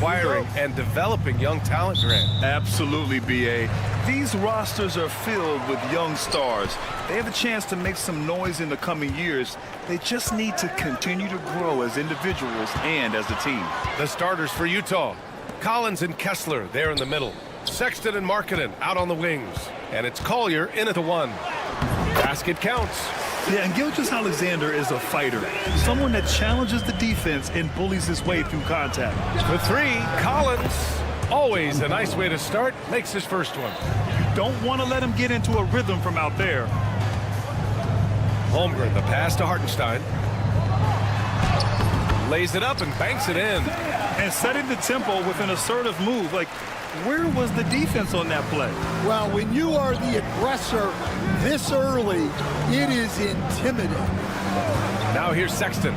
acquiring and developing young talent, Grant. Absolutely, B.A. These rosters are filled with young stars. They have a chance to make some noise in the coming years. They just need to continue to grow as individuals and as a team. The starters for Utah: Collins and Kessler there in the middle. Sexton and Markkanen out on the wings. And it's Collier in at the 1. Basket counts. Yeah, and Gilgeous-Alexander is a fighter. Someone that challenges the defense and bullies his way through contact. For 3, Collins. Always a nice way to start. Makes his first one. You don't want to let him get into a rhythm from out there. Holmgren, the pass to Hartenstein. Lays it up and banks it in. And setting the tempo with an assertive move. Like, where was the defense on that play? Well, when you are the aggressor this early, it is intimidating. Now here's Sexton.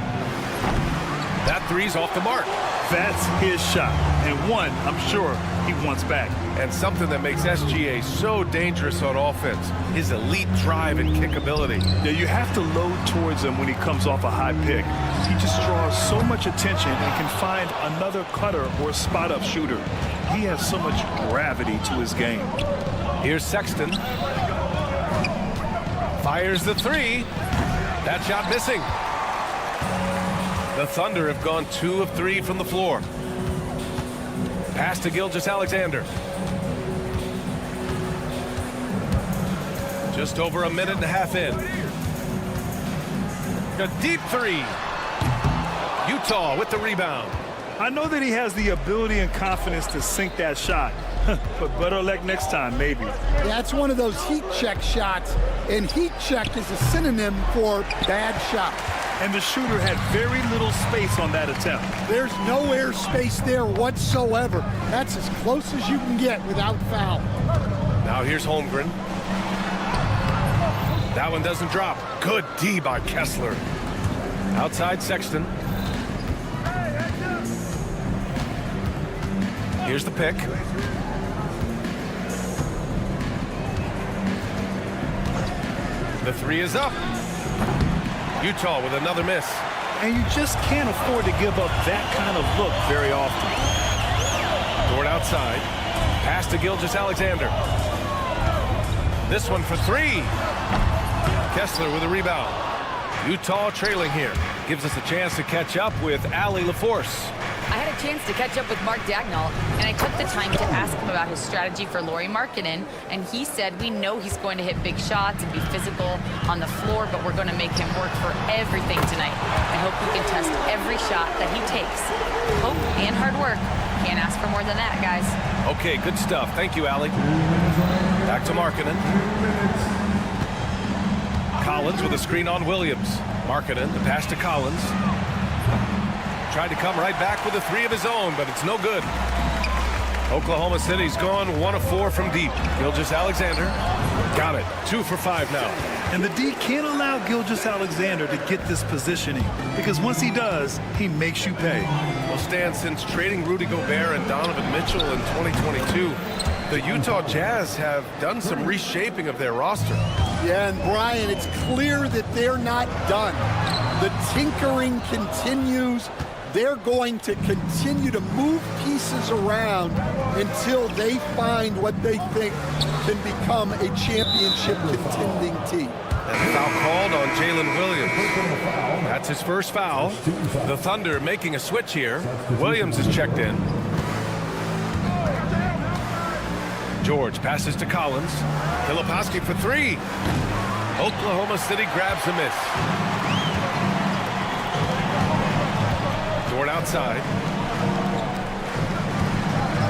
That 3's off the mark. That's his shot. And one, I'm sure, he wants back. And something that makes SGA so dangerous on offense, his elite drive and kick ability. Yeah, you have to load towards him when he comes off a high pick. He just draws so much attention and can find another cutter or spot-up shooter. He has so much gravity to his game. Here's Sexton. Fires the 3. That shot missing. The Thunder have gone 2 of 3 from the floor. Pass to Gilgeous-Alexander. Just over a minute and a half in. A deep 3. Utah with the rebound. I know that he has the ability and confidence to sink that shot, but better luck next time, maybe. That's one of those heat check shots, and heat check is a synonym for bad shot. And the shooter had very little space on that attempt. There's no air space there whatsoever. That's as close as you can get without foul. Now here's Holmgren. That one doesn't drop. Good D by Kessler. Outside Sexton. Here's the pick. The 3 is up. Utah with another miss. And you just can't afford to give up that kind of look very often. Dort outside. Pass to Gilgeous-Alexander. This one for 3. Kessler with a rebound. Utah trailing here. Gives us a chance to catch up with Allie LaForce. I had a chance to catch up with Mark Dagnall, and I took the time to ask him about his strategy for Lauri Markkanen, and he said, we know he's going to hit big shots and be physical on the floor, but we're going to make him work for everything tonight. I hope we can test every shot that he takes. Hope and hard work. Can't ask for more than that, guys. Okay, good stuff. Thank you, Allie. Back to Markkanen. Collins with a screen on Williams. Markkanen, the pass to Collins. Tried to come right back with a 3 of his own, but it's no good. Oklahoma City's gone 1 of 4 from deep. Gilgeous-Alexander got it. 2 for 5 now. And the D can't allow Gilgeous-Alexander to get this positioning, because once he does, he makes you pay. Well, Stan, since trading Rudy Gobert and Donovan Mitchell in 2022, the Utah Jazz have done some reshaping of their roster. Yeah, and Brian, it's clear that they're not done. The tinkering continues. They're going to continue to move pieces around until they find what they think can become a championship contending team. And foul called on Jalen Williams. That's his first foul. The Thunder making a switch here. Williams is checked in. George passes to Collins. Filipowski for 3. Oklahoma City grabs a miss. Dort outside.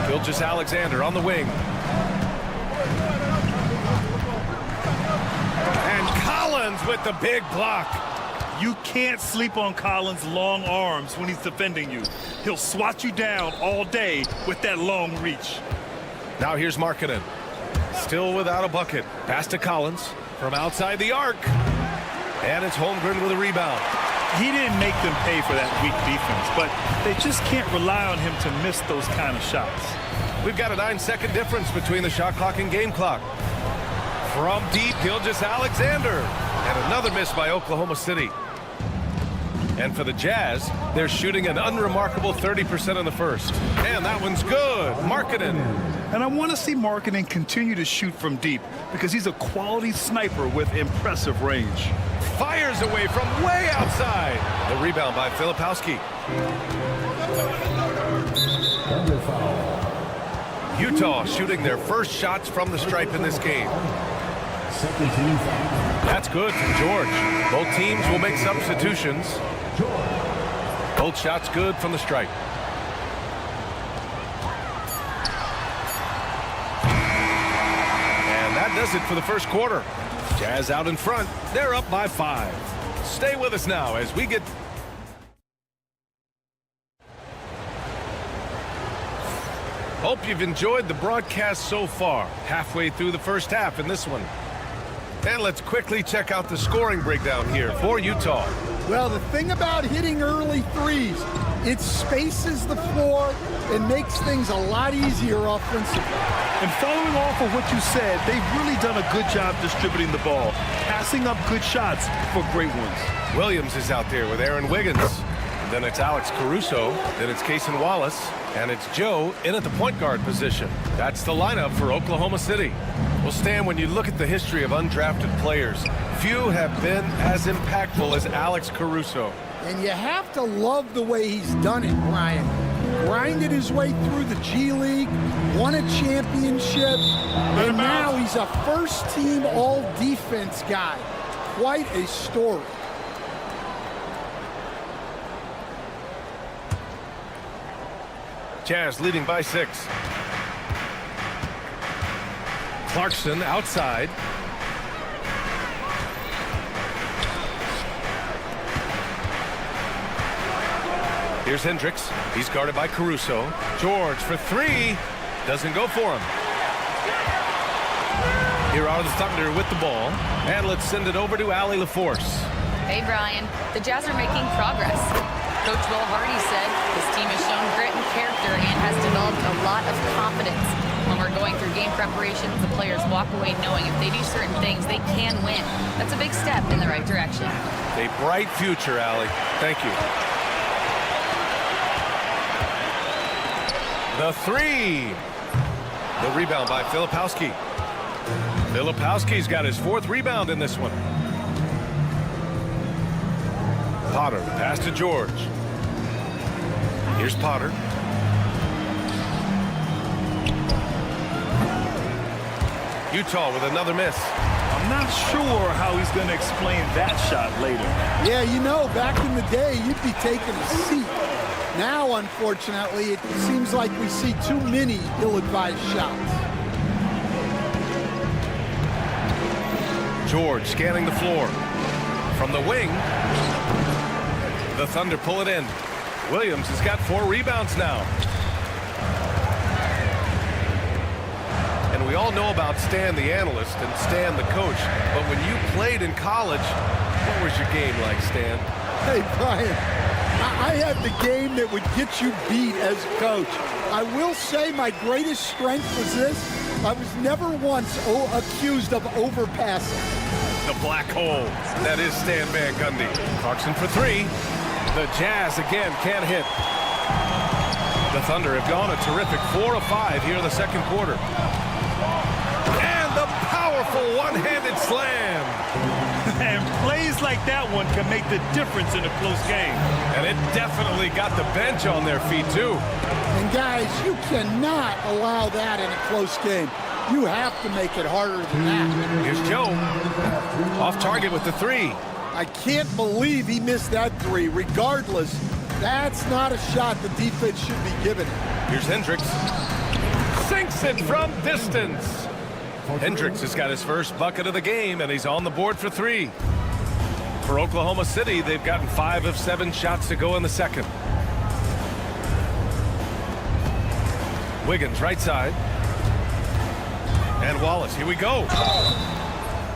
Gilgeous-Alexander on the wing. And Collins with the big block. You can't sleep on Collins' long arms when he's defending you. He'll swat you down all day with that long reach. Now here's Markkanen. Still without a bucket. Pass to Collins from outside the arc. And it's Holmgren with a rebound. He didn't make them pay for that weak defense, but they just can't rely on him to miss those kind of shots. We've got a 9-second difference between the shot clock and game clock. From deep, Gilgeous-Alexander. And another miss by Oklahoma City. And for the Jazz, they're shooting an unremarkable 30% in the first. And that one's good. Markkanen. And I want to see Markkanen continue to shoot from deep because he's a quality sniper with impressive range. Fires away from way outside. The rebound by Filipowski. Utah shooting their first shots from the stripe in this game. That's good from George. Both teams will make substitutions. Both shots good from the stripe. And that does it for the first quarter. Jazz out in front. They're up by 5. Stay with us now as we get... Hope you've enjoyed the broadcast so far. Halfway through the first half in this one. And let's quickly check out the scoring breakdown here for Utah. Well, the thing about hitting early threes, it spaces the floor and makes things a lot easier offensively. And following off of what you said, they've really done a good job distributing the ball, passing up good shots for great ones. Williams is out there with Aaron Wiggins. Then it's Alex Caruso. Then it's Cason Wallace. And it's Joe in at the point guard position. That's the lineup for Oklahoma City. Well, Stan, when you look at the history of undrafted players, few have been as impactful as Alex Caruso. And you have to love the way he's done it, Brian. Grinded his way through the G League, won a championship, and now he's a first-team all-defense guy. Quite a story. Jazz leading by 6. Clarkson outside. Here's Hendricks. He's guarded by Caruso. George for 3. Doesn't go for him. Here are the Thunder with the ball. And let's send it over to Allie LaForce. Hey, Brian. The Jazz are making progress. Coach Will Hardy said his team has shown grit and character and has developed a lot of confidence. When we're going through game preparations, the players walk away knowing if they do certain things, they can win. That's a big step in the right direction. A bright future, Allie. Thank you. The 3. The rebound by Filipowski. Filipowski's got his 4th rebound in this one. Potter, pass to George. Here's Potter. Utah with another miss. I'm not sure how he's going to explain that shot later. Yeah, you know, back in the day, you'd be taking a seat. Now, unfortunately, it seems like we see too many ill-advised shots. George scanning the floor. From the wing, the Thunder pull it in. Williams has got 4 rebounds now. And we all know about Stan the analyst and Stan the coach. But when you played in college, what was your game like, Stan? Hey, Brian, I had the game that would get you beat as a coach. I will say my greatest strength was this. I was never once accused of overpassing. The black hole. That is Stan Van Gundy. Clarkson for 3. The Jazz again can't hit. The Thunder have gone a terrific 4 of 5 here in the second quarter. And the powerful one-handed slam. And plays like that one can make the difference in a close game. And it definitely got the bench on their feet, too. And, guys, you cannot allow that in a close game. You have to make it harder than that. Here's Joe. Off target with the 3. I can't believe he missed that 3. Regardless, that's not a shot the defense should be giving. Here's Hendricks. Sinks it from distance. Hendricks has got his first bucket of the game, and he's on the board for 3. For Oklahoma City, they've gotten 5 of 7 shots to go in the second. Wiggins right side. And Wallace, here we go.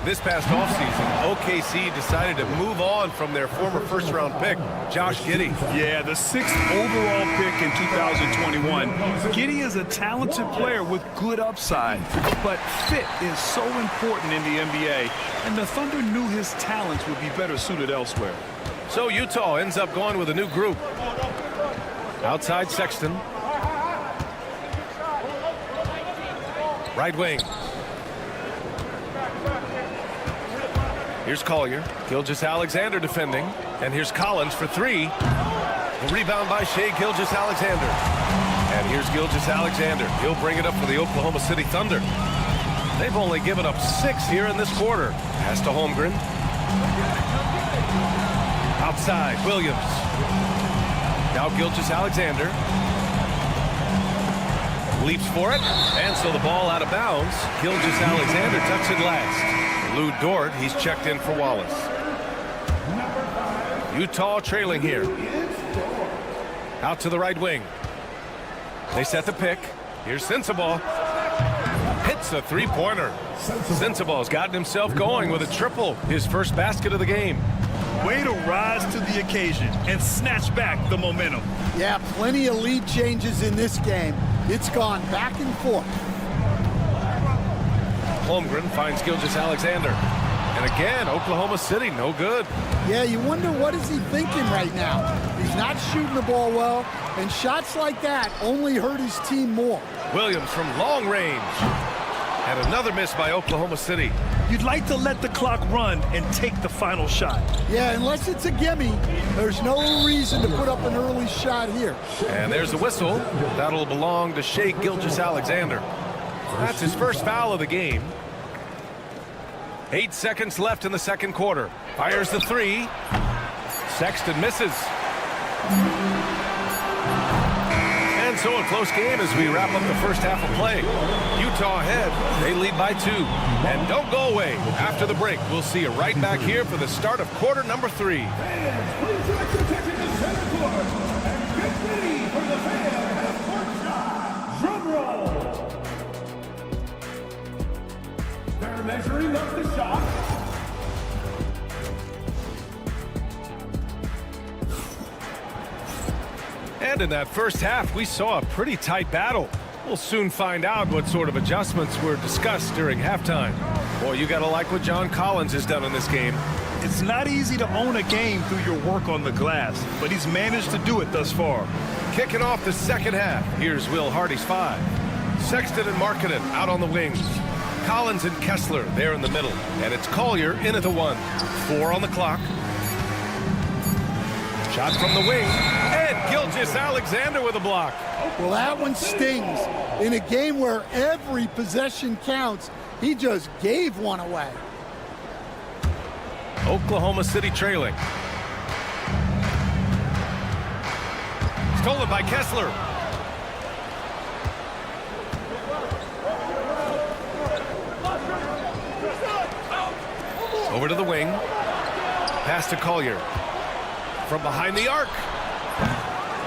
This past offseason, OKC decided to move on from their former first-round pick, Josh Giddey. Yeah, the 6th overall pick in 2021. Giddey is a talented player with good upside, but fit is so important in the NBA, and the Thunder knew his talents would be better suited elsewhere. So Utah ends up going with a new group. Outside Sexton. Right wing. Here's Collier. Gilgeous-Alexander defending. And here's Collins for three. The rebound by Shai Gilgeous-Alexander. And here's Gilgeous-Alexander. He'll bring it up for the Oklahoma City Thunder. They've only given up 6 here in this quarter. Pass to Holmgren. Outside, Williams. Now Gilgeous-Alexander. Leaps for it. And so the ball out of bounds. Gilgeous-Alexander tucks it last. Lou Dort, he's checked in for Wallace. Utah trailing here. Out to the right wing. They set the pick. Here's Sensabaugh. Hits a three-pointer. Sensabaugh's gotten himself going with a triple. His first basket of the game. Way to rise to the occasion and snatch back the momentum. Yeah, plenty of lead changes in this game. It's gone back and forth. Holmgren finds Gilgeous-Alexander. And again, Oklahoma City, no good. Yeah, you wonder what is he thinking right now. He's not shooting the ball well, and shots like that only hurt his team more. Williams from long range. And another miss by Oklahoma City. You'd like to let the clock run and take the final shot. Yeah, unless it's a gimme, there's no reason to put up an early shot here. And there's the whistle. That'll belong to Shai Gilgeous-Alexander. That's his first foul of the game. 8 seconds left in the second quarter. Fires the three. Sexton misses. And so a close game as we wrap up the first half of play. Utah ahead. They lead by 2. And don't go away. After the break, we'll see you right back here for the start of quarter number 3. Fans, please direct your attention to center court and get ready for the fan half-court shot. Drum roll. They're measuring up the shot. And in that first half, we saw a pretty tight battle. We'll soon find out what sort of adjustments were discussed during halftime. Boy, you gotta like what John Collins has done in this game. It's not easy to own a game through your work on the glass, but he's managed to do it thus far. Kicking off the second half, here's Will Hardy's 5. Sexton and Markkanen out on the wings. Collins and Kessler there in the middle. And it's Collier in at the 1. 4 on the clock. Shot from the wing. And Gilgeous-Alexander with a block. Well, that one stings. In a game where every possession counts, he just gave one away. Oklahoma City trailing. Stolen by Kessler. Over to the wing. Pass to Collier. From behind the arc.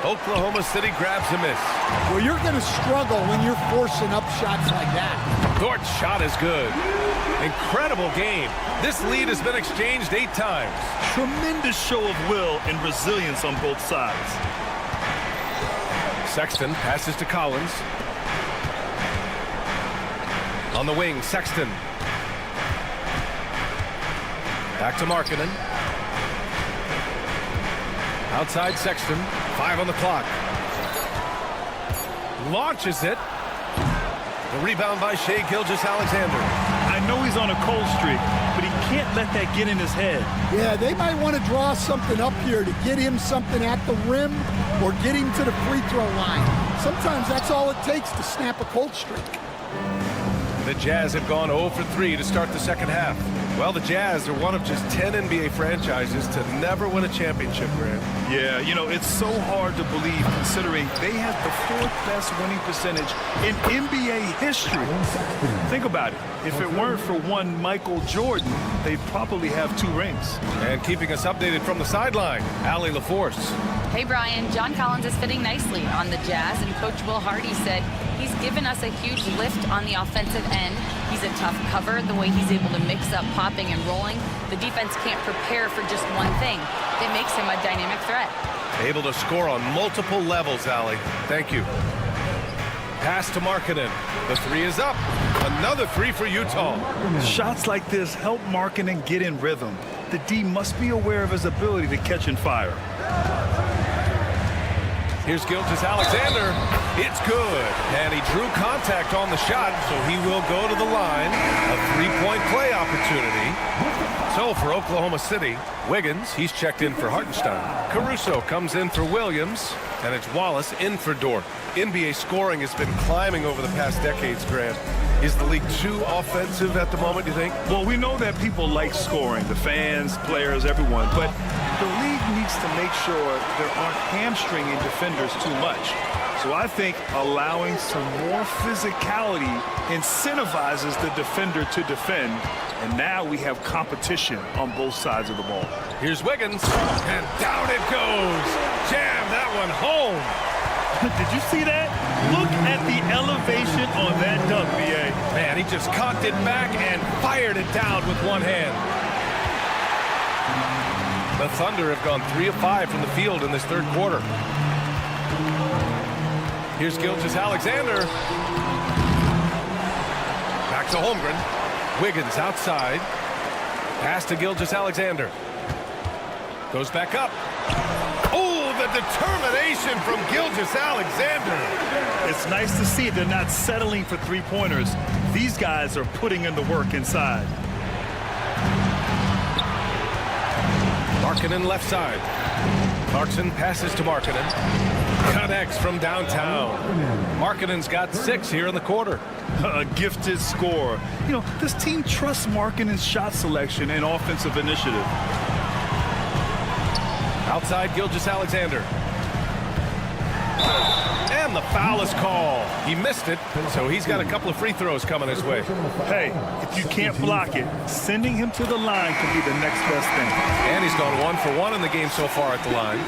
Oklahoma City grabs a miss. Well, you're going to struggle when you're forcing up shots like that. Dort's shot is good. Incredible game. This lead has been exchanged 8 times. Tremendous show of will and resilience on both sides. Sexton passes to Collins. On the wing, Sexton. Back to Markkanen. Outside Sexton. 5 on the clock. Launches it. The rebound by Shai Gilgeous-Alexander. I know he's on a cold streak, but he can't let that get in his head. Yeah, they might want to draw something up here to get him something at the rim or get him to the free throw line. Sometimes that's all it takes to snap a cold streak. The Jazz have gone 0 for 3 to start the second half. Well, the Jazz are one of just 10 NBA franchises to never win a championship, Grant. Yeah, you know, it's so hard to believe considering they had the 4th best winning percentage in NBA history. Think about it. If it weren't for one Michael Jordan, they'd probably have 2 rings. And keeping us updated from the sideline, Allie LaForce. Hey, Brian, John Collins is fitting nicely on the Jazz, and Coach Will Hardy said he's given us a huge lift on the offensive end. He's a tough cover, the way he's able to mix up popping and rolling. The defense can't prepare for just one thing. It makes him a dynamic threat. Able to score on multiple levels, Allie. Thank you. Pass to Markkanen. The three is up. Another three for Utah. Shots like this help Markkanen get in rhythm. The D must be aware of his ability to catch and fire. Here's Gilgeous-Alexander. It's good. And he drew contact on the shot, so he will go to the line. A three-point play opportunity. So for Oklahoma City, Wiggins, he's checked in for Hartenstein. Caruso comes in for Williams, and it's Wallace in for Dort. NBA scoring has been climbing over the past decades, Grant. Is the league too offensive at the moment, do you think? Well, we know that people like scoring, the fans, players, everyone, but the league needs to make sure there aren't hamstringing defenders too much. So I think allowing some more physicality incentivizes the defender to defend, and now we have competition on both sides of the ball. Here's Wiggins, and down it goes. Jam that one home. Did you see that? Look at the elevation on that dunk, B.A. Man, he just cocked it back and fired it down with one hand. The Thunder have gone 3 of 5 from the field in this third quarter. Here's Gilgeous-Alexander. Back to Holmgren. Wiggins outside. Pass to Gilgeous-Alexander. Goes back up. Oh, the determination from Gilgeous-Alexander. It's nice to see they're not settling for three-pointers. These guys are putting in the work inside. Markkanen left side. Clarkson passes to Markkanen. Connects from downtown. Markkanen's got 6 here in the quarter. A gifted scorer. You know, this team trusts Markkanen's shot selection and offensive initiative. Outside Gilgeous-Alexander. And the foul is called. He missed it, so he's got a couple of free throws coming his way. Hey, if you can't block it, sending him to the line can be the next best thing. And he's gone 1 for 1 in the game so far at the line.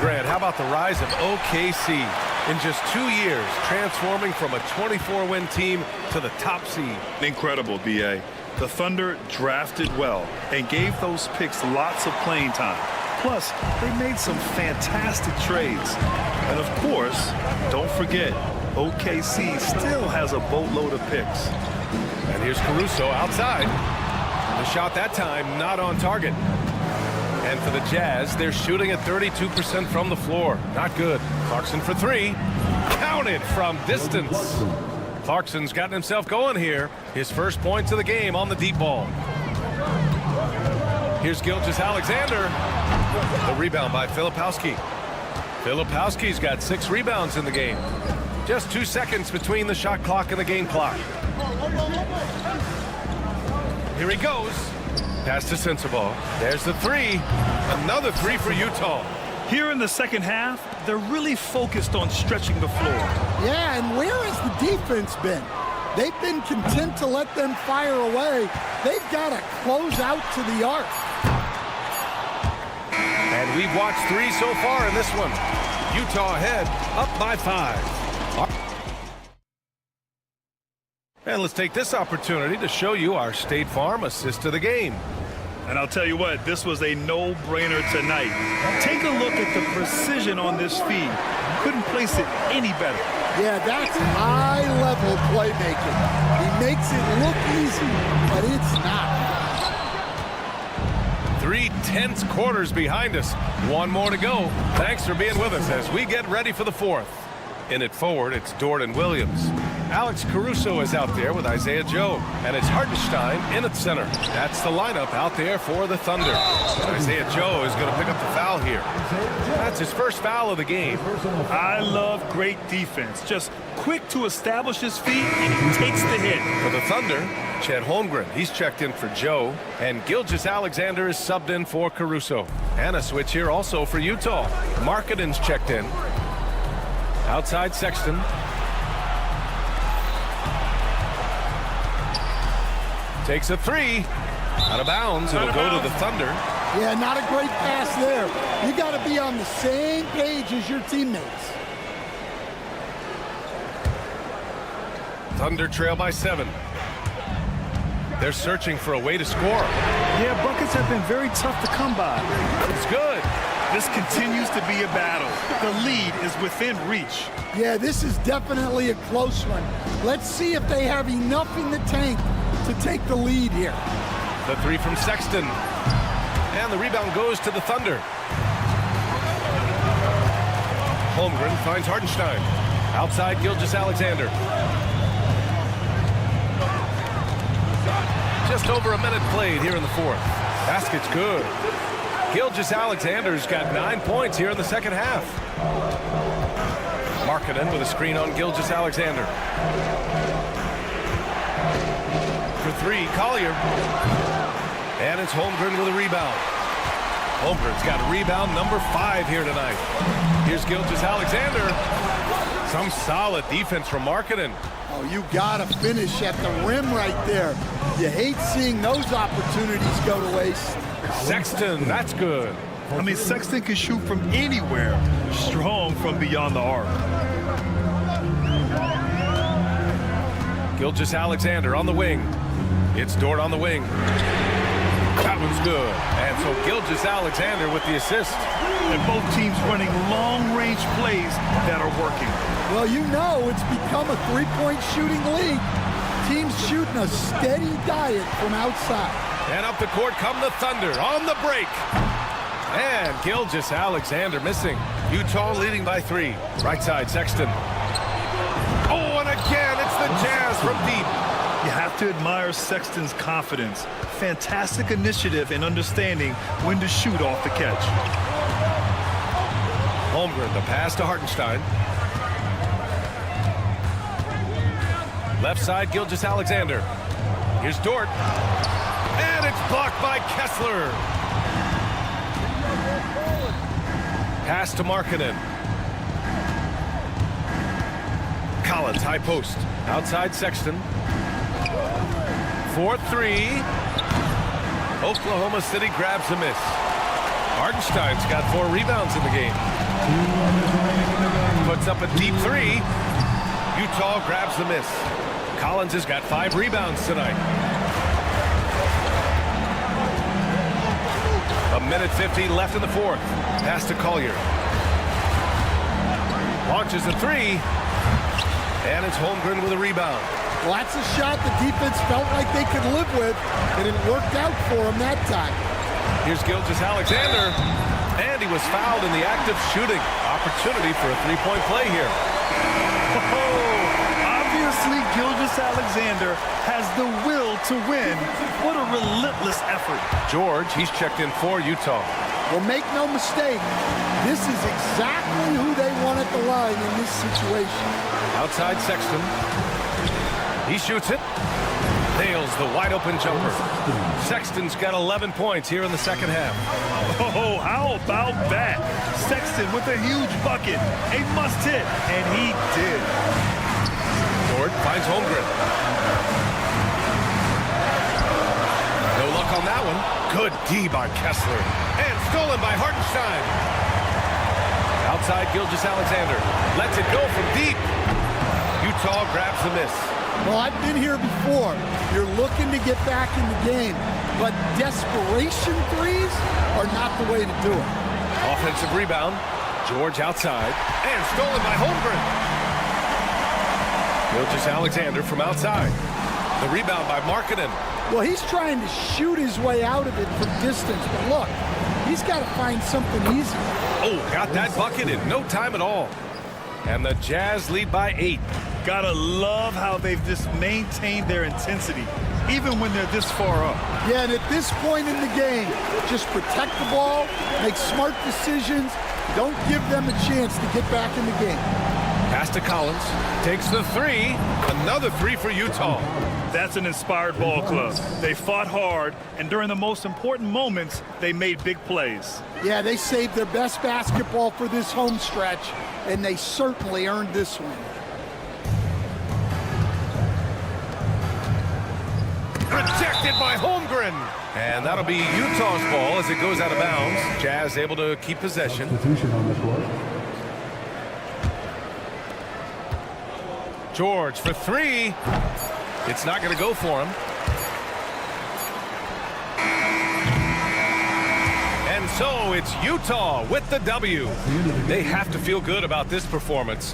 Grant, how about the rise of OKC in just 2 years, transforming from a 24-win team to the top seed? Incredible, B.A. The Thunder drafted well and gave those picks lots of playing time. Plus, they made some fantastic trades. And of course, don't forget, OKC still has a boatload of picks. And here's Caruso outside. The shot that time not on target. And for the Jazz, they're shooting at 32% from the floor. Not good. Clarkson for 3. Counted from distance. Clarkson's gotten himself going here. His first points of the game on the deep ball. Here's Gilgeous-Alexander. The rebound by Filipowski. Filipowski's got 6 rebounds in the game. Just 2 seconds between the shot clock and the game clock. Here he goes. Pass to Sensabaugh. There's the 3. Another 3 for Utah. Here in the second half, they're really focused on stretching the floor. Yeah, and where has the defense been? They've been content to let them fire away. They've got to close out to the arc. And we've watched 3 so far in this one. Utah ahead, up by 5. And let's take this opportunity to show you our State Farm assist of the game. And I'll tell you what, this was a no-brainer tonight. Take a look at the precision on this feed. Couldn't place it any better. Yeah, that's high-level playmaking. He makes it look easy, but it's not. 3 tense quarters behind us. 1 more to go. Thanks for being with us as we get ready for the 4th. In it forward, it's Dort and Williams. Alex Caruso is out there with Isaiah Joe, and it's Hartenstein in at center. That's the lineup out there for the Thunder. Isaiah Joe is going to pick up the foul here. That's his first foul of the game. I love great defense. Just quick to establish his feet, and he takes the hit. For the Thunder, Chet Holmgren, he's checked in for Joe, and Gilgeous-Alexander is subbed in for Caruso. And a switch here also for Utah. Markkanen's checked in. Outside Sexton. Takes a 3. Out of bounds. It'll go to the Thunder. Yeah, not a great pass there. You got to be on the same page as your teammates. Thunder trail by 7. They're searching for a way to score. Yeah, buckets have been very tough to come by. It's good. This continues to be a battle. The lead is within reach. Yeah, this is definitely a close one. Let's see if they have enough in the tank to take the lead here. The 3 from Sexton. And the rebound goes to the Thunder. Holmgren finds Hartenstein. Outside Gilgeous-Alexander. Just over a minute played here in the 4th. Basket's good. Gilgeous-Alexander's got 9 points here in the second half. Markkanen with a screen on Gilgeous-Alexander. For 3, Collier. And it's Holmgren with a rebound. Holmgren's got rebound number 5 here tonight. Here's Gilgeous-Alexander. Some solid defense from Markkanen. Oh, you gotta finish at the rim right there. You hate seeing those opportunities go to waste. Sexton, that's good. I mean, Sexton can shoot from anywhere. Strong from beyond the arc. Gilgeous-Alexander on the wing. It's Dort on the wing. That one's good. And so Gilgeous-Alexander with the assist. And both teams running long-range plays that are working. Well, you know it's become a three-point shooting league. Teams shooting a steady diet from outside. And up the court come the Thunder on the break. And Gilgeous-Alexander missing. Utah leading by 3. Right side, Sexton. Oh, and again, it's the Jazz from deep. You have to admire Sexton's confidence. Fantastic initiative and understanding when to shoot off the catch. Holmgren, the pass to Hartenstein. Left side, Gilgeous-Alexander. Here's Dort. And it's blocked by Kessler. Pass to Markkanen. Collins, high post. Outside Sexton. 4-3. Oklahoma City grabs a miss. Hartenstein's got 4 rebounds in the game. Puts up a deep 3. Utah grabs the miss. Collins has got 5 rebounds tonight. A minute 50 left in the 4th. Pass to Collier. Launches a 3. And it's Holmgren with a rebound. Well, that's a shot the defense felt like they could live with, and it worked out for them that time. Here's Gilgeous-Alexander. And he was fouled in the act of shooting. Opportunity for a 3-point play here. Obviously, Gilgeous-Alexander has the will to win. What a relentless effort. George, he's checked in for Utah. Well, make no mistake, this is exactly who they want at the line in this situation. Outside Sexton. He shoots it. Nails the wide-open jumper. Sexton's got 11 points here in the second half. Oh, how about that? Sexton with a huge bucket. A must-hit, and he did. Dort finds Holmgren. No luck on that one. Good D by Kessler. And stolen by Hartenstein. Outside Gilgeous-Alexander. Lets it go from deep. Utah grabs the miss. Well, I've been here before. You're looking to get back in the game, but desperation threes are not the way to do it. Offensive rebound. George outside. And stolen by Holmgren. Gilgeous-Alexander from outside. The rebound by Markkanen. Well, he's trying to shoot his way out of it from distance, but look, he's got to find something easy. Oh, got that bucket in no time at all. And the Jazz lead by 8. Gotta love how they've just maintained their intensity, even when they're this far up. Yeah, and at this point in the game, just protect the ball, make smart decisions, don't give them a chance to get back in the game. Pass to Collins. Takes the 3. Another 3 for Utah. That's an inspired ball club. They fought hard, and during the most important moments, they made big plays. Yeah, they saved their best basketball for this home stretch, and they certainly earned this one. Rejected by Holmgren. And that'll be Utah's ball as it goes out of bounds. Jazz able to keep possession. George for three. It's not going to go for him. And so it's Utah with the W. They have to feel good about this performance.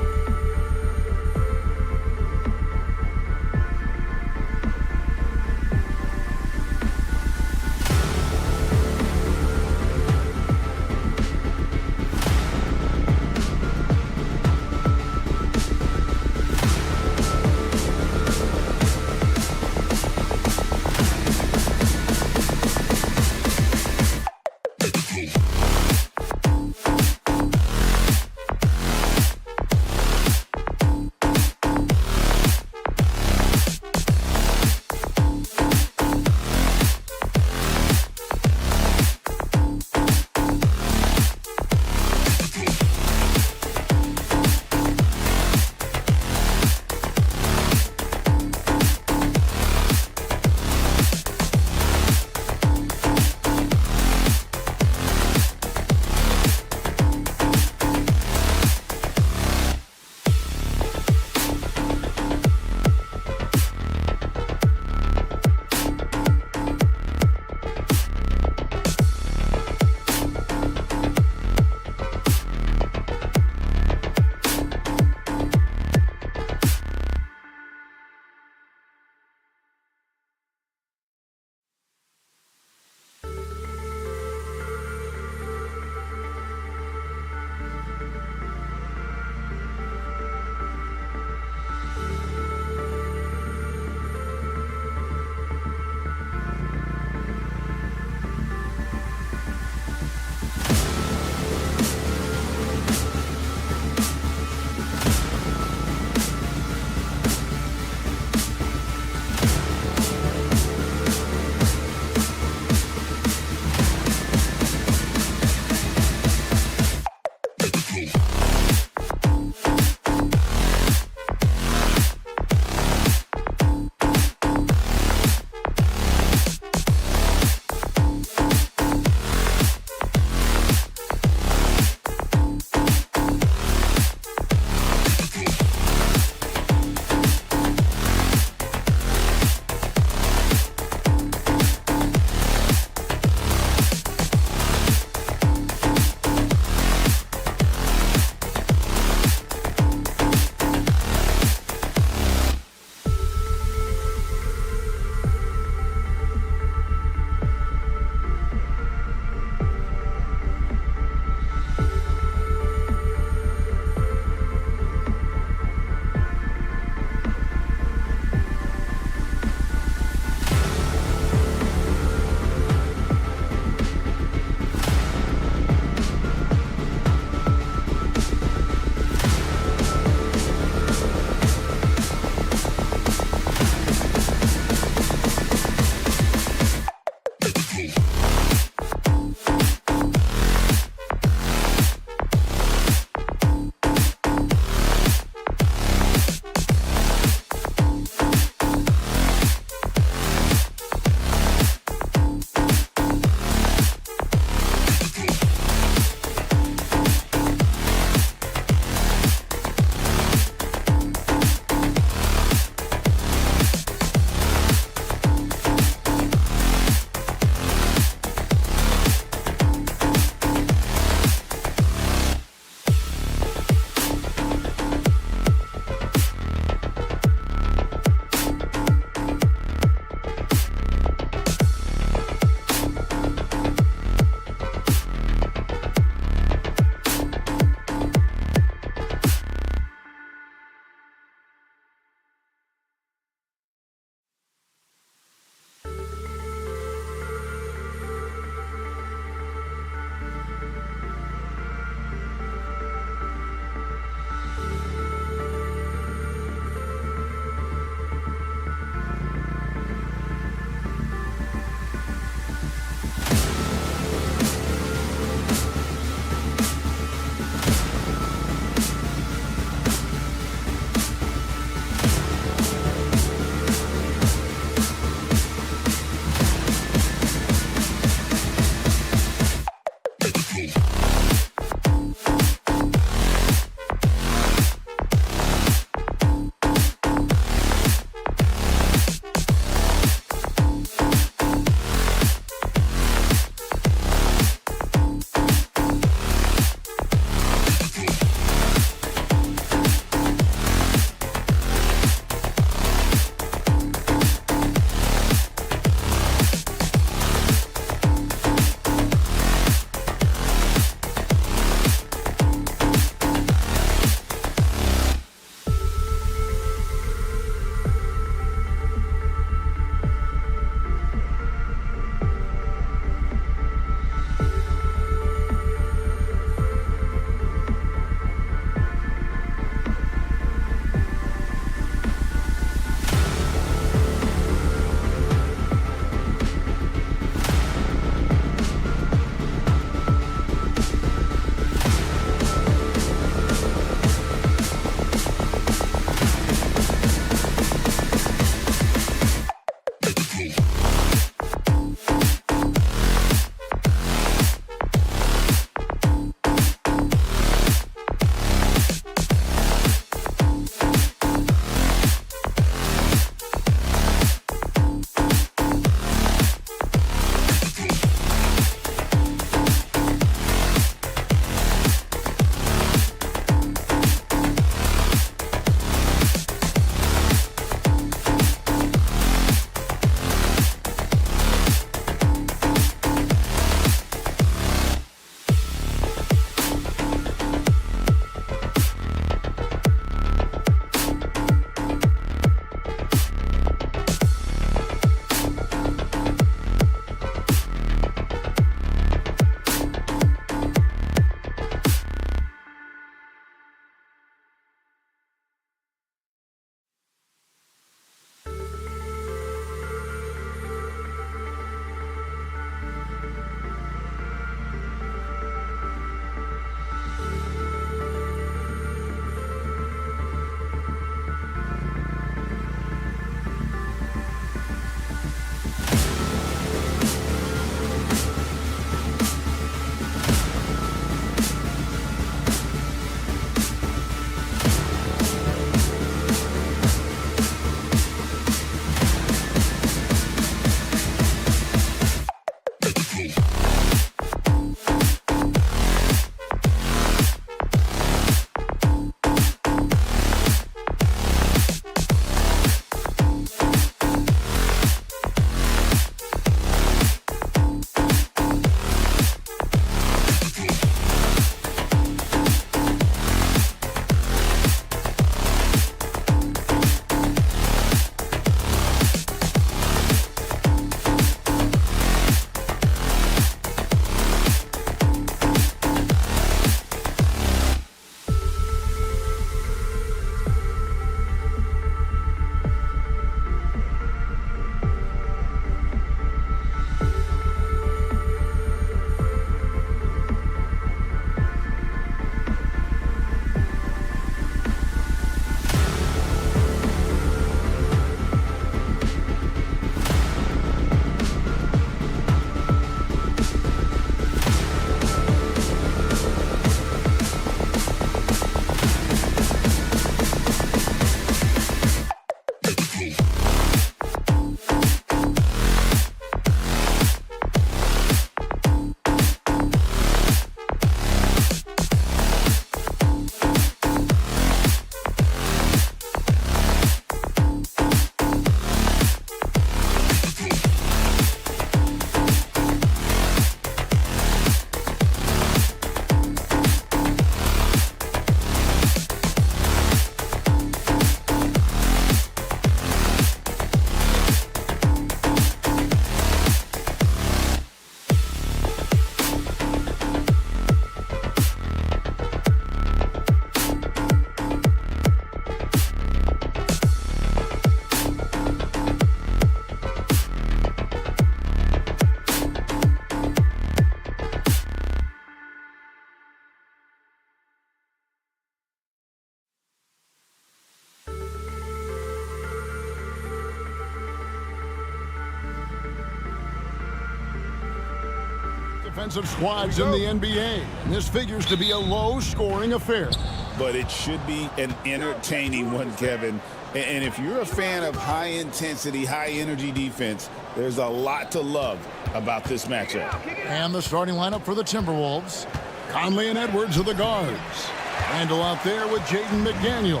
offensive squads in the NBA. And this figures to be a low-scoring affair. But it should be an entertaining one, Kevin. And if you're a fan of high-intensity, high-energy defense, there's a lot to love about this matchup. And the starting lineup for the Timberwolves. Conley and Edwards are the guards. Randall out there with Jaden McDaniel.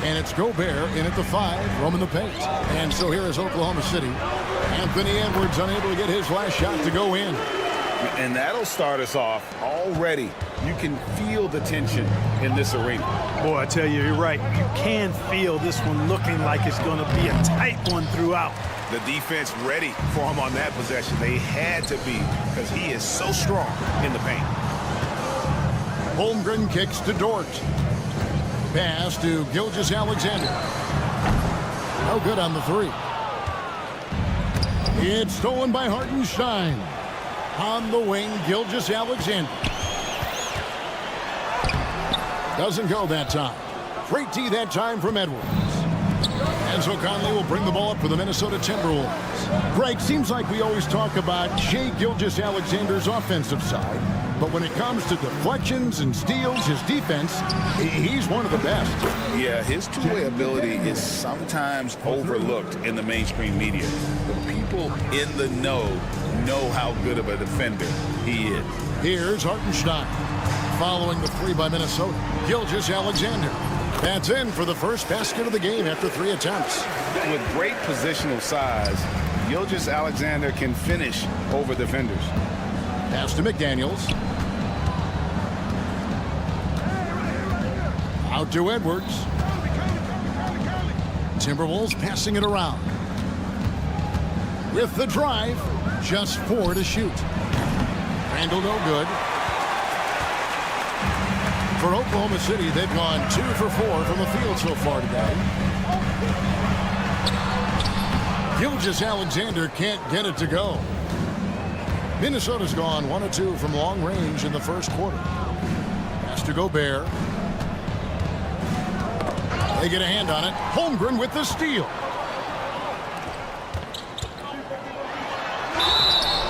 And it's Gobert in at the 5, roaming the paint. And so here is Oklahoma City. Anthony Edwards unable to get his last shot to go in. And that'll start us off already. You can feel the tension in this arena. Boy, I tell you, you're right. You can feel this one looking like it's going to be a tight one throughout. The defense ready for him on that possession. They had to be, because he is so strong in the paint. Holmgren kicks to Dort. Pass to Gilgeous-Alexander. No good on the 3. It's stolen by Hartenstein. On the wing, Gilgeous-Alexander. Doesn't go that time. Great D that time from Edwards. And so Conley will bring the ball up for the Minnesota Timberwolves. Greg, seems like we always talk about Shai Gilgeous-Alexander's offensive side. But when it comes to deflections and steals, his defense, he's one of the best. Yeah, his two-way ability is sometimes overlooked in the mainstream media. The people in the know how good of a defender he is. Here's Hartenstein. Following the 3 by Minnesota, Gilgeous-Alexander. That's in for the first basket of the game after 3 attempts. With great positional size, Gilgeous-Alexander can finish over defenders. Pass to McDaniels. Out to Edwards. Timberwolves passing it around. With the drive, just 4 to shoot. Randall no good. For Oklahoma City, they've gone 2 for 4 from the field so far today. Gilgeous-Alexander can't get it to go. Minnesota's gone 1 of 2 from long range in the first quarter. Pass to Gobert. They get a hand on it. Holmgren with the steal.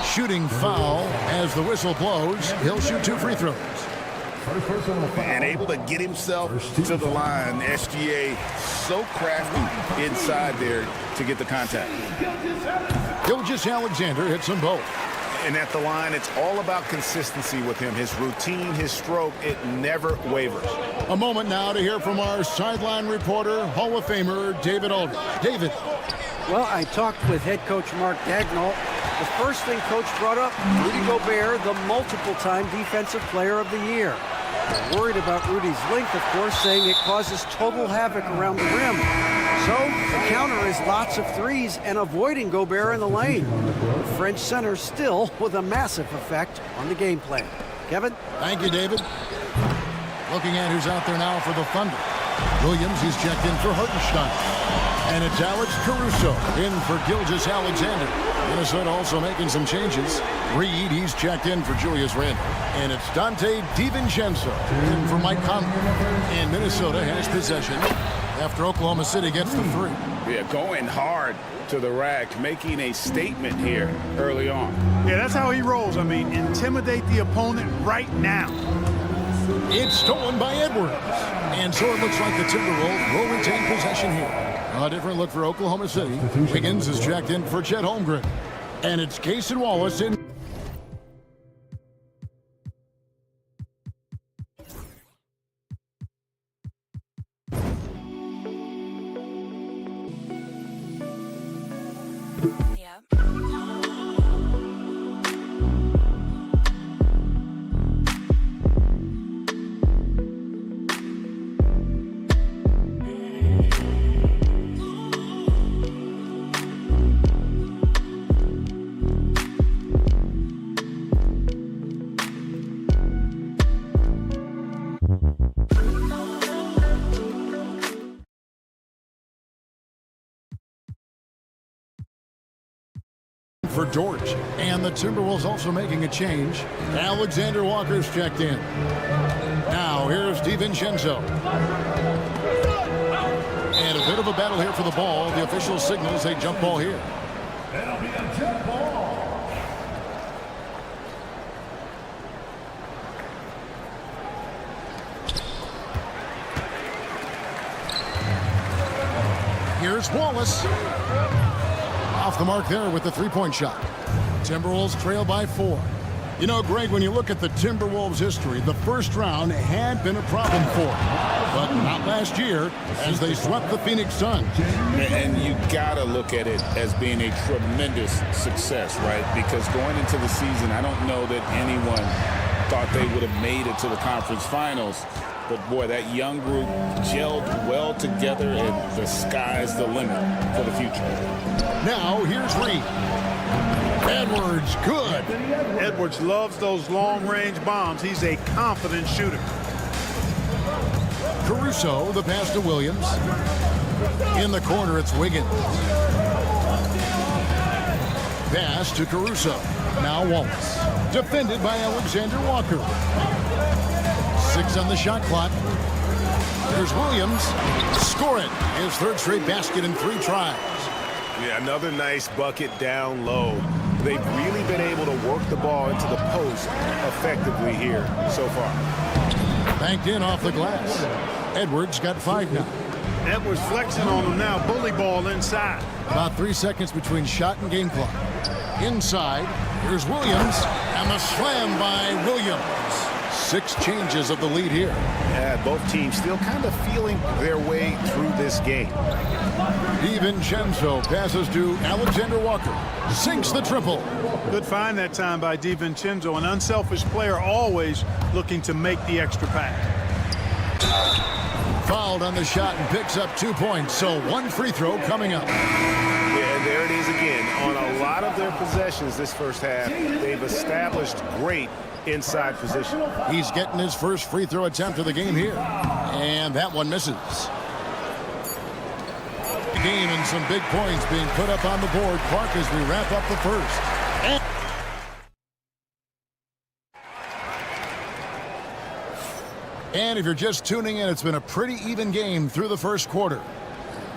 Shooting foul as the whistle blows. He'll shoot 2 free throws. And able to get himself to the line. SGA so crafty inside there to get the contact. Gilgeous-Alexander hits them both. And at the line, it's all about consistency with him. His routine, his stroke, it never wavers. A moment now to hear from our sideline reporter, Hall of Famer David Aldridge. David. Well, I talked with head coach Mark Dagnall. The first thing coach brought up, Rudy Gobert, the multiple-time Defensive Player of the Year. They're worried about Rudy's length, of course, saying it causes total havoc around the rim. So the counter is lots of threes and avoiding Gobert in the lane. The French center still with a massive effect on the game plan. Kevin? Thank you, David. Looking at who's out there now for the Thunder. Williams, he's checked in for Hartenstein. And it's Alex Caruso in for Gilgeous-Alexander. Minnesota also making some changes. Reed, he's checked in for Julius Randle. And it's Dante DiVincenzo in for Mike Conley. And Minnesota has possession after Oklahoma City gets the 3. Yeah, going hard to the rack, making a statement here early on. Yeah, that's how he rolls. I mean, intimidate the opponent right now. It's stolen by Edwards. And so it looks like the Timberwolves will retain possession here. A different look for Oklahoma City. Wiggins is checked in for Chet Holmgren. And it's Casey Wallace in. For Dort. And the Timberwolves also making a change. Alexander Walker's checked in. Now here's DiVincenzo. And a bit of a battle here for the ball. The official signals a jump ball here. That'll be a jump ball. Here's Wallace. Off the mark there with the three-point shot. Timberwolves trail by 4. You know, Greg, when you look at the Timberwolves' history, the first round had been a problem for them. But not last year, as they swept the Phoenix Suns. And you got to look at it as being a tremendous success, right? Because going into the season, I don't know that anyone thought they would have made it to the conference finals. But, boy, that young group gelled well together, and the sky's the limit for the future. Now, here's Reed. Edwards, good. Edwards loves those long-range bombs. He's a confident shooter. Caruso, the pass to Williams. In the corner, it's Wiggins. Pass to Caruso. Now Wallace. Defended by Alexander Walker. 6 on the shot clock. There's Williams. Score it. His third straight basket in 3 tries. Yeah, another nice bucket down low. They've really been able to work the ball into the post effectively here so far. Banked in off the glass. Edwards got 5 now. Edwards flexing on him now. Bully ball inside. About 3 seconds between shot and game clock. Inside, here's Williams, and the slam by Williams. 6 changes of the lead here. Yeah, both teams still kind of feeling their way through this game. DiVincenzo passes to Alexander Walker. Sinks the triple. Good find that time by DiVincenzo. An unselfish player, always looking to make the extra pass. Fouled on the shot and picks up 2 points. So 1 free throw coming up. Yeah, and there it is again. On a lot of their possessions this first half, they've established great inside position. He's getting his first free throw attempt of the game here. And that one misses. The game and some big points being put up on the board. Clark as we wrap up the first. And if you're just tuning in, it's been a pretty even game through the first quarter.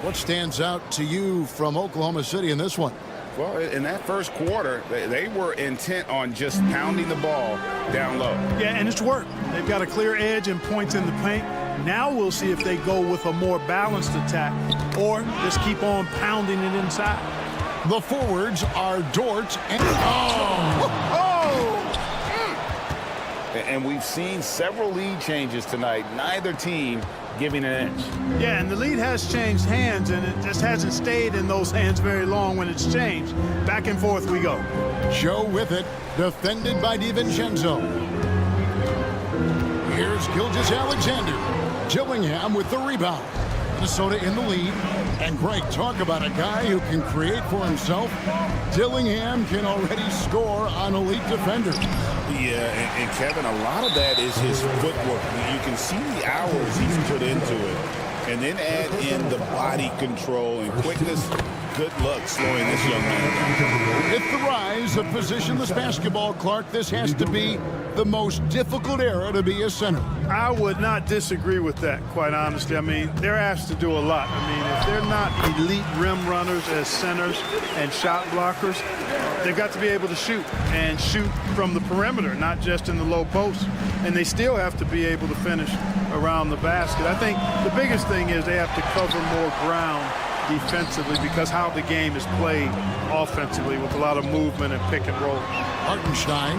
What stands out to you from Oklahoma City in this one? Well, in that first quarter, they were intent on just pounding the ball down low. Yeah, and it's worked. They've got a clear edge and points in the paint. Now we'll see if they go with a more balanced attack or just keep on pounding it inside. The forwards are Dort and... Oh! And we've seen several lead changes tonight. Neither team giving an edge. Yeah, and the lead has changed hands, and it just hasn't stayed in those hands very long when it's changed. Back and forth we go. Joe with it, defended by DiVincenzo. Here's Gilgeous-Alexander. Gillingham with the rebound. Minnesota in the lead. And Greg, talk about a guy who can create for himself. Dillingham can already score on elite defenders. Yeah, and Kevin, a lot of that is his footwork. You can see the hours he's put into it. And then add in the body control and quickness. Good luck slowing this young man down. With the rise of positionless basketball, Clark, this has to be the most difficult era to be a center. I would not disagree with that, quite honestly. I mean, they're asked to do a lot. I mean, if they're not elite rim runners as centers and shot blockers, they've got to be able to shoot and shoot from the perimeter, not just in the low post. And they still have to be able to finish around the basket. I think the biggest thing is they have to cover more ground defensively because how the game is played offensively with a lot of movement and pick and roll. Hartenstein,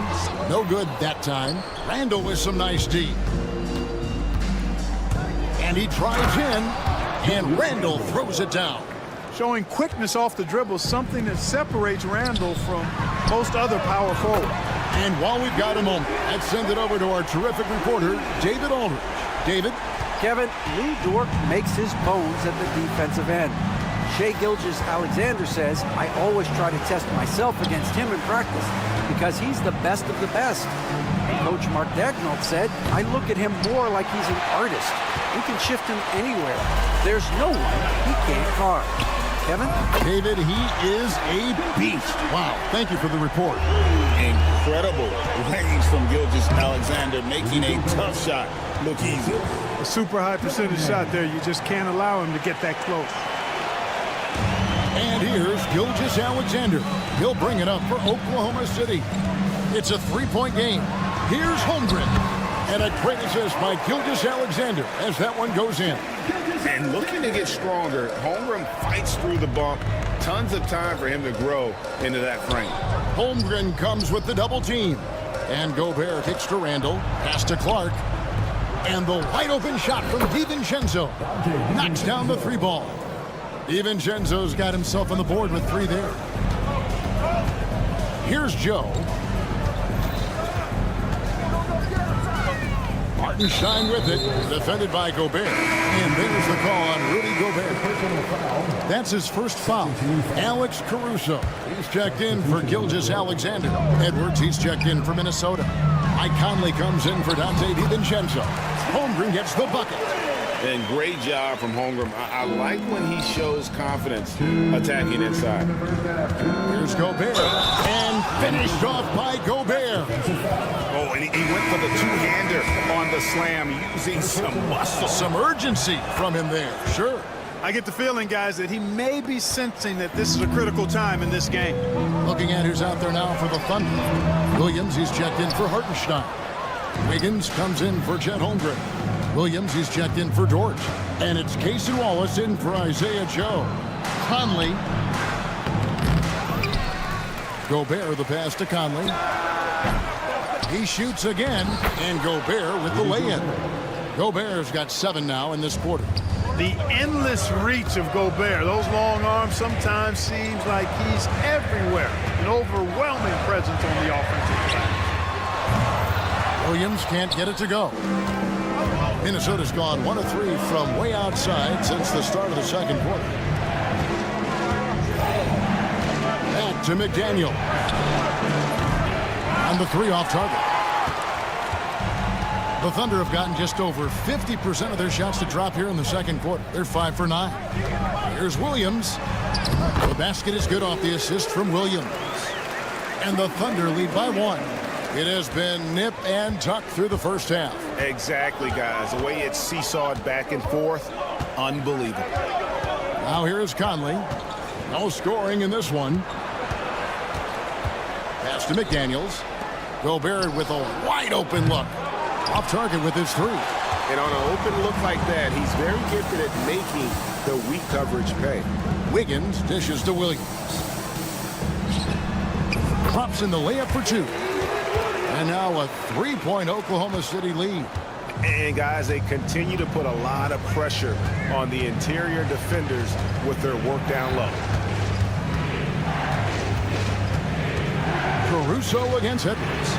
no good that time. Randall with some nice D. And he drives in, and Randall throws it down. Showing quickness off the dribble, something that separates Randall from most other power forwards. And while we've got a moment, let's send it over to our terrific reporter, David Aldridge. David? Kevin, Lou Dort makes his bones at the defensive end. Shai Gilgeous-Alexander says, I always try to test myself against him in practice because he's the best of the best. And Coach Mark Daigneault said, I look at him more like he's an artist. We can shift him anywhere. There's no one he can't carve. Kevin? David, he is a beast. Wow, thank you for the report. Incredible range from Gilgeous-Alexander, making a tough shot look easy. A super high percentage shot there. You just can't allow him to get that close. And here's Gilgeous-Alexander. He'll bring it up for Oklahoma City. It's a three-point game. Here's Holmgren. And a great assist by Gilgeous-Alexander as that one goes in. And looking to get stronger, Holmgren fights through the bump. Tons of time for him to grow into that frame. Holmgren comes with the double team. And Gobert kicks to Randall. Pass to Clark. And the wide open shot from DiVincenzo. Knocks down the three ball. DiVincenzo's got himself on the board with 3 there. Here's Joe. Martinstein with it, defended by Gobert. And there's the call on Rudy Gobert. That's his first foul. Alex Caruso. He's checked in for Gilgeous-Alexander. Edwards, he's checked in for Minnesota. Mike Conley comes in for Dante DiVincenzo. Holmgren gets the bucket. And great job from Holmgren. I like when he shows confidence attacking inside. Here's Gobert. And finished off by Gobert. Oh, and he went for the two-hander on the slam, using some muscle. Some urgency from him there. Sure. I get the feeling, guys, that he may be sensing that this is a critical time in this game. Looking at who's out there now for the Thunder. Williams, he's checked in for Hartenstein. Wiggins comes in for Chet Holmgren. Williams, he's checked in for Dort. And it's Casey Wallace in for Isaiah Joe. Conley. Gobert, the pass to Conley. He shoots again, and Gobert with the lay-in. Gobert's got 7 now in this quarter. The endless reach of Gobert, those long arms, sometimes seems like he's everywhere. An overwhelming presence on the offensive side. Williams can't get it to go. Minnesota's gone 1 of 3 from way outside since the start of the second quarter. Back to McDaniel. On the 3 off target. The Thunder have gotten just over 50% of their shots to drop here in the second quarter. They're 5 for 9. Here's Williams. The basket is good off the assist from Williams. And the Thunder lead by 1. It has been nip and tuck through the first half. Exactly, guys. The way it's seesawed back and forth, unbelievable. Now here is Conley. No scoring in this one. Pass to McDaniels. Gobert with a wide open look. Off target with his 3. And on an open look like that, he's very gifted at making the weak coverage pay. Wiggins dishes to Williams. Drops in the layup for 2. And now a 3-point Oklahoma City lead. And guys, they continue to put a lot of pressure on the interior defenders with their work down low. Caruso against Edwards.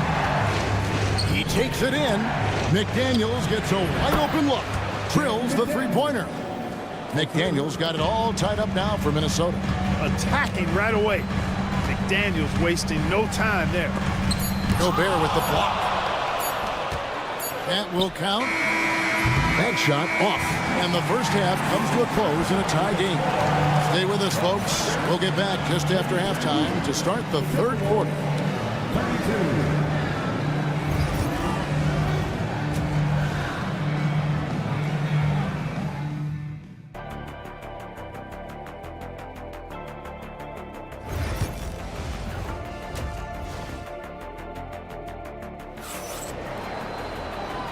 He takes it in. McDaniels gets a wide open look. Drills the 3-pointer. McDaniels got it all tied up now for Minnesota. Attacking right away. McDaniels wasting no time there. Gobert with the block. That will count. That shot off. And the first half comes to a close in a tie game. Stay with us, folks. We'll get back just after halftime to start the third quarter.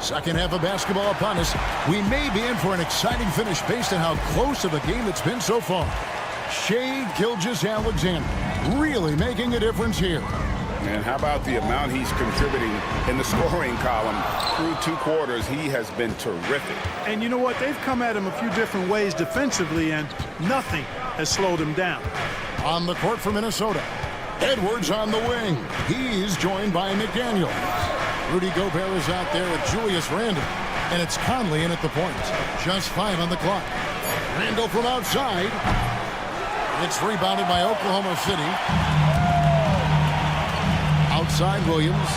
Second half of basketball upon us. We may be in for an exciting finish based on how close of a game it's been so far. Shai Gilgeous-Alexander really making a difference here. And how about the amount he's contributing in the scoring column? Through 2 quarters, he has been terrific. And you know what? They've come at him a few different ways defensively, and nothing has slowed him down. On the court for Minnesota. Edwards on the wing. He's joined by McDaniel. Rudy Gobert is out there with Julius Randle. And it's Conley in at the point. Just 5 on the clock. Randle from outside. It's rebounded by Oklahoma City. Outside Williams.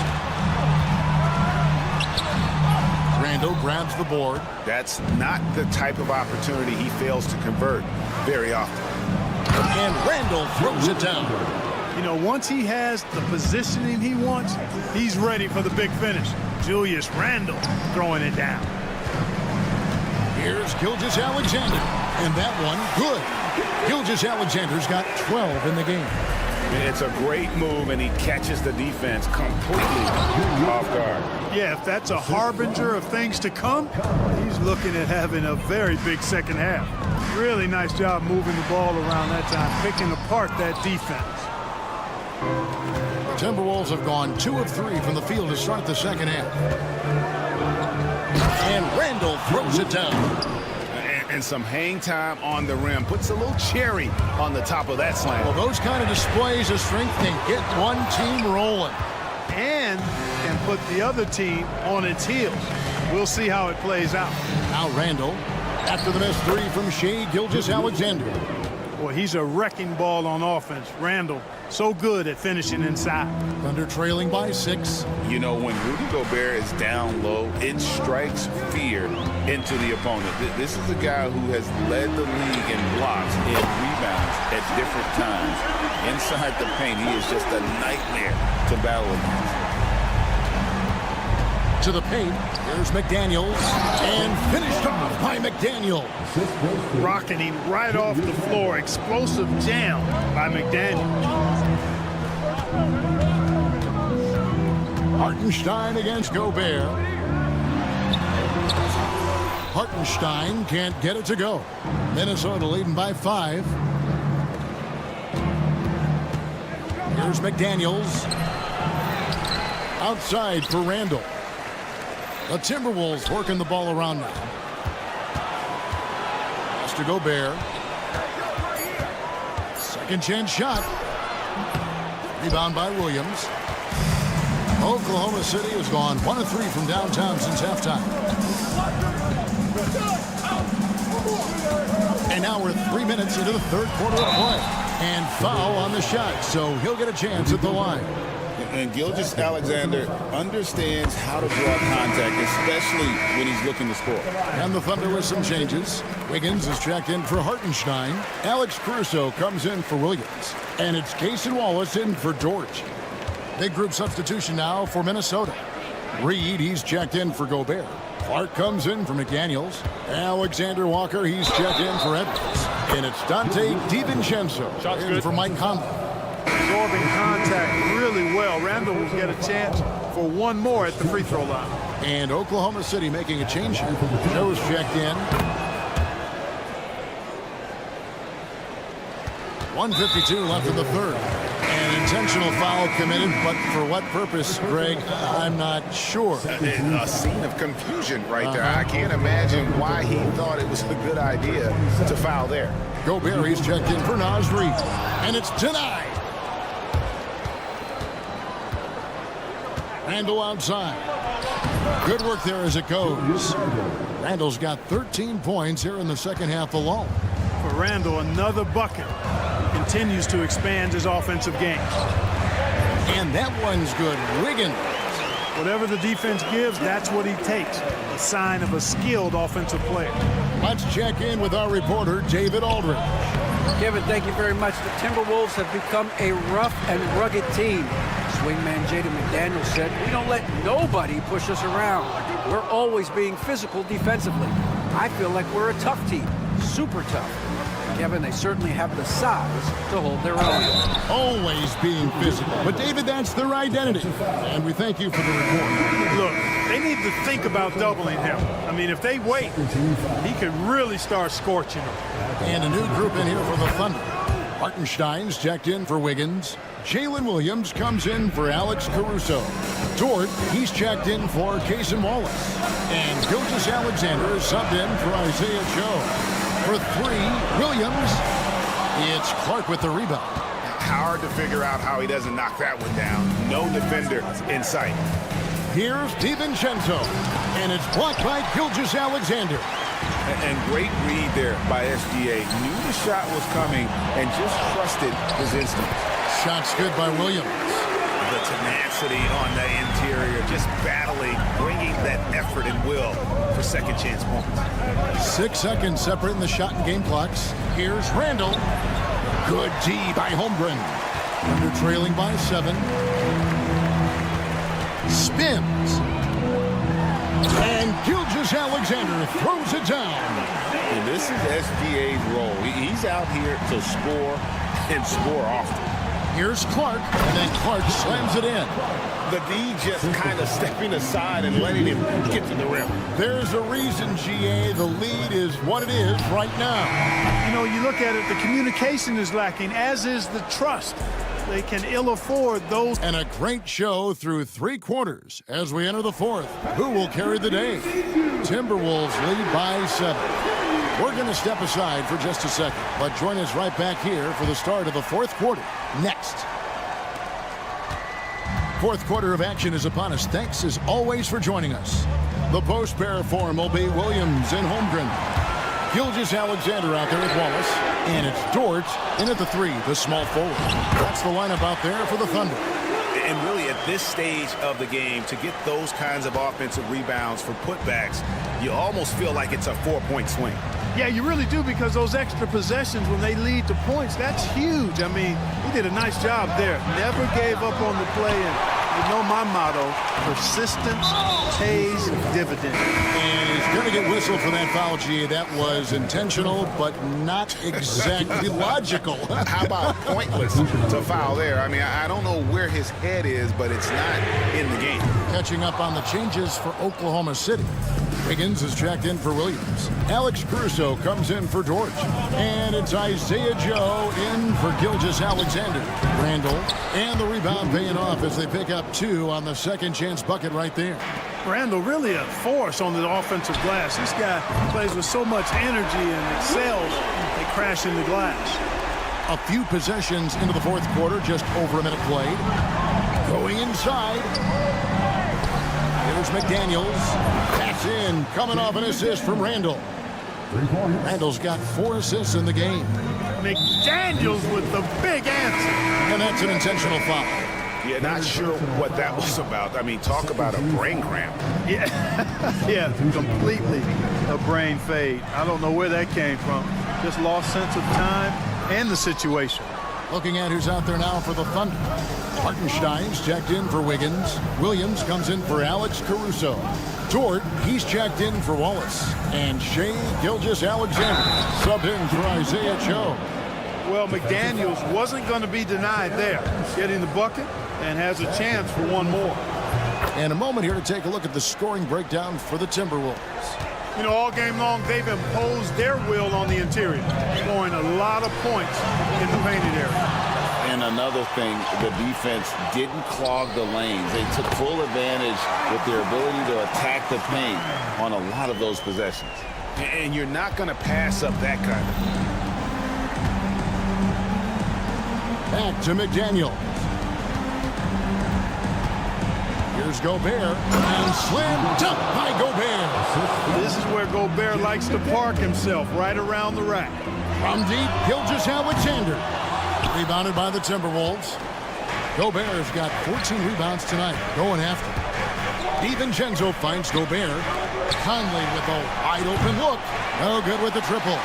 Randle grabs the board. That's not the type of opportunity he fails to convert very often. And Randle throws it down. You know, once he has the positioning he wants, he's ready for the big finish. Julius Randle throwing it down. Here's Gilgeous-Alexander. And that one, good. Gilgeous-Alexander's got 12 in the game. It's a great move, and he catches the defense completely off guard. Yeah, if that's a harbinger of things to come, he's looking at having a very big second half. Really nice job moving the ball around that time, picking apart that defense. The Timberwolves have gone 2 of 3 from the field to start the second half. And Randall throws it down. And some hang time on the rim. Puts a little cherry on the top of that slam. Well, those kind of displays of strength can get one team rolling. And can put the other team on its heels. We'll see how it plays out. Now Randall, after the missed 3 from Shai Gilgeous-Alexander. Boy, he's a wrecking ball on offense. Randall, so good at finishing inside. Thunder trailing by 6. You know, when Rudy Gobert is down low, it strikes fear into the opponent. This is a guy who has led the league in blocks and rebounds at different times. Inside the paint, he is just a nightmare to battle against. To the paint, there's McDaniels, and finished off by McDaniel. Rocketing right off the floor. Explosive jam by McDaniel. Hartenstein against Gobert. Hartenstein can't get it to go. Minnesota leading by 5. Here's McDaniels. Outside for Randall. The Timberwolves working the ball around now. Pass to Gobert. Second chance shot. Rebound by Williams. Oklahoma City has gone 1 of 3 from downtown since halftime. And now we're 3 minutes into the third quarter of play. And foul on the shot, so he'll get a chance at the line. And Gilgeous-Alexander understands how to draw contact, especially when he's looking to score. And the Thunder with some changes. Wiggins is checked in for Hartenstein. Alex Caruso comes in for Williams. And it's Cason Wallace in for George. Big group substitution now for Minnesota. Reed, he's checked in for Gobert. Clark comes in for McDaniels. Alexander Walker, he's checked in for Edwards. And it's Dante DiVincenzo in for Mike Conley. Absorbing contact really well. Randall will get a chance for one more at the free throw line. And Oklahoma City making a change here. Joe's checked in. 1:52 left in the third. An intentional foul committed, but for what purpose, Greg, I'm not sure. A scene of confusion right there. I can't imagine why he thought it was a good idea to foul there. Gobert, he's checked in for Naz Reid. And it's denied. Randall outside. Good work there as it goes. Randall's got 13 points here in the second half alone. For Randall, another bucket. He continues to expand his offensive game. And that one's good. Wiggins. Whatever the defense gives, that's what he takes. A sign of a skilled offensive player. Let's check in with our reporter, David Aldridge. Kevin, thank you very much. The Timberwolves have become a rough and rugged team. Swingman Jaden McDaniels said, "We don't let nobody push us around. We're always being physical defensively. I feel like we're a tough team, super tough." Kevin, they certainly have the size to hold their own. Always being physical. But, David, that's their identity. And we thank you for the report. Look, they need to think about doubling him. I mean, if they wait, he could really start scorching them. And a new group in here for the Thunder. Hartenstein's checked in for Wiggins. Jalen Williams comes in for Alex Caruso. Dort, he's checked in for Cason Wallace. And Gilgeous-Alexander is subbed in for Isaiah Joe. For 3, Williams. It's Clark with the rebound. Hard to figure out how he doesn't knock that one down. No defender in sight. Here's DiVincenzo. And it's blocked by Gilgeous-Alexander. And great read there by SGA. Knew the shot was coming and just trusted his instincts. Shot's good by Williams. The tenacity on the interior, just battling, bringing that effort and will for second chance moments. 6 seconds separating the shot and game clocks. Here's Randall. Good D by Holmgren. Under trailing by 7. Spins. And Gilgeous-Alexander throws it down. And this is SGA's role. He's out here to score and score often. Here's Clark, and then Clark slams it in. The D just kind of stepping aside and letting him get to the rim. There's a reason, GA, the lead is what it is right now. You know, you look at it, the communication is lacking, as is the trust. They can ill afford those. And a great show through 3 quarters as we enter the 4th. Who will carry the day? Timberwolves lead by 7. We're going to step aside for just a second, but join us right back here for the start of the 4th quarter next. 4th quarter of action is upon us. Thanks as always for joining us. The post pair form will be Williams and Holmgren. Gilgeous-Alexander out there at Wallace. And it's George in at the 3, the small forward. That's the lineup out there for the Thunder. And really at this stage of the game, to get those kinds of offensive rebounds for putbacks, you almost feel like it's a 4-point swing. Yeah, you really do, because those extra possessions, when they lead to points, that's huge. I mean, he did a nice job there. Never gave up on the play. And you know my motto, persistence pays dividends. And he's going to get whistled for that foul, G. That was intentional, but not exactly logical. How about pointless to foul there? I mean, I don't know where his head is, but it's not in the game. Catching up on the changes for Oklahoma City. Wiggins is checked in for Williams. Alex Caruso comes in for George. And it's Isaiah Joe in for Gilgeous-Alexander. Randall, and the rebound paying off as they pick up 2 on the second chance bucket right there. Randall really a force on the offensive glass. This guy plays with so much energy and excels. They crash in the glass. A few possessions into the 4th quarter, just over a minute played. Going inside. Here's McDaniels. Pass in, coming off an assist from Randall. Randall's got 4 assists in the game. McDaniels with the big answer. And that's an intentional foul. Yeah, not sure what that was about. I mean, talk about a brain cramp. Yeah, yeah, completely a brain fade. I don't know where that came from. Just lost sense of time and the situation. Looking at who's out there now for the Thunder. Hartenstein's checked in for Wiggins. Williams comes in for Alex Caruso. George, he's checked in for Wallace. And Shai Gilgeous-Alexander subbed in for Isaiah Joe. Well, McDaniels wasn't going to be denied there. Getting the bucket and has a chance for one more. And a moment here to take a look at the scoring breakdown for the Timberwolves. You know, all game long, they've imposed their will on the interior, scoring a lot of points in the painted area. And another thing, the defense didn't clog the lanes. They took full advantage with their ability to attack the paint on a lot of those possessions. And you're not going to pass up that kind of thing. Back to McDaniel. Here's Gobert, and slammed up by Gobert. This is where Gobert likes to park himself, right around the rack. From deep, Gilgeous-Alexander. Rebounded by the Timberwolves. Gobert's got 14 rebounds tonight, going after. DiVincenzo finds Gobert. Conley with a wide open look. No good with the triple.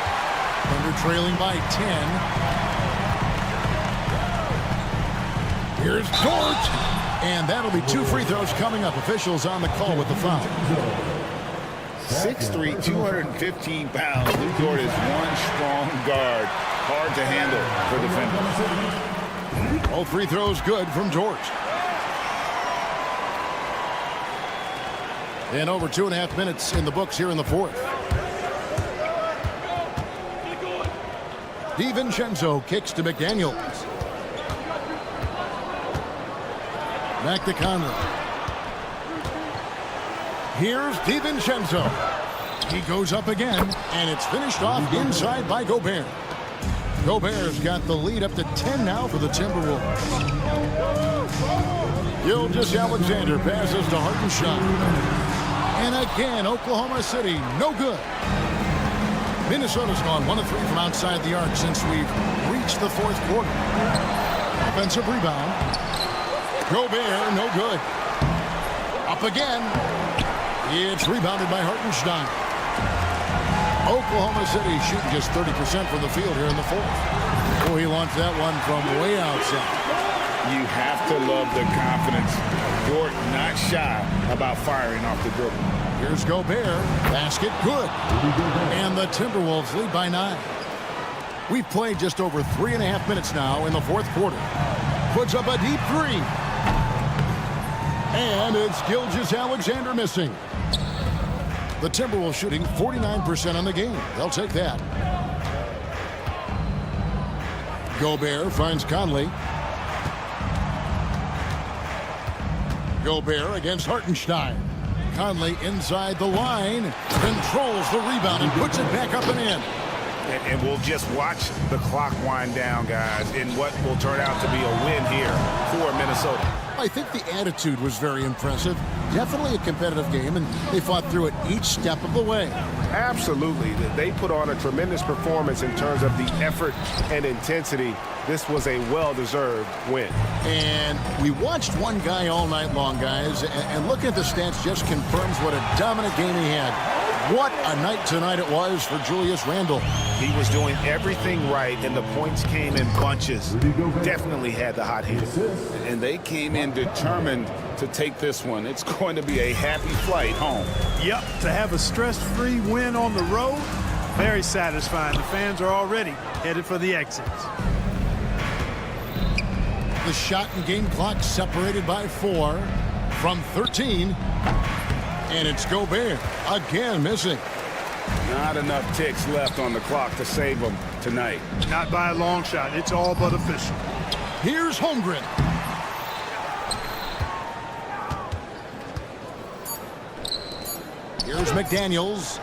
Thunder trailing by 10. Here's George. And that'll be 2 free throws coming up. Officials on the call with the foul. 6'3", 215 pounds. Luke Dort is one strong guard. Hard to handle for defenders. All free throws good from George. And over 2.5 minutes in the books here in the 4th. DiVincenzo kicks to McDaniels. Back to Conley. Here's DiVincenzo. He goes up again, and it's finished off inside by Gobert. Gobert's got the lead up to 10 now for the Timberwolves. Gilgeous-Alexander passes to Hartenstein. And again, Oklahoma City, no good. Minnesota's gone 1 of 3 from outside the arc since we've reached the 4th quarter. Offensive rebound. Gobert, no good. Up again. It's rebounded by Hartenstein. Oklahoma City shooting just 30% from the field here in the 4th. Oh, he launched that one from way outside. You have to love the confidence. Dort not shy about firing off the dribble. Here's Gobert. Basket good. And the Timberwolves lead by 9. We've played just over 3.5 minutes now in the 4th quarter. puts up a deep three. And it's Gilgeous-Alexander missing. The Timberwolves shooting 49% on the game. They'll take that. Gobert finds Conley. Gobert against Hartenstein. Conley inside the line, controls the rebound and puts it back up and in. And we'll just watch the clock wind down, guys, in what will turn out to be a win here for Minnesota. I think the attitude was very impressive. Definitely a competitive game, and they fought through it each step of the way. Absolutely. They put on a tremendous performance in terms of the effort and intensity. This was a well-deserved win. And we watched one guy all night long, guys, and looking at the stats just confirms what a dominant game he had. What a night tonight it was for Julius Randle. He was doing everything right, and the points came in bunches. Definitely had the hot hand. And they came in determined to take this one. It's going to be a happy flight home. Yep, to have a stress-free win on the road, very satisfying. The fans are already headed for the exits. The shot and game clock separated by 4 from 13. And it's Gobert again missing. Not enough ticks left on the clock to save them tonight. Not by a long shot. It's all but official. Here's Holmgren. Here's McDaniels.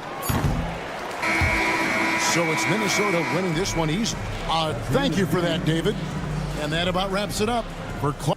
So it's Minnesota winning this one easy. Thank you for that, David. And that about wraps it up for Clark.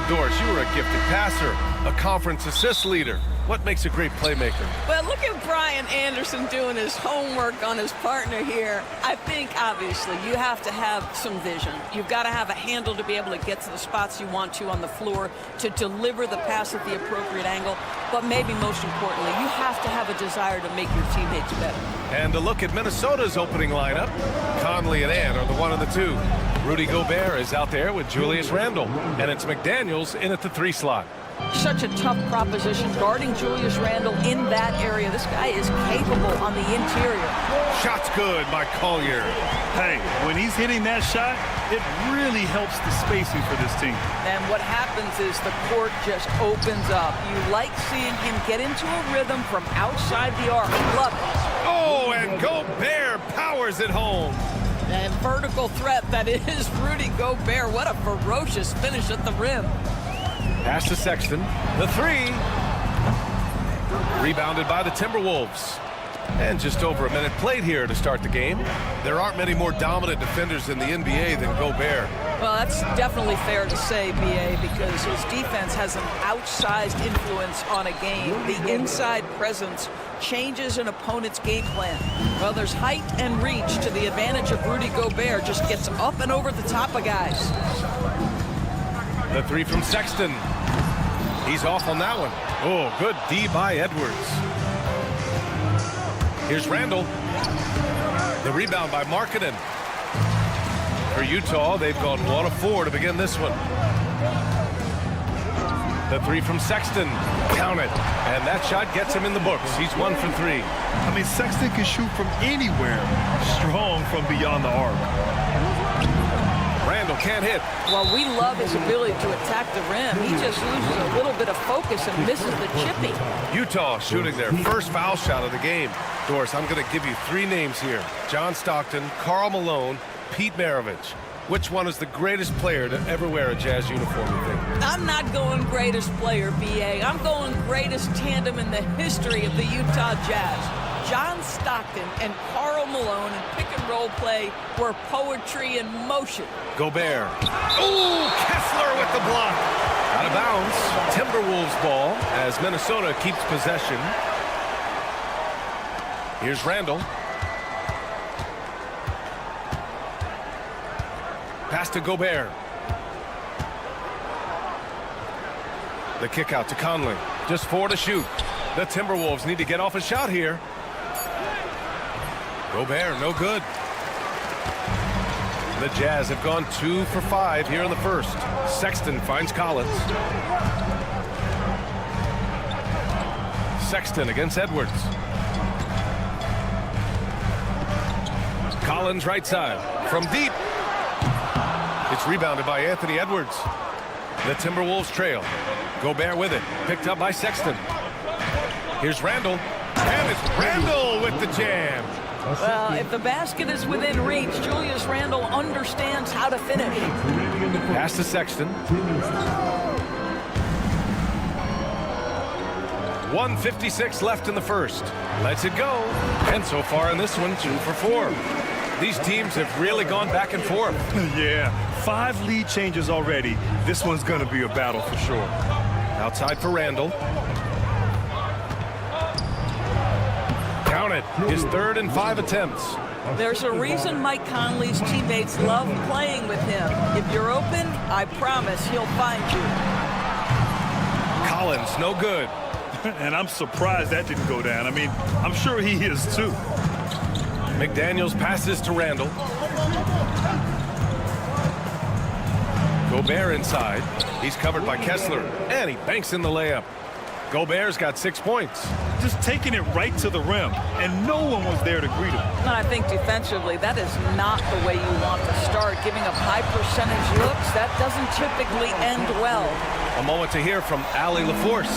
Doris, you were a gifted passer, a conference assist leader. What makes a great playmaker? Well, look at Brian Anderson doing his homework on his partner here. I think, obviously, you have to have some vision. You've got to have a handle to be able to get to the spots you want to on the floor, to deliver the pass at the appropriate angle. But maybe most importantly, you have to have a desire to make your teammates better. And a look at Minnesota's opening lineup. Conley and Ann are the 1 and the 2. Rudy Gobert is out there with Julius Randle. And it's McDaniels in at the 3 slot. Such a tough proposition guarding Julius Randle in that area. This guy is capable on the interior. Shot's good by Collier. Hey, when he's hitting that shot, it really helps the spacing for this team. And what happens is the court just opens up. You like seeing him get into a rhythm from outside the arc. Love it. Oh, and Gobert powers it home. And vertical threat that is Rudy Gobert. What a ferocious finish at the rim. Pass to Sexton. The 3. Rebounded by the Timberwolves. And just over a minute played here to start the game. There aren't many more dominant defenders in the NBA than Gobert. Well, that's definitely fair to say, B.A., because his defense has an outsized influence on a game. The inside presence changes an opponent's game plan. Well, there's height and reach to the advantage of Rudy Gobert. Just gets up and over the top of guys. The 3 from Sexton. He's off on that one. Oh, good D by Edwards. Here's Randle. The rebound by Markkanen. For Utah, they've gone 1 of 4 to begin this one. The 3 from Sexton. Count it. And that shot gets him in the books. He's 1 for 3. I mean, Sexton can shoot from anywhere. Strong from beyond the arc. Randle can't hit. Well, we love his ability to attack the rim. He just loses a little bit of focus and misses the chippy. Utah shooting their first foul shot of the game. Doris, I'm going to give you 3 names here. John Stockton, Karl Malone, Pete Maravich. Which one is the greatest player to ever wear a Jazz uniform, you think? I'm not going greatest player, B.A. I'm going greatest tandem in the history of the Utah Jazz. John Stockton and Karl Malone in pick-and-roll play were poetry in motion. Gobert. Oh, Kessler with the block. Out of bounds. Timberwolves ball as Minnesota keeps possession. Here's Randle. Pass to Gobert. The kick out to Conley. Just 4 to shoot. The Timberwolves need to get off a shot here. Gobert, no good. The Jazz have gone 2 for 5 here in the first. Sexton finds Collins. Sexton against Edwards. Collins right side from deep. It's rebounded by Anthony Edwards. The Timberwolves trail. Gobert with it. Picked up by Sexton. Here's Randle. And it's Randle with the jam. Well, if the basket is within reach, Julius Randle understands how to finish. Pass to Sexton. 1:56 left in the first. Lets it go. And so far in this one, 2 for 4. These teams have really gone back and forth. Yeah, 5 lead changes already. This one's going to be a battle for sure. Outside for Randle. Count it. His 3rd and 5 attempts. There's a reason Mike Conley's teammates love playing with him. If you're open, I promise he'll find you. Collins, no good. And I'm surprised that didn't go down. I mean, I'm sure he is too. McDaniels passes to Randle. Gobert inside. He's covered by Kessler. And he banks in the layup. Gobert's got 6 points. Just taking it right to the rim, and no one was there to greet him. And I think defensively, that is not the way you want to start. Giving up high percentage looks, that doesn't typically end well. A moment to hear from Allie LaForce.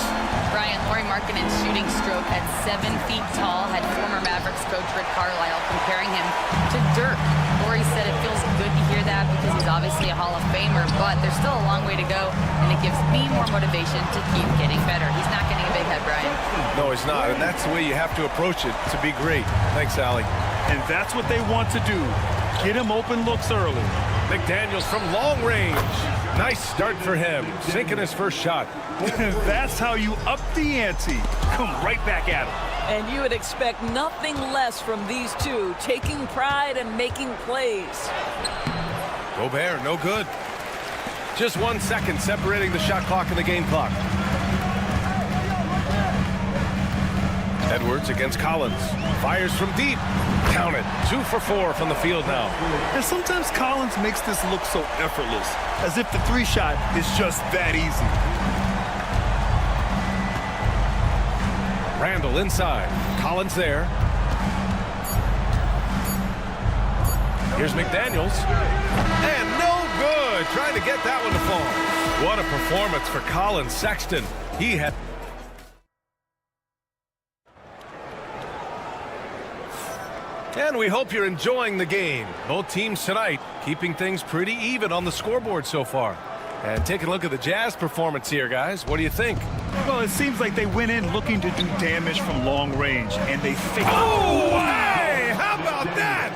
Brian, Lauri Markkanen's shooting stroke at 7 feet tall had former Mavericks coach Rick Carlisle comparing him to Dirk. Lauri said it feels good to hear that because he's obviously a Hall of Famer, but there's still a long way to go, and it gives me more motivation to keep getting better. He's not getting a big head, Brian. No, he's not, and that's the way you have to approach it to be great. Thanks, Allie. And that's what they want to do. Get him open looks early. McDaniels from long range. Nice start for him, sinking his first shot. That's how you up the ante. Come right back at him. And you would expect nothing less from these two, taking pride and making plays. Gobert, no good. Just 1 second separating the shot clock and the game clock. Edwards against Collins. Fires from deep. Count it. 2 for 4 from the field now. And sometimes Collins makes this look so effortless, as if the three shot is just that easy. Randall inside. Collins there. Here's McDaniels. And no good. Trying to get that one to fall. What a performance for Colin Sexton. He had... And we hope you're enjoying the game. Both teams tonight keeping things pretty even on the scoreboard so far. And take a look at the Jazz performance here, guys. What do you think? Well, it seems like they went in looking to do damage from long range, and they failed. Oh, hey! How about that?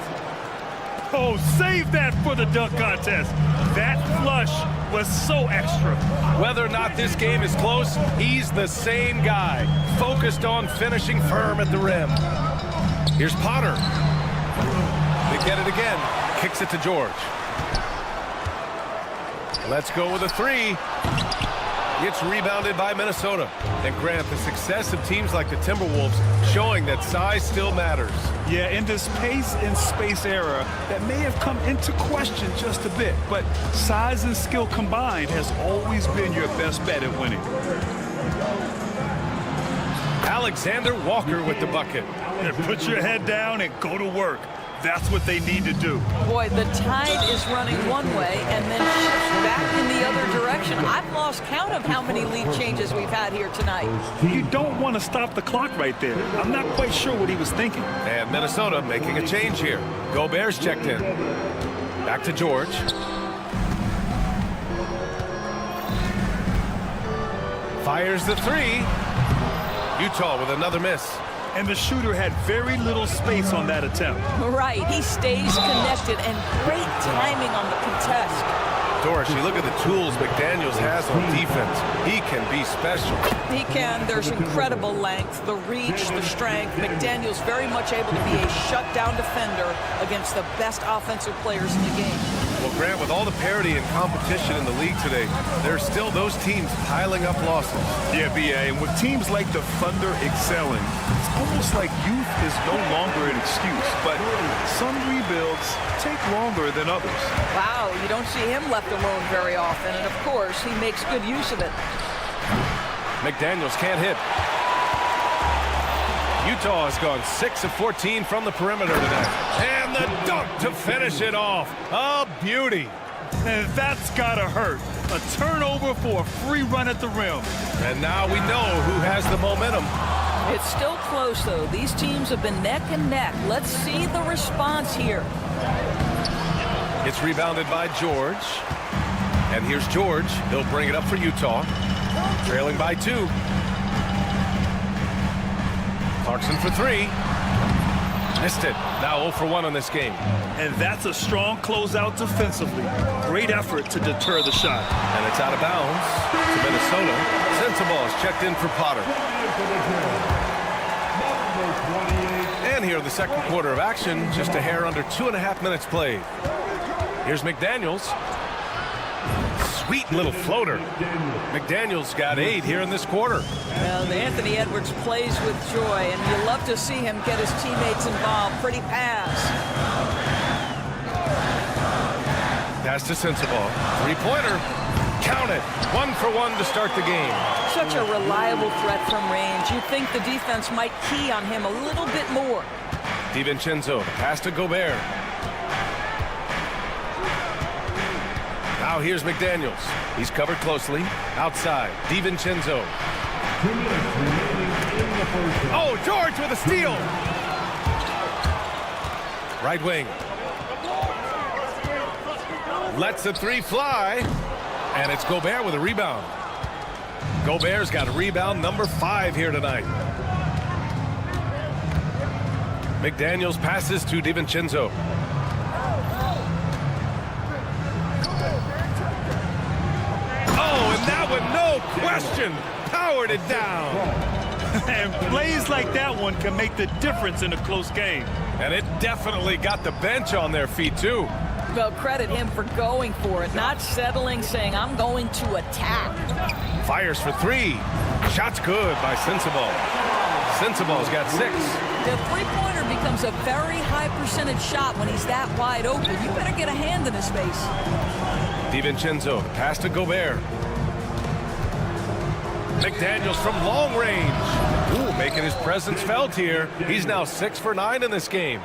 Oh, save that for the dunk contest. That flush was so extra. Whether or not this game is close, he's the same guy, focused on finishing firm at the rim. Here's Potter. They get it again. Kicks it to George. Let's go with a three. Gets rebounded by Minnesota. And Grant, the success of teams like the Timberwolves showing that size still matters. Yeah, in this pace and space era, that may have come into question just a bit, but size and skill combined has always been your best bet at winning. Alexander Walker with the bucket. And put your head down and go to work. That's what they need to do. Boy, the tide is running one way and then shifts back in the other direction. I've lost count of how many lead changes we've had here tonight. You don't want to stop the clock right there. I'm not quite sure what he was thinking. And Minnesota making a change here. Gobert's checked in. Back to George. Fires the three. Utah with another miss. And the shooter had very little space on that attempt. Right, he stays connected and great timing on the contest. Doris, you look at the tools McDaniels has on defense. He can be special. He can. There's incredible length, the reach, the strength. McDaniels very much able to be a shutdown defender against the best offensive players in the game. Well, Grant, with all the parity and competition in the league today, there's still those teams piling up losses. Yeah, B.A., and with teams like the Thunder excelling, it's almost like youth is no longer an excuse, but some rebuilds take longer than others. Wow, you don't see him left alone very often, and of course, he makes good use of it. McDaniels can't hit. Utah has gone 6 of 14 from the perimeter today. And the dunk to finish it off. A beauty. And that's gotta hurt. A turnover for a free run at the rim. And now we know who has the momentum. It's still close, though. These teams have been neck and neck. Let's see the response here. It's rebounded by George. And here's George. He'll bring it up for Utah. Trailing by 2. Clarkson for 3. Missed it. Now 0 for 1 on this game. And that's a strong closeout defensively. Great effort to deter the shot. And it's out of bounds to Minnesota. Sensabaugh is checked in for Potter. And here in the second quarter of action, just a hair under 2.5 minutes played. Here's McDaniels. Sweet little floater. McDaniels got 8 here in this quarter. Well, Anthony Edwards plays with joy, and you love to see him get his teammates involved. Pretty pass. Pass to Sensabaugh. 3-pointer. Count it. 1 for 1 to start the game. Such a reliable threat from range. You'd think the defense might key on him a little bit more. DiVincenzo. Pass to Gobert. Now here's McDaniels. He's covered closely. Outside. DiVincenzo. Oh, George with a steal. Right wing. Lets the 3 fly. And it's Gobert with a rebound. Gobert's got a rebound number 5 here tonight. McDaniels passes to DiVincenzo. That one, no question, powered it down. And plays like that one can make the difference in a close game. And it definitely got the bench on their feet, too. Well, credit him for going for it, not settling, saying, I'm going to attack. Fires for three. Shot's good by Sensabaugh. Sensabaug's got 6. The three-pointer becomes a very high percentage shot when he's that wide open. You better get a hand in his face. DiVincenzo, pass to Gobert. McDaniels from long range. Ooh, making his presence felt here. He's now 6 for 9 in this game.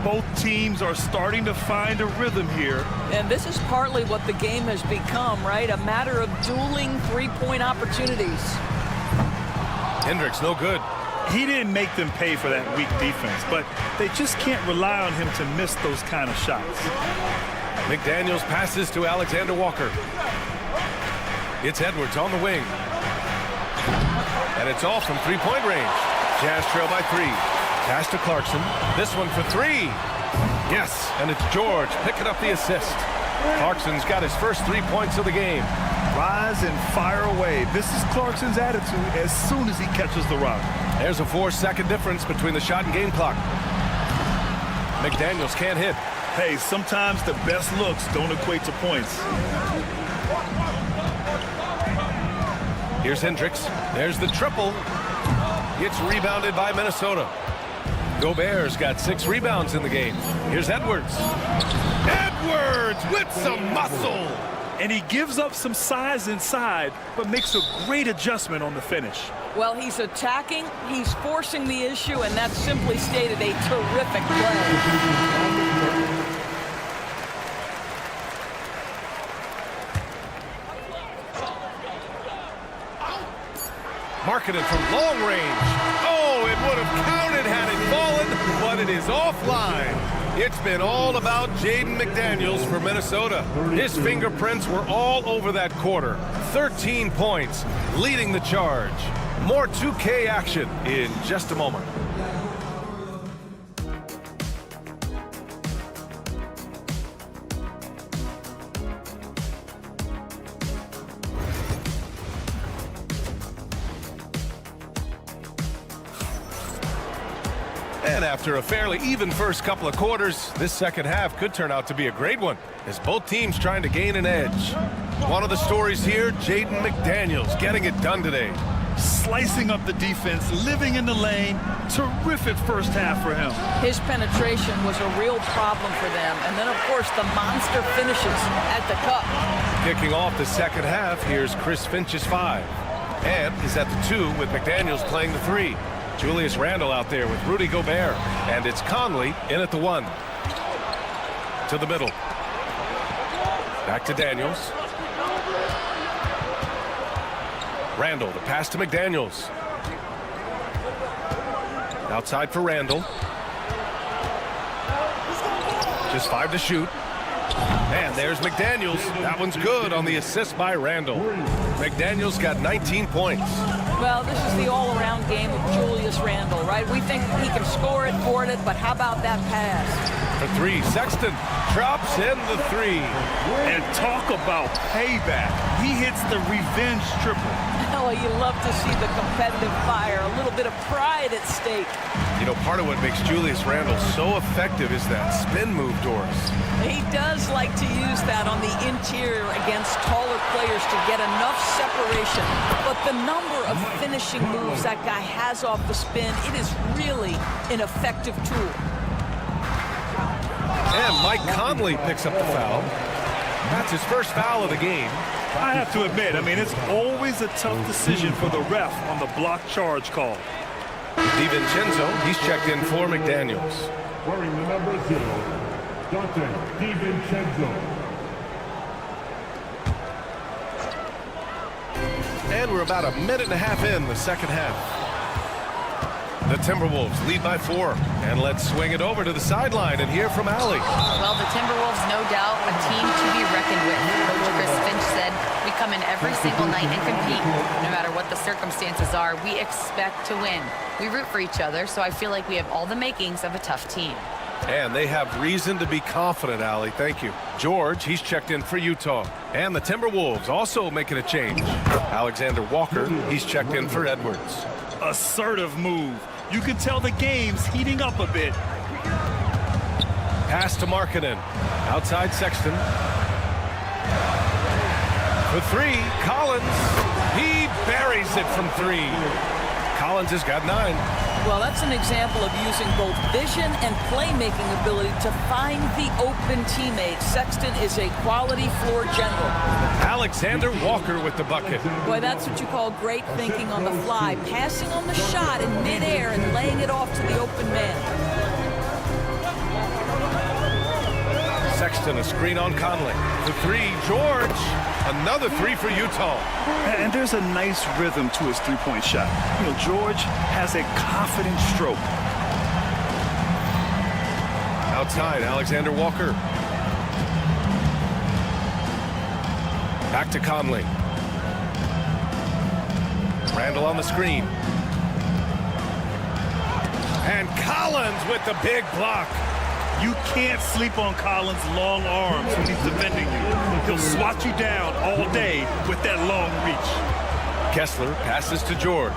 Both teams are starting to find a rhythm here. And this is partly what the game has become, right? A matter of dueling three-point opportunities. Hendricks, no good. He didn't make them pay for that weak defense, but they just can't rely on him to miss those kind of shots. McDaniels passes to Alexander Walker. It's Edwards on the wing. And it's off from three-point range. Jazz trail by 3. Pass to Clarkson. This one for 3. Yes, and it's George picking up the assist. Clarkson's got his first 3 points of the game. Rise and fire away. This is Clarkson's attitude as soon as he catches the rock. There's a 4-second difference between the shot and game clock. McDaniels can't hit. Hey, sometimes the best looks don't equate to points. Here's Hendricks. There's the triple. It's rebounded by Minnesota. Gobert's got 6 rebounds in the game. Here's Edwards. Edwards with some muscle. And he gives up some size inside, but makes a great adjustment on the finish. Well, he's attacking, he's forcing the issue, and that's simply stated a terrific play. Marketed from long range. Oh, it would have counted had it fallen, but it is offline. It's been all about Jaden McDaniels for Minnesota. His fingerprints were all over that quarter. 13 points, leading the charge. More 2K action in just a moment. And after a fairly even first couple of quarters, this second half could turn out to be a great one, as both teams trying to gain an edge. One of the stories here, Jaden McDaniels getting it done today. Slicing up the defense, living in the lane. Terrific first half for him. His penetration was a real problem for them. And then, of course, the monster finishes at the cup. Kicking off the second half, here's Chris Finch's 5. And is at the 2 with McDaniels playing the 3. Julius Randle out there with Rudy Gobert. And it's Conley in at the 1. To the middle. Back to Daniels. Randle, the pass to McDaniels. Outside for Randle. Just 5 to shoot. And there's McDaniels. That one's good on the assist by Randle. McDaniels got 19 points. Well, this is the all-around game of Julius Randle, right? We think he can score it, board it, but how about that pass? For 3, Sexton drops in the 3. And talk about payback. He hits the revenge triple. Well, you love to see the competitive fire, a little bit of pride at stake. You know, part of what makes Julius Randle so effective is that spin move, Doris. He does like to use that on the interior against taller players to get enough separation. But the number of finishing moves that guy has off the spin, it is really an effective tool. And Mike Conley picks up the foul. That's his first foul of the game. I have to admit, I mean, it's always a tough decision for the ref on the block charge call. DiVincenzo, he's checked in for McDaniels. Wearing the number 0, Dante DiVincenzo. And we're about a minute and a half in the second half. The Timberwolves lead by 4. And let's swing it over to the sideline and hear from Allie. Well, the Timberwolves, no doubt, a team to be reckoned with. Coach Chris Finch said, we come in every single night and compete. No matter what the circumstances are, we expect to win. We root for each other, so I feel like we have all the makings of a tough team. And they have reason to be confident, Allie. Thank you. George, he's checked in for Utah. And the Timberwolves also making a change. Alexander Walker, he's checked in for Edwards. Assertive move. You can tell the game's heating up a bit. Pass to Markkanen. Outside Sexton. For three, Collins. He buries it from three. Collins has got 9. Well, that's an example of using both vision and playmaking ability to find the open teammate. Sexton is a quality floor general. Alexander Walker with the bucket. Boy, that's what you call great thinking on the fly. Passing on the shot in midair and laying it off to the open man. Sexton, a screen on Conley. The three, George. Another 3 for Utah. And there's a nice rhythm to his three-point shot. You know, George has a confident stroke. Outside, Alexander Walker. Back to Conley. Randall on the screen. And Collins with the big block. You can't sleep on Collins' long arms when he's defending you. He'll swat you down all day with that long reach. Kessler passes to George.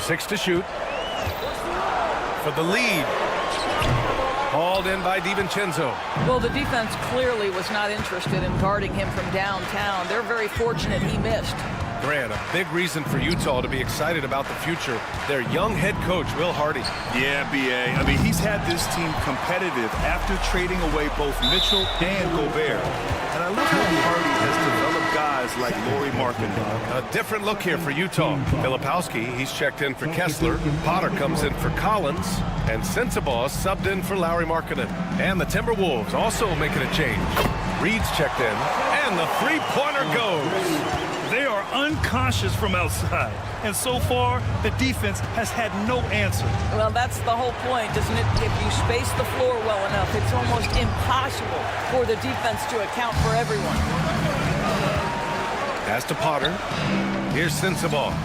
Six to shoot. For the lead. Hauled in by DiVincenzo. Well, the defense clearly was not interested in guarding him from downtown. They're very fortunate he missed. Grant, a big reason for Utah to be excited about the future. Their young head coach, Will Hardy. Yeah, B.A. I mean, he's had this team competitive after trading away both Mitchell and Gobert. And I love how Hardy has developed guys like Lauri Markkanen. A different look here for Utah. Filipowski, he's checked in for Kessler. Potter comes in for Collins. And Sensabaugh subbed in for Lauri Markkanen. And the Timberwolves also making a change. Reed's checked in. And the three-pointer goes. They are unconscious from outside. And so far, the defense has had no answer. Well, that's the whole point, isn't it? If you space the floor well enough, it's almost impossible for the defense to account for everyone. Pass to Potter. Here's Sensabaugh.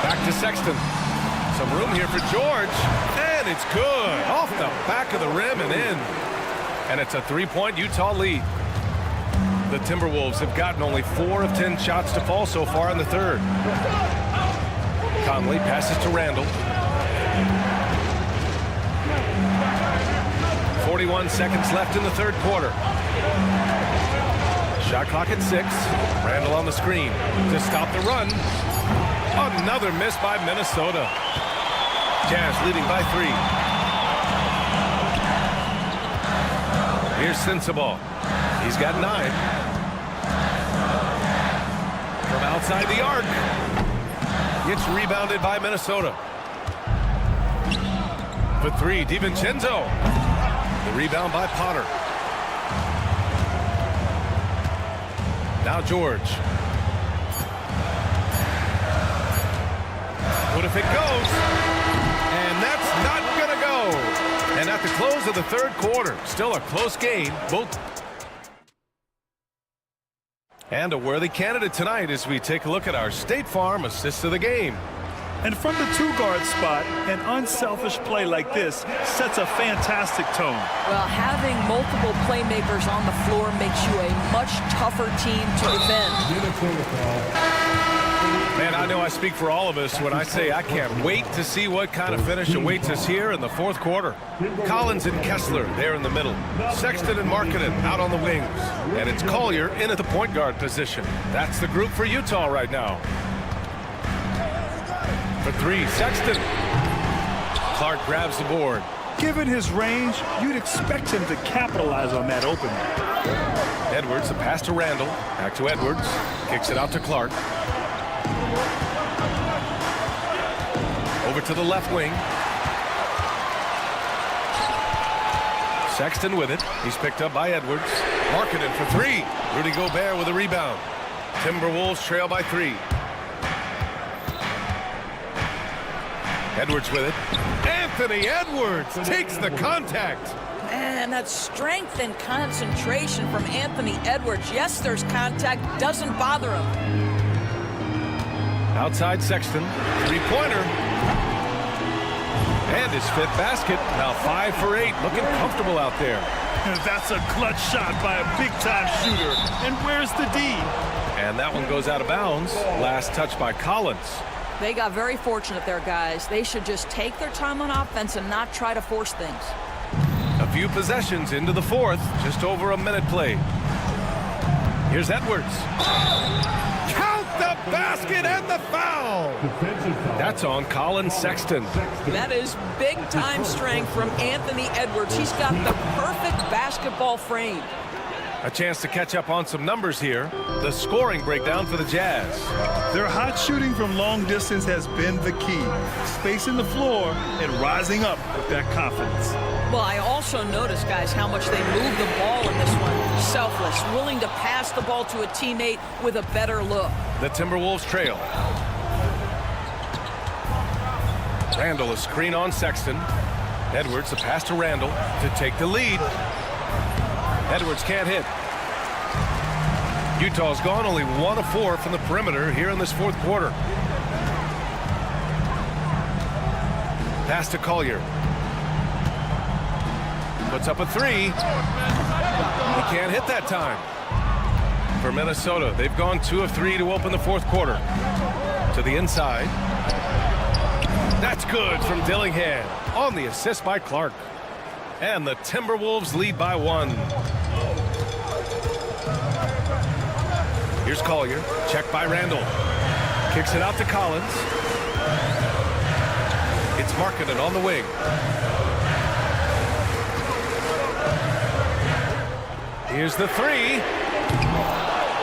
Back to Sexton. Some room here for George. And it's good. Off the back of the rim and in. And it's a 3-point Utah lead. The Timberwolves have gotten only 4 of 10 shots to fall so far in the third. Conley passes to Randall. 41 seconds left in the third quarter. Shot clock at 6. Randall on the screen to stop the run. Another miss by Minnesota. Jazz leading by 3. Here's Sensabaugh. He's got 9. From outside the arc. Gets rebounded by Minnesota. For 3, DiVincenzo. The rebound by Potter. Now George. What if it goes? And that's not going to go. And at the close of the third quarter, still a close game. Both. And a worthy candidate tonight as we take a look at our State Farm assist of the game. And from the two-guard spot, an unselfish play like this sets a fantastic tone. Well, having multiple playmakers on the floor makes you a much tougher team to defend. Man, I know I speak for all of us when I say I can't wait to see what kind of finish awaits us here in the fourth quarter. Collins and Kessler there in the middle. Sexton and Markkanen out on the wings. And it's Collier in at the point guard position. That's the group for Utah right now. For 3, Sexton. Clark grabs the board. Given his range, you'd expect him to capitalize on that opening. Edwards, a pass to Randall. Back to Edwards. Kicks it out to Clark. Over to the left wing. Sexton with it. He's picked up by Edwards. Markkanen for 3. Rudy Gobert with a rebound. Timberwolves trail by 3. Edwards with it. Anthony Edwards takes the contact. Man, that strength and concentration from Anthony Edwards. Yes, there's contact. Doesn't bother him. Outside Sexton. Three-pointer. And his fifth basket. Now 5 for 8. Looking comfortable out there. That's a clutch shot by a big-time shooter. And where's the D? And that one goes out of bounds. Last touch by Collins. They got very fortunate there, guys. They should just take their time on offense and not try to force things. A few possessions into the fourth. Just over a minute played. Here's Edwards. Count the basket and the foul. That's on Colin Sexton. That is big-time strength from Anthony Edwards. He's got the perfect basketball frame. A chance to catch up on some numbers here. The scoring breakdown for the Jazz. Their hot shooting from long distance has been the key. Spacing the floor and rising up with that confidence. Well, I also noticed, guys, how much they moved the ball in this one. Selfless, willing to pass the ball to a teammate with a better look. The Timberwolves trail. Randall, a screen on Sexton. Edwards, a pass to Randall to take the lead. Edwards can't hit. Utah's gone only 1 of 4 from the perimeter here in this fourth quarter. Pass to Collier. Puts up a 3. He can't hit that time. For Minnesota, they've gone 2 of 3 to open the fourth quarter. To the inside. That's good from Dillingham on the assist by Clark. And the Timberwolves lead by 1. Here's Collier. Checked by Randall. Kicks it out to Collins. It's Markkanen on the wing. Here's the 3.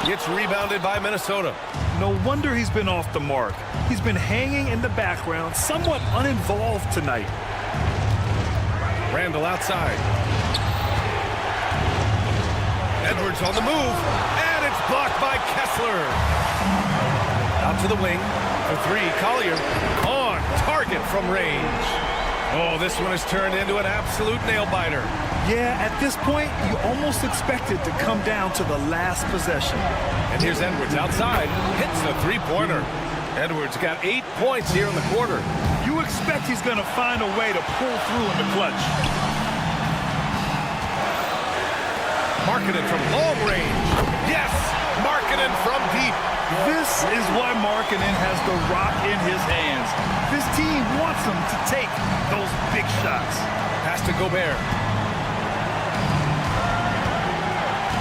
Gets rebounded by Minnesota. No wonder he's been off the mark. He's been hanging in the background, somewhat uninvolved tonight. Randall outside. Edwards on the move, and it's blocked by Kessler. Out to the wing for 3. Collier on target from range. Oh, this one has turned into an absolute nail-biter. Yeah, at this point, you almost expect it to come down to the last possession. And here's Edwards outside. Hits the three-pointer. Edwards got 8 points here in the quarter. You expect he's going to find a way to pull through in the clutch. Markkanen from long range. Yes! Markkanen from deep. This is why Markkanen has the rock in his hands. This team wants him to take those big shots. Pass to Gobert.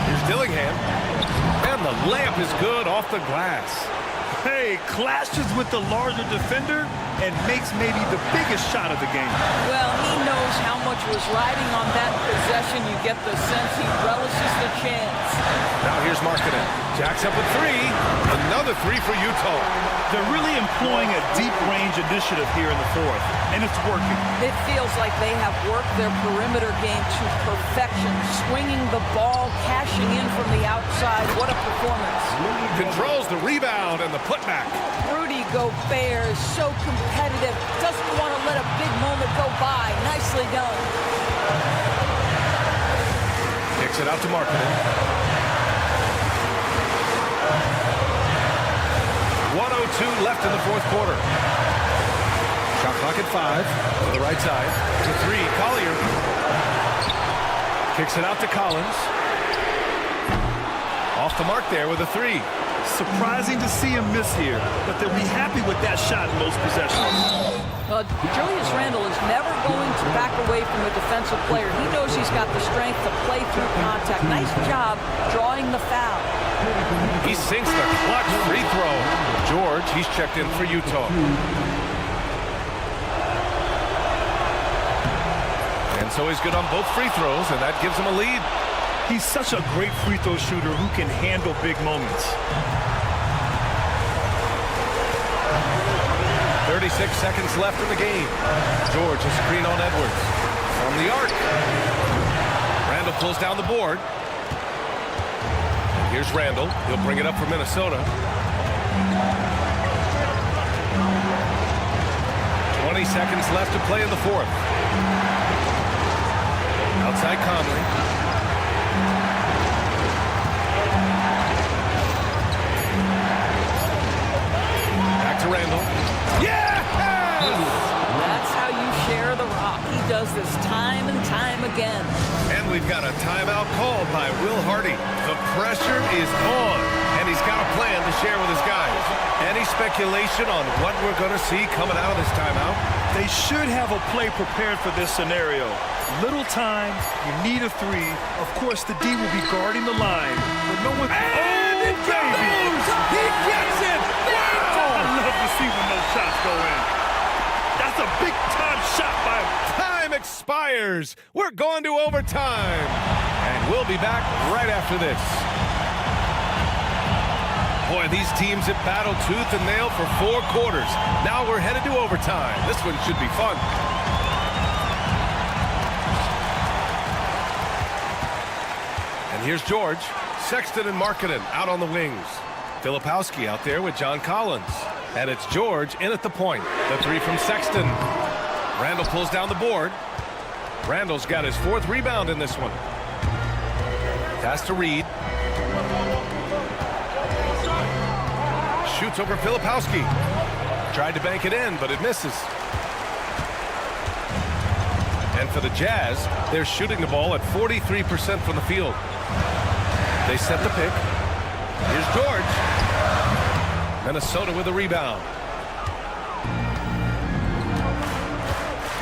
Here's Dillingham. And the layup is good off the glass. Hey, clashes with the larger defender and makes maybe the biggest shot of the game. Well, he knows how much was riding on that possession. You get the sense he relishes the chance. Now here's Markkanen. Jacks up with 3. Another 3 for Utah. They're really employing a deep-range initiative here in the fourth, and it's working. It feels like they have worked their perimeter game to perfection, swinging the ball, cashing in from the outside. What a performance. Controls the rebound and the putback. Rudy Gobert is so competitive, doesn't want to let a big moment go by. Nicely done. Kicks it out to Markkanen. 1:02 left in the fourth quarter. Shot clock at 5 to the right side. To 3, Collier. Kicks it out to Collins. Off the mark there with a 3. Surprising to see him miss here, but they'll be happy with that shot in most possessions. Julius Randle is never going to back away from a defensive player. He knows he's got the strength to play through contact. Nice job drawing the foul. He sinks the clutch free throw. George, he's checked in for Utah. And so he's good on both free throws, and that gives him a lead. He's such a great free throw shooter who can handle big moments. 36 seconds left in the game. George, a screen on Edwards. From the arc. Randall pulls down the board. Here's Randall. He'll bring it up for Minnesota. 20 seconds left to play in the fourth. Outside Conley. Back to to Randall. Yeah! That's how you share the rock. He does this time and time again. And we've got a timeout called by Will Hardy. The pressure is on, and he's got a plan to share with his guys. Any speculation on what we're going to see coming out of this timeout? They should have a play prepared for this scenario. Little time, you need a three. Of course, the D will be guarding the line, but no one... And it goes! He gets it! I love to see when those shots go in. That's a big-time shot by him. Time expires. We're going to overtime. And we'll be back right after this. Boy, these teams have battled tooth and nail for 4 quarters. Now we're headed to overtime. This one should be fun. And here's George, Sexton and Markkanen out on the wings. Filipowski out there with John Collins. And it's George in at the point. The three from Sexton. Randall pulls down the board. Randall's got his 4th rebound in this one. Pass to Reed. Shoots over Filipowski. Tried to bank it in, but it misses. And for the Jazz, they're shooting the ball at 43% from the field. They set the pick. Here's George. Minnesota with a rebound.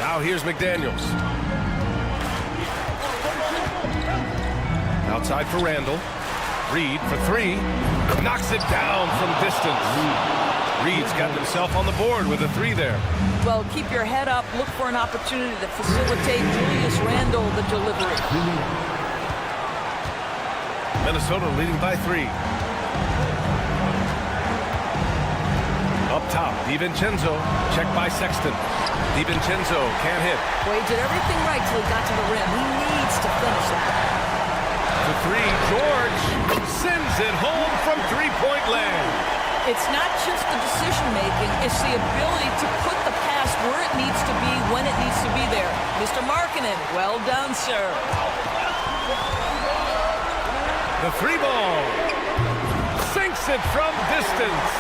Now here's McDaniels. Outside for Randall. Reed for 3. Knocks it down from distance. Reed's got himself on the board with a 3 there. Well, keep your head up. Look for an opportunity to facilitate Julius Randle the delivery. Minnesota leading by 3. Up top, DiVincenzo. Checked by Sexton. DiVincenzo can't hit. Well, he did everything right till he got to the rim. He needs to finish that. The 3, George sends it home from 3-point land. It's not just the decision-making, it's the ability to put the pass where it needs to be, when it needs to be there. Mr. Markkanen, well done, sir. The 3 ball. Sinks it from distance.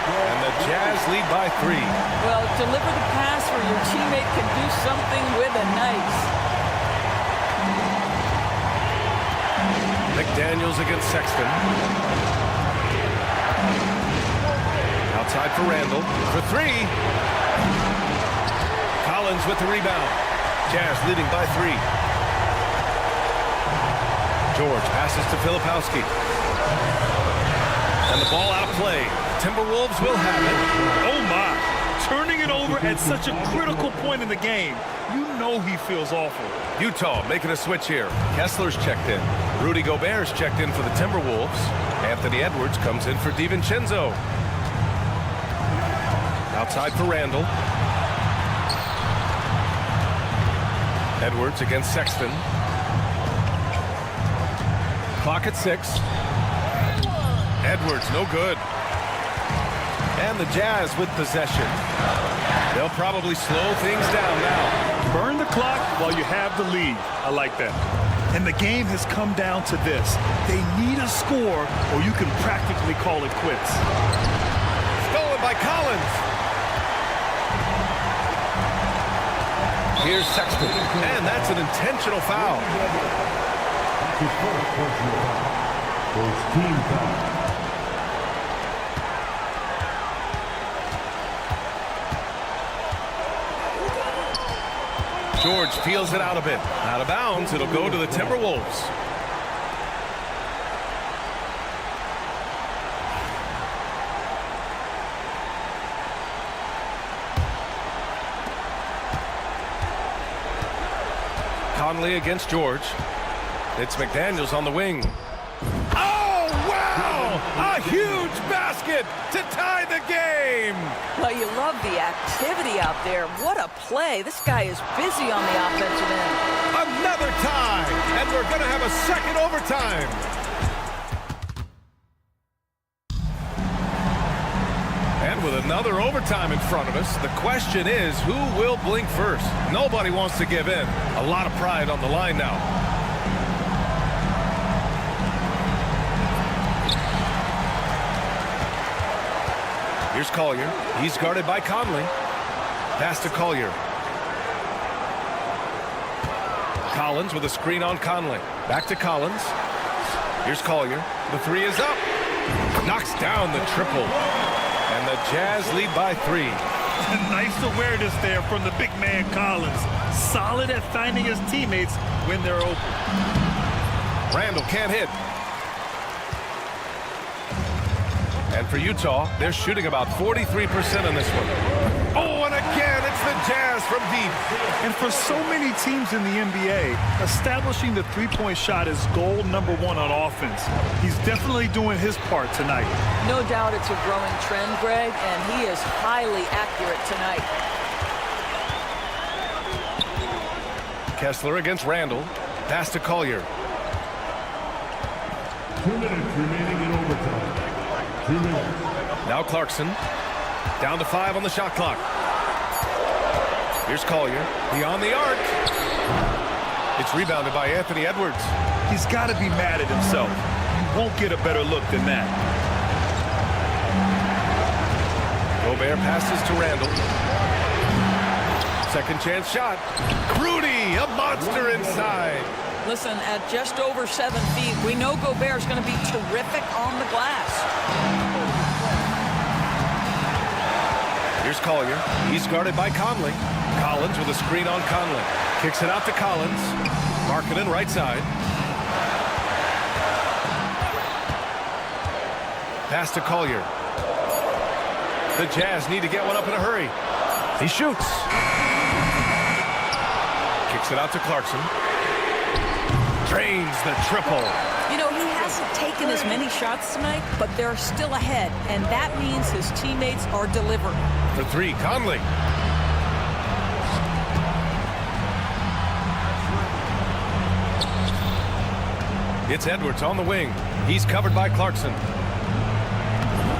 And the Jazz lead by 3. Well, deliver the pass where your teammate can do something with it. Nice. McDaniels against Sexton. Outside for Randall. For 3. Collins with the rebound. Jazz leading by 3. George passes to Filipowski. And the ball out of play. Timberwolves will have it. Oh, my. Turning it over at such a critical point in the game. You know he feels awful. Utah making a switch here. Kessler's checked in. Rudy Gobert's checked in for the Timberwolves. Anthony Edwards comes in for DiVincenzo. Outside for Randall. Edwards against Sexton. Clock at 6. Edwards, no good. And the Jazz with possession. They'll probably slow things down now. Burn the clock while you have the lead. I like that. And the game has come down to this. They need a score or you can practically call it quits. Stolen by Collins. Here's Sexton. And that's an intentional foul. Team foul. George peels it out a bit. Out of bounds, it'll go to the Timberwolves. Conley against George. It's McDaniels on the wing. Oh, wow! A huge basket to tie the game! Well, you love the activity out there. What a play. This guy is busy on the offensive end. Another tie, and we're going to have a second overtime. And with another overtime in front of us, the question is, who will blink first? Nobody wants to give in. A lot of pride on the line now. Here's Here's Collier. He's guarded by Conley. Pass to Collier. Collins with a screen on Conley. Back to Collins. Here's Collier. The three is up. Knocks down the triple. And the Jazz lead by 3. Nice awareness there from the big man Collins. Solid at finding his teammates when they're open. Randall can't hit. And for Utah, they're shooting about 43% in this one. Oh, and again, it's the Jazz from deep. And for so many teams in the NBA, establishing the three-point shot is goal number 1 on offense. He's definitely doing his part tonight. No doubt it's a growing trend, Greg, and he is highly accurate tonight. Kessler against Randall. Pass to Collier. 2 minutes remaining in overtime. 2 minutes. Now Clarkson. Down to 5 on the shot clock. Here's Collier. Beyond the arc. It's rebounded by Anthony Edwards. He's got to be mad at himself. You won't get a better look than that. Gobert passes to Randall. Second chance shot. Rudy, a monster inside. Listen, at just over 7 feet, we know Gobert's going to be terrific on the glass. Here's Collier. He's guarded by Conley. Collins with a screen on Conley. Kicks it out to Collins. Markkanen right side. Pass to Collier. The Jazz need to get one up in a hurry. He shoots. Kicks it out to Clarkson. Drains the triple. You know, he hasn't taken as many shots tonight, but they're still ahead, and that means his teammates are delivering. For 3, Conley. It's Edwards on the wing. He's covered by Clarkson.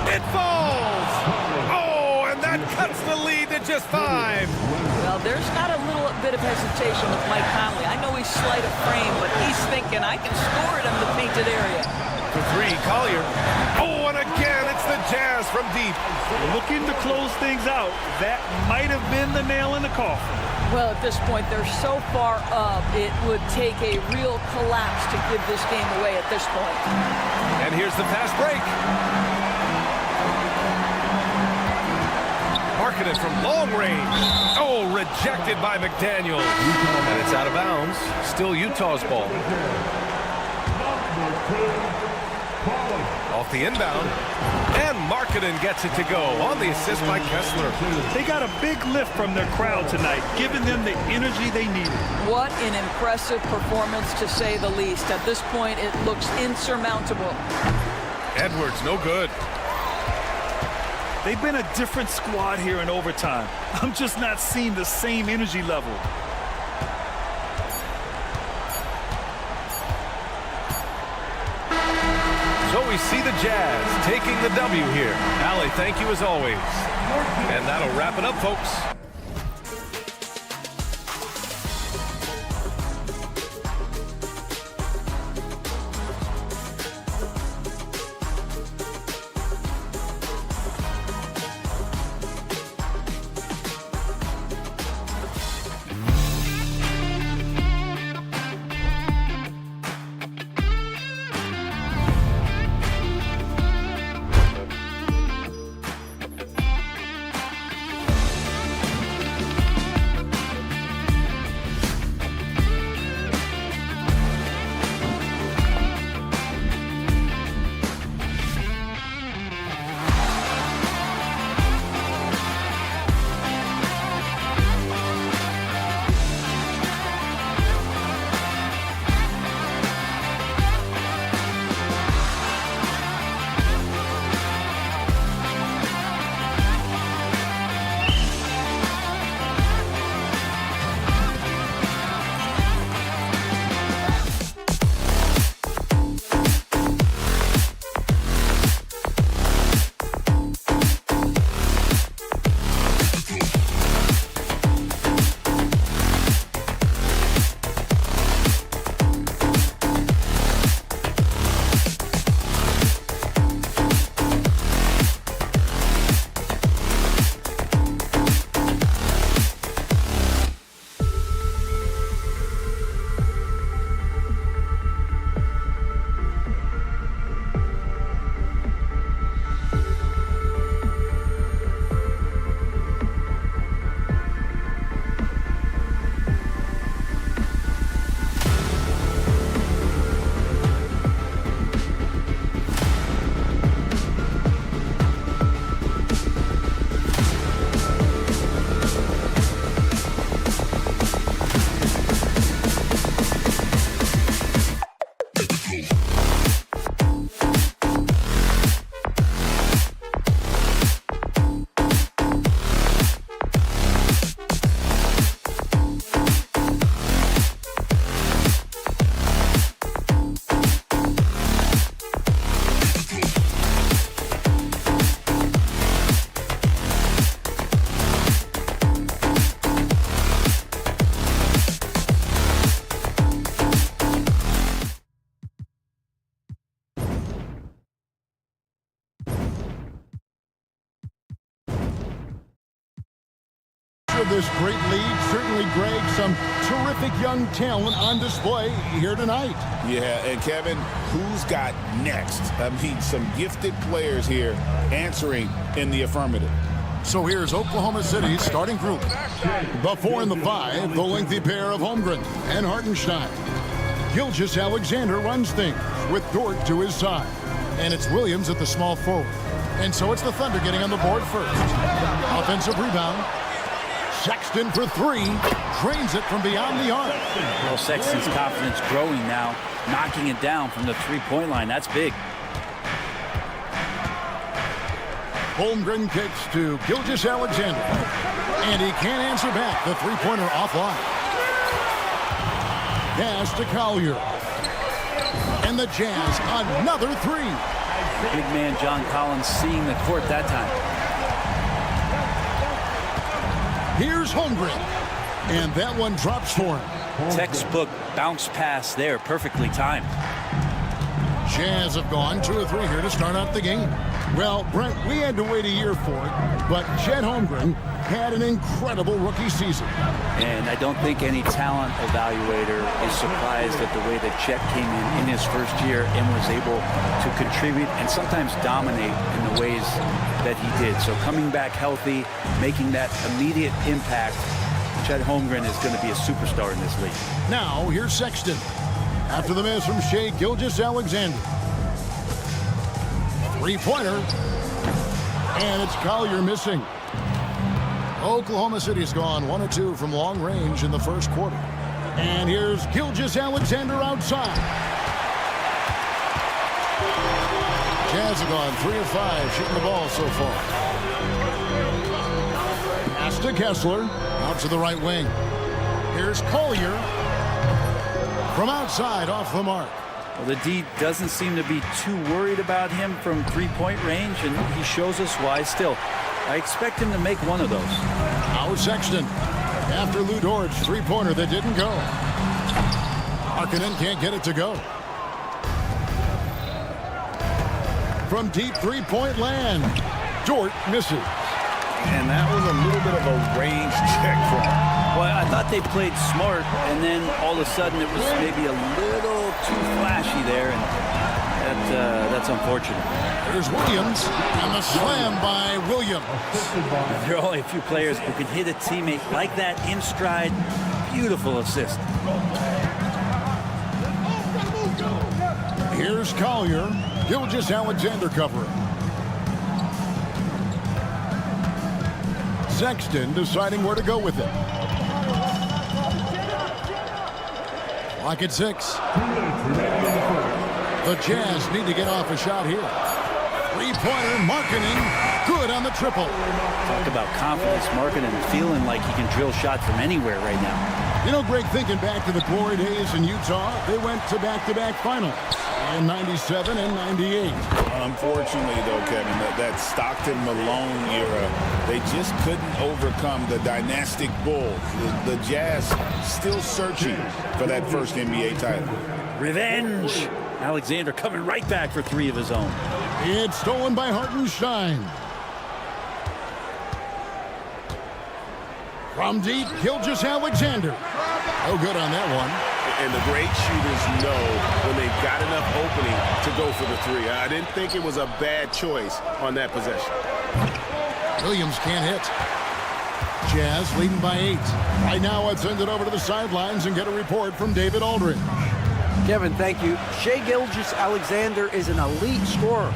It falls! Oh, and that cuts the lead to just 5. Well, there's not a little bit of hesitation with Mike Conley. I know he's slight of frame, but he's thinking, I can score it in the painted area. For 3, Collier. Oh, and again, it's the Jazz from deep. Looking to close things out. That might have been the nail in the coffin. Well, at this point, they're so far up, it would take a real collapse to give this game away at this point. And here's the fast break. Markkanen from long range. Oh, rejected by McDaniel. And it's out of bounds. Still Utah's ball. Off the inbound. And Markkanen gets it to go on the assist by Kessler. They got a big lift from their crowd tonight, giving them the energy they needed. What an impressive performance, to say the least. At this point, it looks insurmountable. Edwards, no good. They've been a different squad here in overtime. I'm just not seeing the same energy level. So we see the Jazz taking the W here. Allie, thank you as always. And that'll wrap it up, folks. with this great lead. Certainly, Greg, some terrific young talent on display here tonight. Yeah, and Kevin, who's got next? I mean, some gifted players here answering in the affirmative. So here's Oklahoma City's starting group. The 4 and the 5, the lengthy pair of Holmgren and Hartenstein. Gilgeous-Alexander runs things with Dort to his side. And it's Williams at the small forward. And so it's the Thunder getting on the board first. Offensive rebound. Sexton for 3. Drains it from beyond the arc. Well, Sexton's confidence growing now. Knocking it down from the three-point line. That's big. Holmgren kicks to Gilgeous-Alexander. And he can't answer back. The three-pointer offline. Pass to Collier. And the Jazz, another 3. Big man John Collins seeing the court that time. Here's Holmgren. And that one drops for him. Textbook bounce pass there, perfectly timed. Jazz have gone 2 or 3 here to start out the game. Well, Brent, we had to wait a year for it, but Chet Holmgren had an incredible rookie season. And I don't think any talent evaluator is surprised at the way that Chet came in his first year and was able to contribute and sometimes dominate in the ways that he did. So coming back healthy, making that immediate impact, Chet Holmgren is going to be a superstar in this league. Now, here's Sexton. After the miss from Shai Gilgeous-Alexander. Three-pointer. And it's Collier missing. Oklahoma City's gone 1 or 2 from long range in the first quarter. And here's Gilgeous-Alexander outside. Jazz have gone 3 of 5 shooting the ball so far. Pass to Kessler. Out to the right wing. Here's Collier. From outside, off the mark. Well, the D doesn't seem to be too worried about him from three-point range, and he shows us why still. I expect him to make one of those. Now Sexton. After Lou Dort's three-pointer that didn't go. Markkanen can't get it to go. From deep three-point land. Dort misses. And that was a little bit of a range check for him. Well, I thought they played smart, and then all of a sudden it was maybe a little too flashy there, and that's unfortunate. There's Williams, and the slam by Williams. There are only a few players who can hit a teammate like that in stride. Beautiful assist. Here's Collier. Gilgeous-Alexander covering. Sexton deciding where to go with it. Lock at 6. The Jazz need to get off a shot here. Three-pointer, Markkanen, good on the triple. Talk about confidence, Markkanen feeling like he can drill shots from anywhere right now. You know, Greg, thinking back to the glory days in Utah, they went to back-to-back finals in 97 and 98. Unfortunately, though, Kevin, that Stockton-Malone era, they just couldn't overcome the dynastic Bulls. The Jazz still searching for that first NBA title. Revenge! Alexander coming right back for 3 of his own. It's stolen by Hartenstein. From deep, Gilgeous-Alexander. No good on that one. And the great shooters know when they've got enough opening to go for the 3. I didn't think it was a bad choice on that possession. Williams can't hit. Jazz leading by 8. Right now, let's send it over to the sidelines and get a report from David Aldridge. Kevin, thank you. Shai Gilgeous-Alexander is an elite scorer.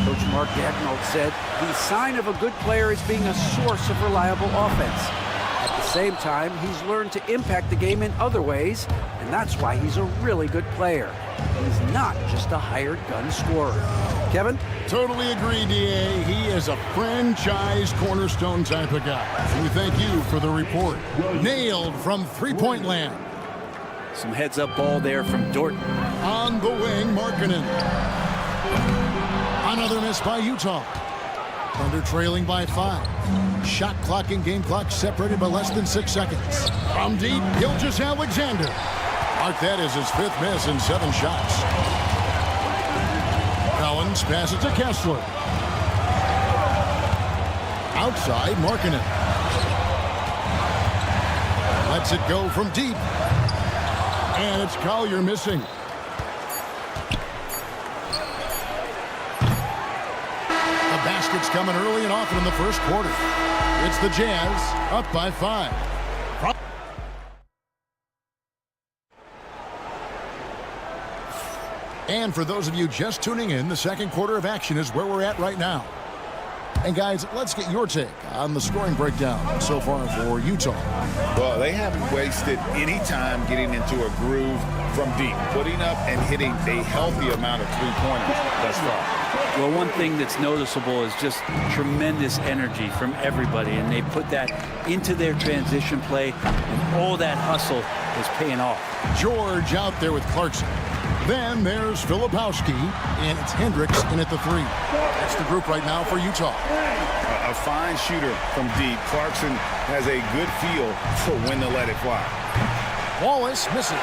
Coach Mark Daigneault said the sign of a good player is being a source of reliable offense. At the same time, he's learned to impact the game in other ways, and that's why he's a really good player. He's not just a hired gun scorer. Kevin? Totally agree, D.A. He is a franchise cornerstone type of guy. And we thank you for the report. Nailed from three-point land. Some heads-up ball there from Dort. On the wing, Markkanen. Another miss by Utah. Thunder trailing by 5. Shot clock and game clock separated by less than 6 seconds. From deep, Gilgeous-Alexander. Mark that as his 5th miss in 7 shots. Collins passes to Kessler. Outside, Markkanen. Lets it go from deep. And it's Collier missing. The basket's coming early and often in the first quarter. It's the Jazz up by 5. And for those of you just tuning in, the second quarter of action is where we're at right now. And guys, let's get your take on the scoring breakdown so far for Utah. Well, they haven't wasted any time getting into a groove from deep, putting up and hitting a healthy amount of three-pointers thus far. Well, one thing that's noticeable is just tremendous energy from everybody, and they put that into their transition play, and all that hustle is paying off. George out there with Clarkson. Then there's Filipowski, and it's Hendricks in at the 3. That's the group right now for Utah. A fine shooter from deep. Clarkson has a good feel for when to let it fly. Wallace misses.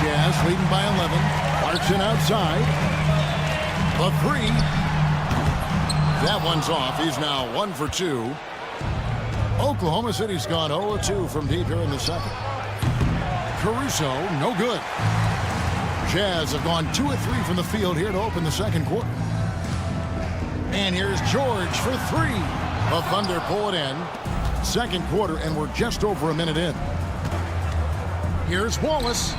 Jazz leading by 11. Clarkson outside. The 3. That one's off. He's now 1 for 2. Oklahoma City's gone 0-2 from deep here in the second. Caruso, no good. Jazz have gone 2 of 3 from the field here to open the second quarter. And here's George for 3. The Thunder pull it in. Second quarter, and we're just over a minute in. Here's Wallace.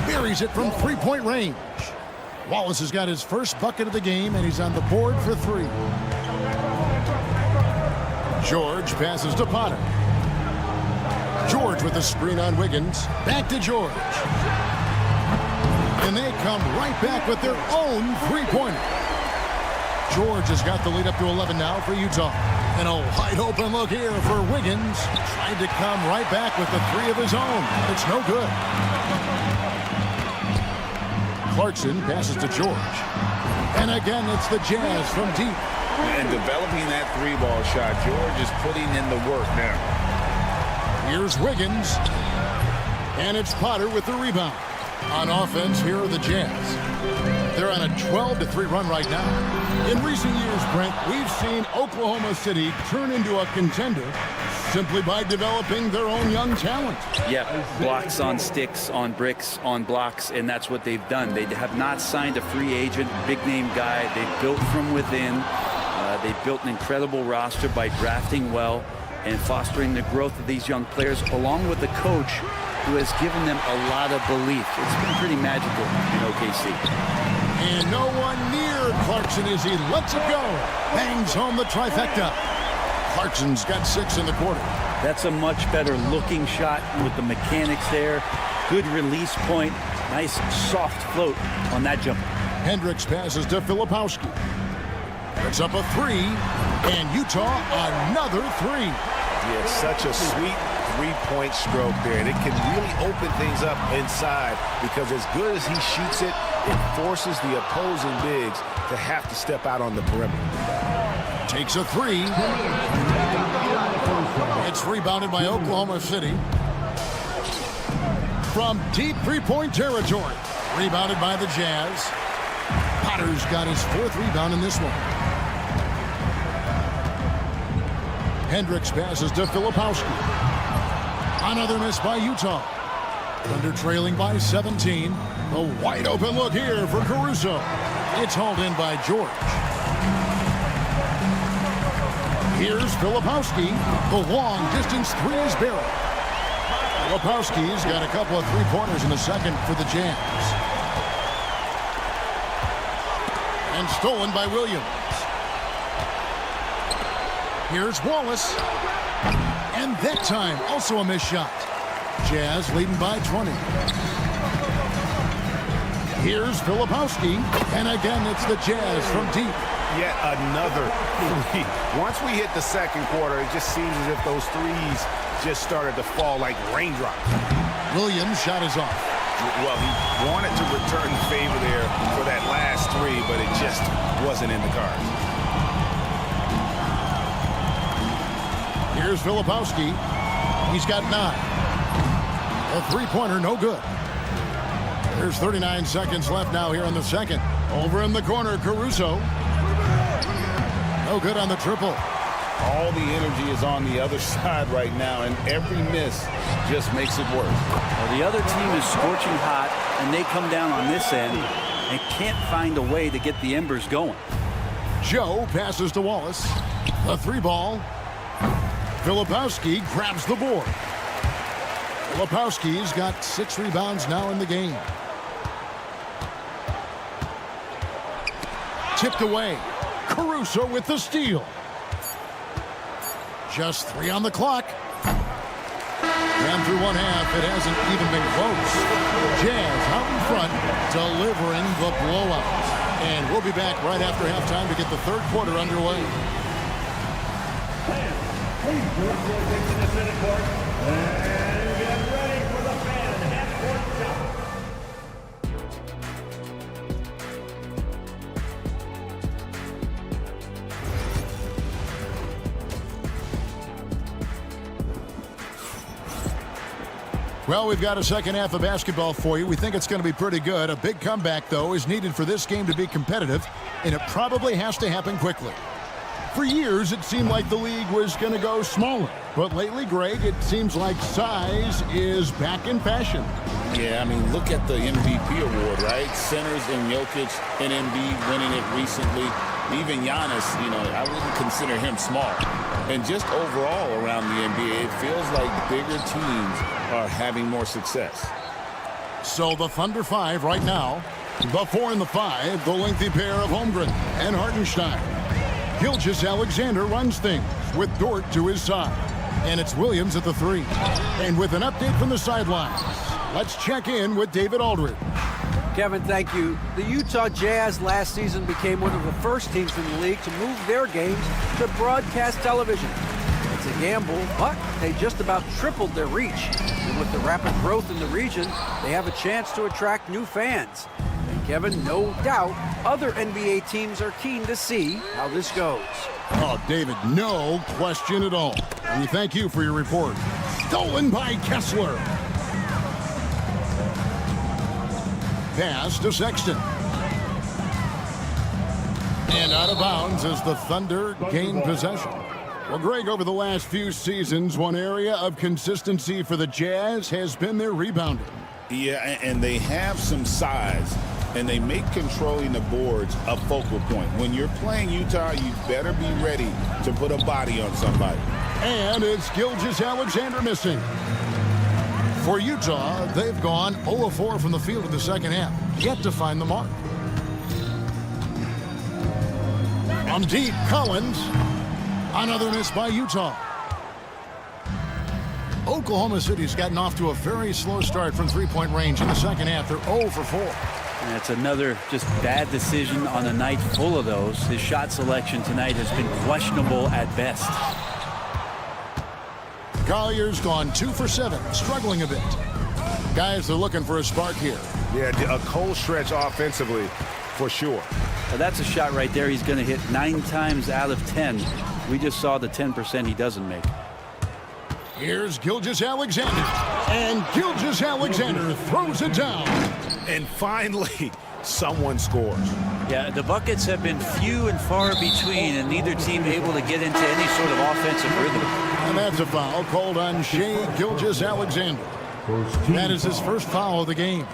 Buries it from three-point range. Wallace has got his first bucket of the game, and he's on the board for 3. George passes to Potter. George with a screen on Wiggins. Back to George. And they come right back with their own three-pointer. George has got the lead up to 11 now for Utah. And a wide-open look here for Wiggins. Tried to come right back with the 3 of his own. It's no good. Clarkson passes to George. And again, it's the Jazz from deep. And developing that 3-ball shot, George is putting in the work now. Here's Wiggins. And it's Potter with the rebound. On offense, here are the Jazz. They're on a 12-3 run right now. In recent years, Brent, we've seen Oklahoma City turn into a contender simply by developing their own young talent. Yeah, blocks on sticks, on bricks, on blocks, and that's what they've done. They have not signed a free agent, big-name guy. They built from within. They built an incredible roster by drafting well and fostering the growth of these young players, along with the coach who has given them a lot of belief. It's been pretty magical in OKC. And no one near Clarkson as he lets it go. Bangs home the trifecta. Clarkson's got 6 in the quarter. That's a much better looking shot with the mechanics there. Good release point. Nice soft float on that jumper. Hendricks passes to Filipowski. It's up a 3. And Utah another 3. Yeah, such a sweet three-point stroke there, and it can really open things up inside because as good as he shoots it, it forces the opposing bigs to have to step out on the perimeter. Takes a 3. It's rebounded by Oklahoma City. From deep three-point territory. Rebounded by the Jazz. Potter's got his 4th rebound in this one. Hendricks passes to Filipowski. Another miss by Utah. Thunder trailing by 17. A wide open look here for Caruso. It's hauled in by George. Here's Filipowski. The long distance 3 is barreled. Filipowski's got a couple of three-pointers in the second for the Jazz. And stolen by Williams. Here's Wallace. And that time, also a missed shot. Jazz leading by 20. Here's Filipowski. And again, it's the Jazz from deep. Yet another 3. Once we hit the second quarter, it just seems as if those threes just started to fall like raindrops. Williams' shot is off. Well, he wanted to return the favor there for that last 3, but it just wasn't in the cards. Here's Filipowski. He's got 9. A three-pointer, no good. There's 39 seconds left now here in the second. Over in the corner, Caruso. No good on the triple. All the energy is on the other side right now, and every miss just makes it worse. Well, the other team is scorching hot, and they come down on this end and can't find a way to get the embers going. Joe passes to Wallace. The 3-ball. Filipowski grabs the board. Filipowski's got 6 rebounds now in the game. Tipped away. Caruso with the steal. Just 3 on the clock. And through one half, it hasn't even been close. Jazz out in front, delivering the blowout. And we'll be back right after halftime to get the third quarter underway. Please move your attention to center court and get ready for the fan half-court shot. Well, we've got a second half of basketball for you. We think it's going to be pretty good. A big comeback, though, is needed for this game to be competitive, and it probably has to happen quickly. For years, it seemed like the league was going to go smaller. But lately, Greg, it seems like size is back in fashion. Yeah, I mean, look at the MVP award, right? Centers and Jokic and Embiid winning it recently. Even Giannis, I wouldn't consider him small. And just overall around the NBA, it feels like bigger teams are having more success. So the Thunder 5 right now. The 4 and the 5, the lengthy pair of Holmgren and Hartenstein. Gilgeous-Alexander runs things with Dort to his side. And it's Williams at the 3. And with an update from the sidelines, let's check in with David Aldridge. Kevin, thank you. The Utah Jazz last season became one of the first teams in the league to move their games to broadcast television. It's a gamble, but they just about tripled their reach. And with the rapid growth in the region, they have a chance to attract new fans. And Kevin, no doubt, other NBA teams are keen to see how this goes. Oh, David, no question at all. And we thank you for your report. Stolen by Kessler. Pass to Sexton. And out of bounds as the Thunder gain possession. Well, Greg, over the last few seasons, one area of consistency for the Jazz has been their rebounding. Yeah, and they have some size, and they make controlling the boards a focal point. When you're playing Utah, you better be ready to put a body on somebody. And it's Gilgeous-Alexander missing. For Utah, they've gone 0-4 from the field in the second half, yet to find the mark. From deep, Collins. Another miss by Utah. Oklahoma City's gotten off to a very slow start from three-point range in the second half. They're 0-4. And that's another just bad decision on a night full of those. His shot selection tonight has been questionable at best. Collier's gone 2 for 7, struggling a bit. Guys, they're looking for a spark here. Yeah, a cold stretch offensively, for sure. Well, that's a shot right there he's going to hit 9 times out of 10. We just saw the 10% he doesn't make. Here's Gilgeous-Alexander. And Gilgeous-Alexander throws it down. And finally, someone scores. Yeah, the buckets have been few and far between, and neither team able to get into any sort of offensive rhythm. And that's a foul called on Shai Gilgeous-Alexander. That is his first foul of the game.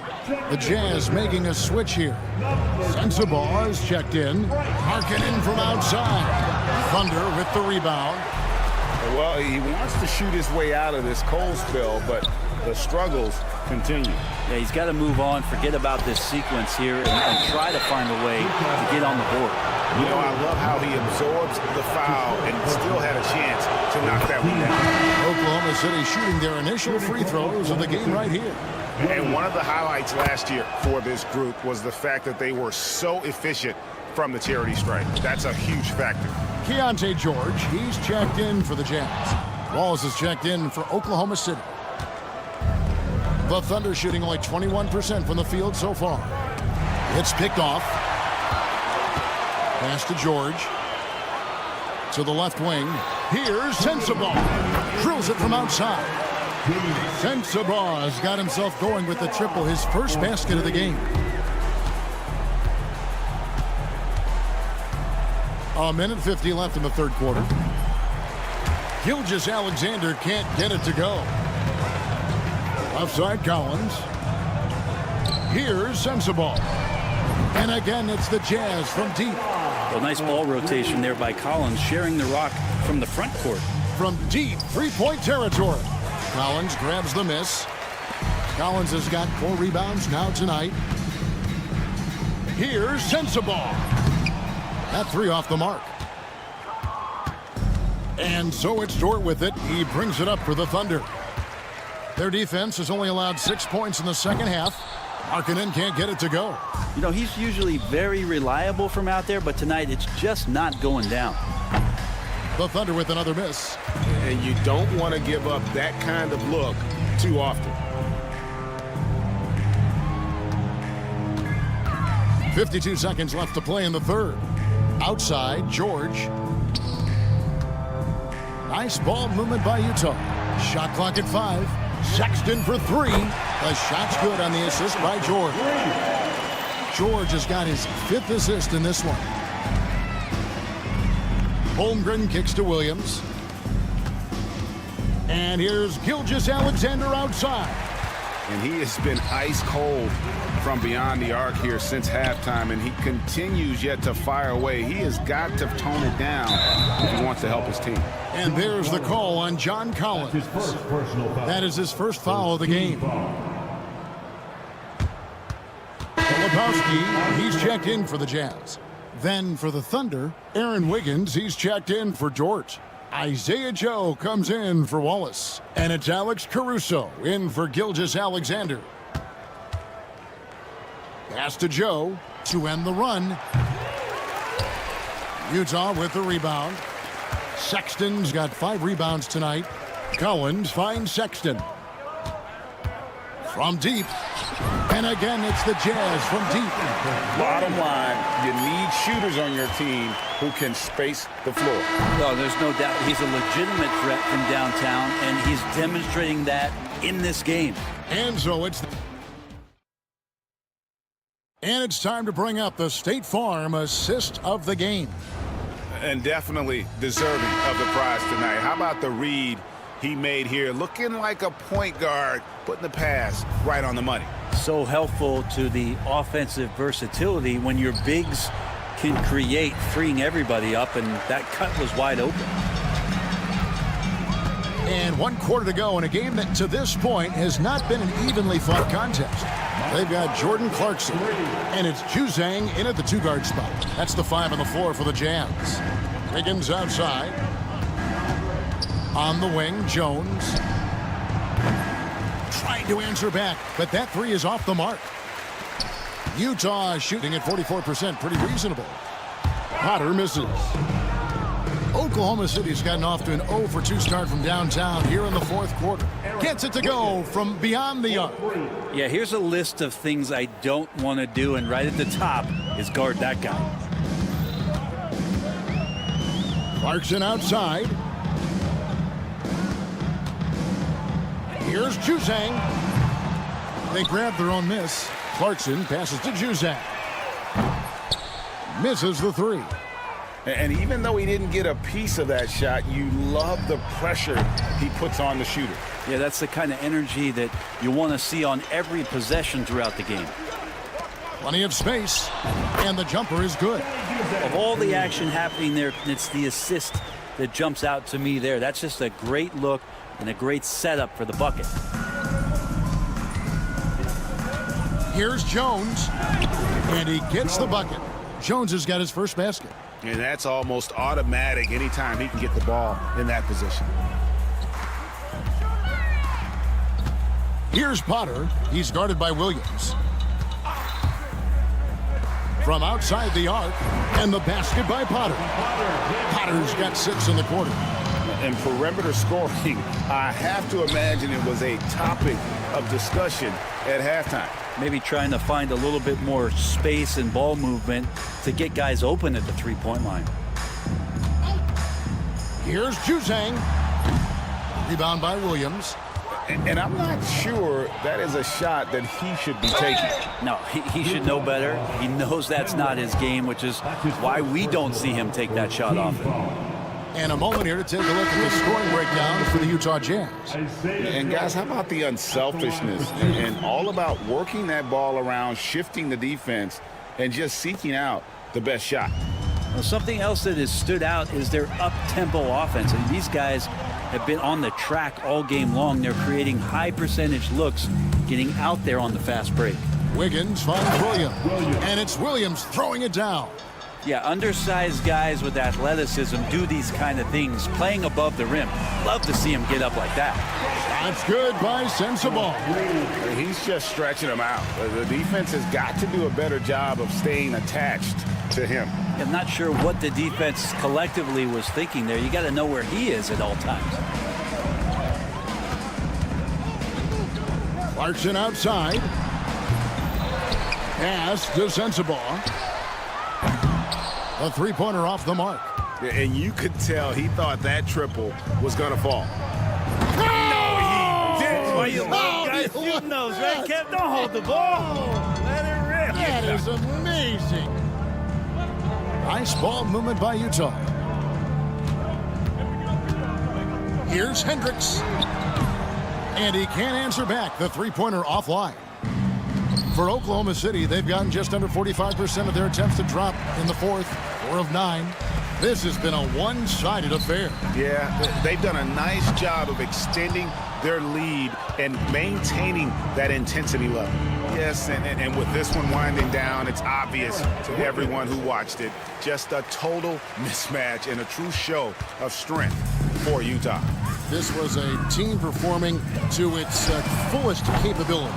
The Jazz making a switch here. Sensabaugh is checked in. Markkanen from outside. Thunder with the rebound. Well, he wants to shoot his way out of this cold spell, but the struggles continue. Yeah, he's got to move on, forget about this sequence here, and try to find a way to get on the board. You know, I love how he absorbs the foul and still had a chance to knock that one down. Oklahoma City shooting their initial free throws of the game right here. And one of the highlights last year for this group was the fact that they were so efficient from the charity stripe. That's a huge factor. Keontae George, he's checked in for the Jazz. Wallace is checked in for Oklahoma City. The Thunder shooting only 21% from the field so far. It's picked off. Pass to George. To the left wing. Here's Sensabaugh. Drills it from outside. Sensabaugh has got himself going with the triple, his first basket of the game. A minute 50 left in the third quarter. Gilgeous-Alexander can't get it to go. Offside Collins. Here's Sensabaugh. And again, it's the Jazz from deep. Well, nice ball rotation there by Collins, sharing the rock from the front court. From deep three-point territory. Collins grabs the miss. Collins has got 4 rebounds now tonight. Here's Sensabaugh. That 3 off the mark. And so it's Dort with it. He brings it up for the Thunder. Their defense has only allowed 6 points in the second half. Markkanen can't get it to go. You know, he's usually very reliable from out there, but tonight it's just not going down. The Thunder with another miss. And you don't want to give up that kind of look too often. 52 seconds left to play in the third. Outside, George. Nice ball movement by Utah. Shot clock at 5. Sexton for 3. The shot's good on the assist by George. George has got his 5th assist in this one. Holmgren kicks to Williams. And here's Gilgeous-Alexander outside. And he has been ice cold from beyond the arc here since halftime, and he continues yet to fire away. He has got to tone it down if he wants to help his team. And there's the call on John Collins. That is his first foul of the game. Filipowski, he's checked in for the Jazz. Then for the Thunder, Aaron Wiggins, he's checked in for Dort. Isaiah Joe comes in for Wallace. And it's Alex Caruso in for Gilgeous-Alexander. Pass to Joe to end the run. Utah with the rebound. Sexton's got 5 rebounds tonight. Collins finds Sexton. From deep. And again, it's the Jazz from deep. Bottom line, you need shooters on your team who can space the floor. No, there's no doubt he's a legitimate threat from downtown, and he's demonstrating that in this game. And so it's time to bring up the State Farm assist of the game. And definitely deserving of the prize tonight. How about the read he made here? Looking like a point guard, putting the pass right on the money. So helpful to the offensive versatility when your bigs can create, freeing everybody up, and that cut was wide open. And 1 quarter to go in a game that to this point has not been an evenly fought contest. They've got Jordan Clarkson, and it's Juzang in at the 2-guard spot. That's the 5 on the floor for the Jazz. Wiggins outside. On the wing, Jones. Trying to answer back, but that 3 is off the mark. Utah shooting at 44%, pretty reasonable. Potter misses. Oklahoma City's gotten off to an 0 for 2 start from downtown here in the 4th quarter. Gets it to go from beyond the arc. Yeah, here's a list of things I don't want to do, and right at the top is guard that guy. Clarkson outside. Here's Juzang. They grab their own miss. Clarkson passes to Juzang. Misses the 3. And even though he didn't get a piece of that shot, you love the pressure he puts on the shooter. Yeah, that's the kind of energy that you want to see on every possession throughout the game. Plenty of space, and the jumper is good. Of all the action happening there, it's the assist that jumps out to me there. That's just a great look and a great setup for the bucket. Here's Jones, and he gets the bucket. Jones has got his first basket. And that's almost automatic anytime he can get the ball in that position. Here's Potter. He's guarded by Williams. From outside the arc, and the basket by Potter. Potter's got 6 in the quarter. And perimeter scoring, I have to imagine it was a topic of discussion at halftime. Maybe trying to find a little bit more space and ball movement to get guys open at the 3-point line. Here's Juzang. Rebound by Williams. And I'm not sure that is a shot that he should be taking. No, he should know better. He knows that's not his game, which is why we don't see him take that shot often. And a moment here to take a look at the scoring breakdown for the Utah Jazz. And guys, how about the unselfishness and all about working that ball around, shifting the defense, and just seeking out the best shot. Well, something else that has stood out is their up-tempo offense. And these guys have been on the track all game long. They're creating high percentage looks, getting out there on the fast break. Wiggins finds Williams, and it's Williams throwing it down. Yeah, undersized guys with athleticism do these kind of things, playing above the rim. Love to see him get up like that. That's good by Sensabaugh. He's just stretching him out. The defense has got to do a better job of staying attached to him. I'm not sure what the defense collectively was thinking there. You got to know where he is at all times. Clarkson outside. Pass to Sensabaugh. A three-pointer off the mark. And you could tell he thought that triple was going to fall. No, he didn't. Why you guys shooting those, right, Kev? Don't hold the ball. Let it rip. That is amazing. Nice ball movement by Utah. Here's Hendricks. And he can't answer back. The three-pointer offline. For Oklahoma City, they've gotten just under 45% of their attempts to drop in the fourth, 4 of 9. This has been a one-sided affair. Yeah, they've done a nice job of extending their lead and maintaining that intensity level. Yes, and with this one winding down, it's obvious to everyone who watched it. Just a total mismatch and a true show of strength for Utah. This was a team performing to its fullest capability.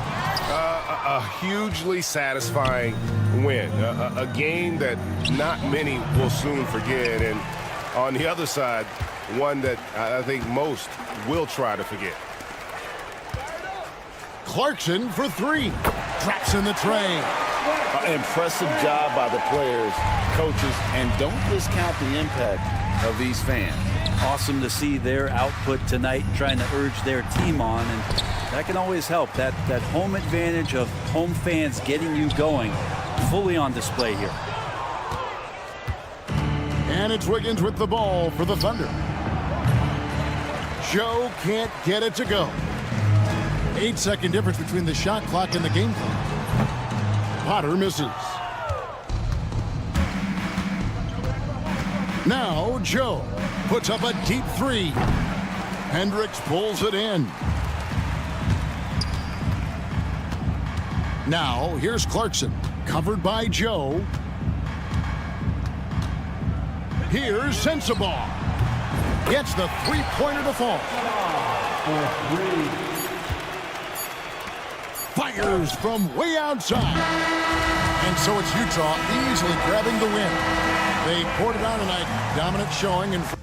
A hugely satisfying win. A game that not many will soon forget. And on the other side, one that I think most will try to forget. Clarkson for 3. Traps in the tray. Impressive job by the players, coaches, and don't discount the impact of these fans. Awesome to see their output tonight, trying to urge their team on, and that can always help. That home advantage of home fans getting you going, fully on display here. And it's Wiggins with the ball for the Thunder. Joe can't get it to go. 8-second difference between the shot clock and the game clock. Potter misses. Now Joe puts up a deep 3. Hendricks pulls it in. Now here's Clarkson, covered by Joe. Here's Sensabaugh. Gets the three-pointer to fall. Fires from way outside. And so it's Utah easily grabbing the win. They poured it on tonight. Dominant showing in front.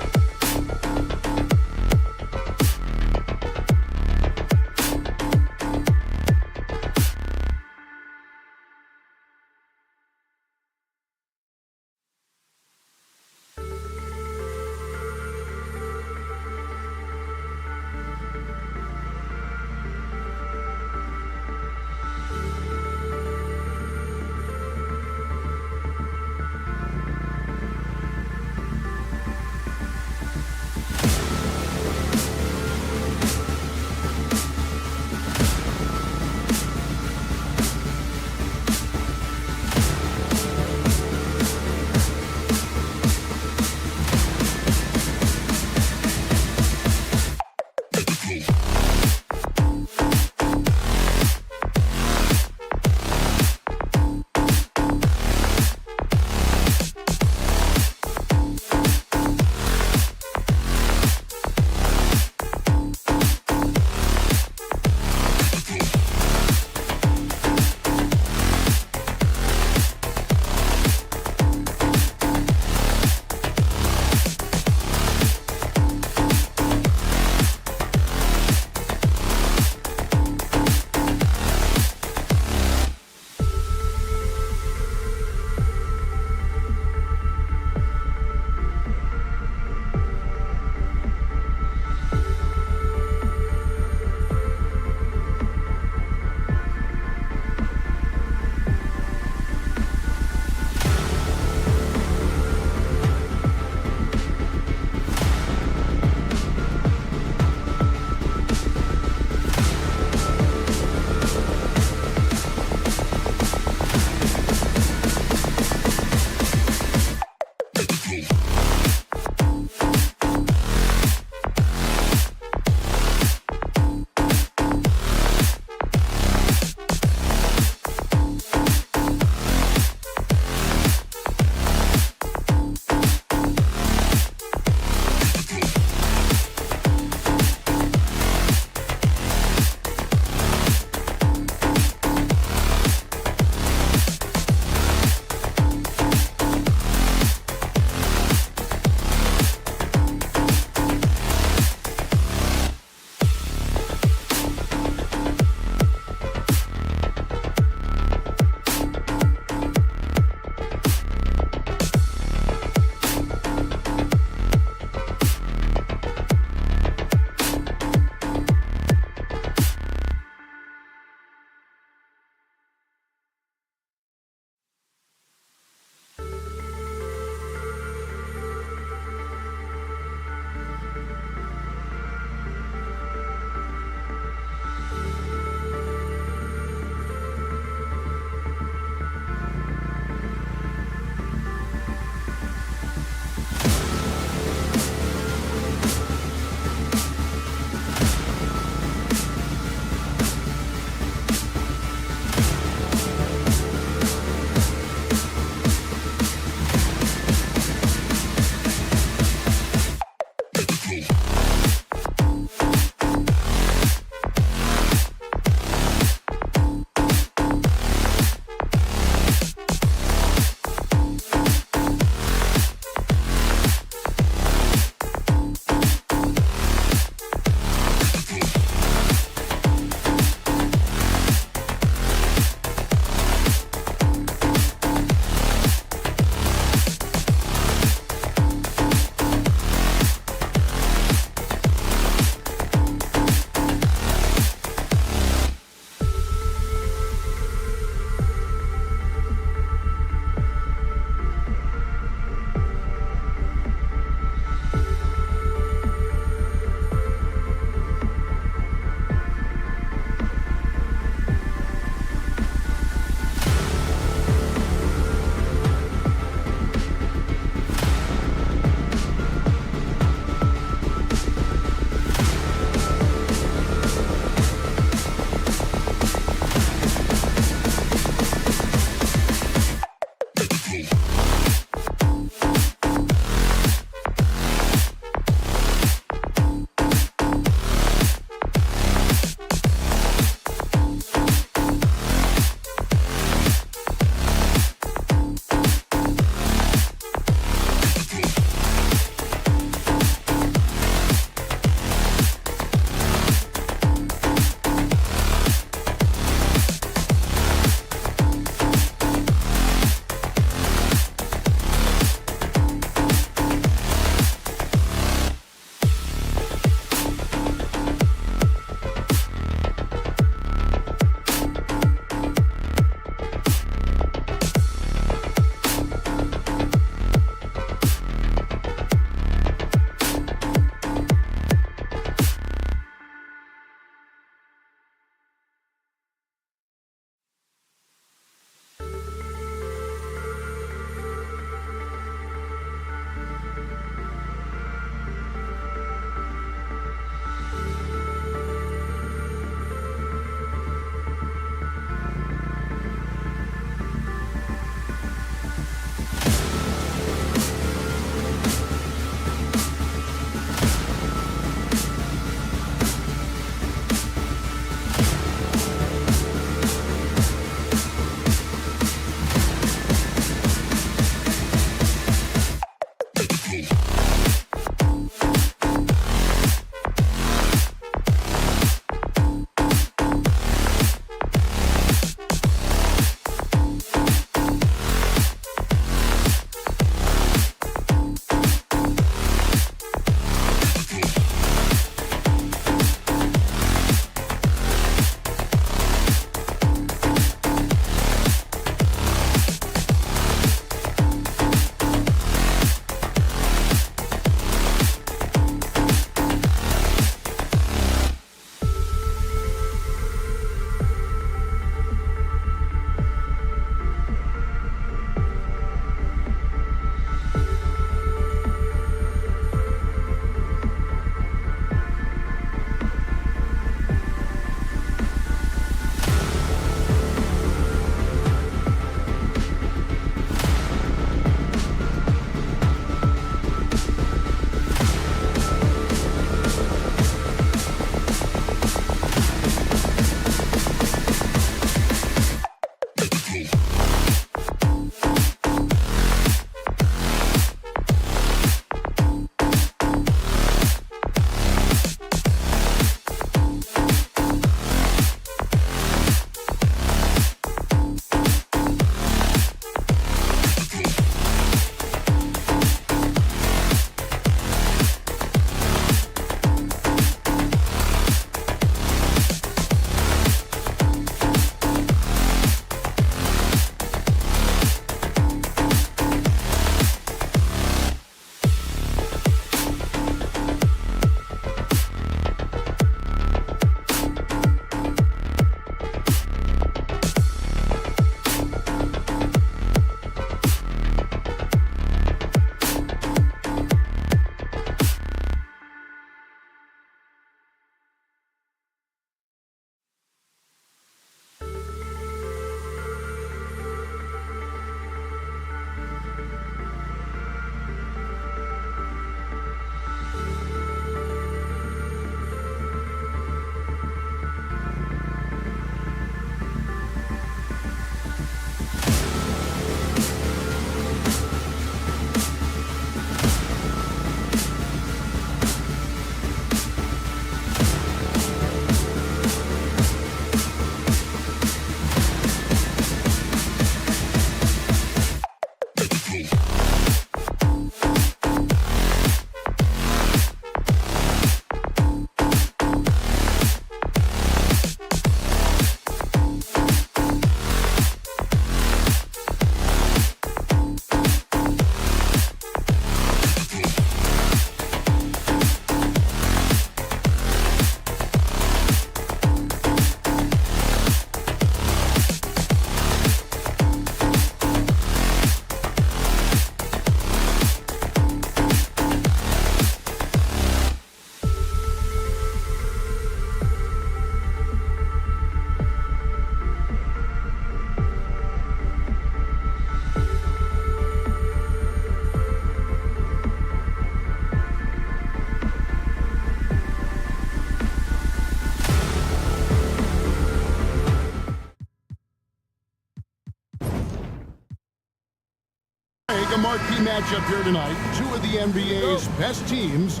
a marquee matchup here tonight. Two of the NBA's best teams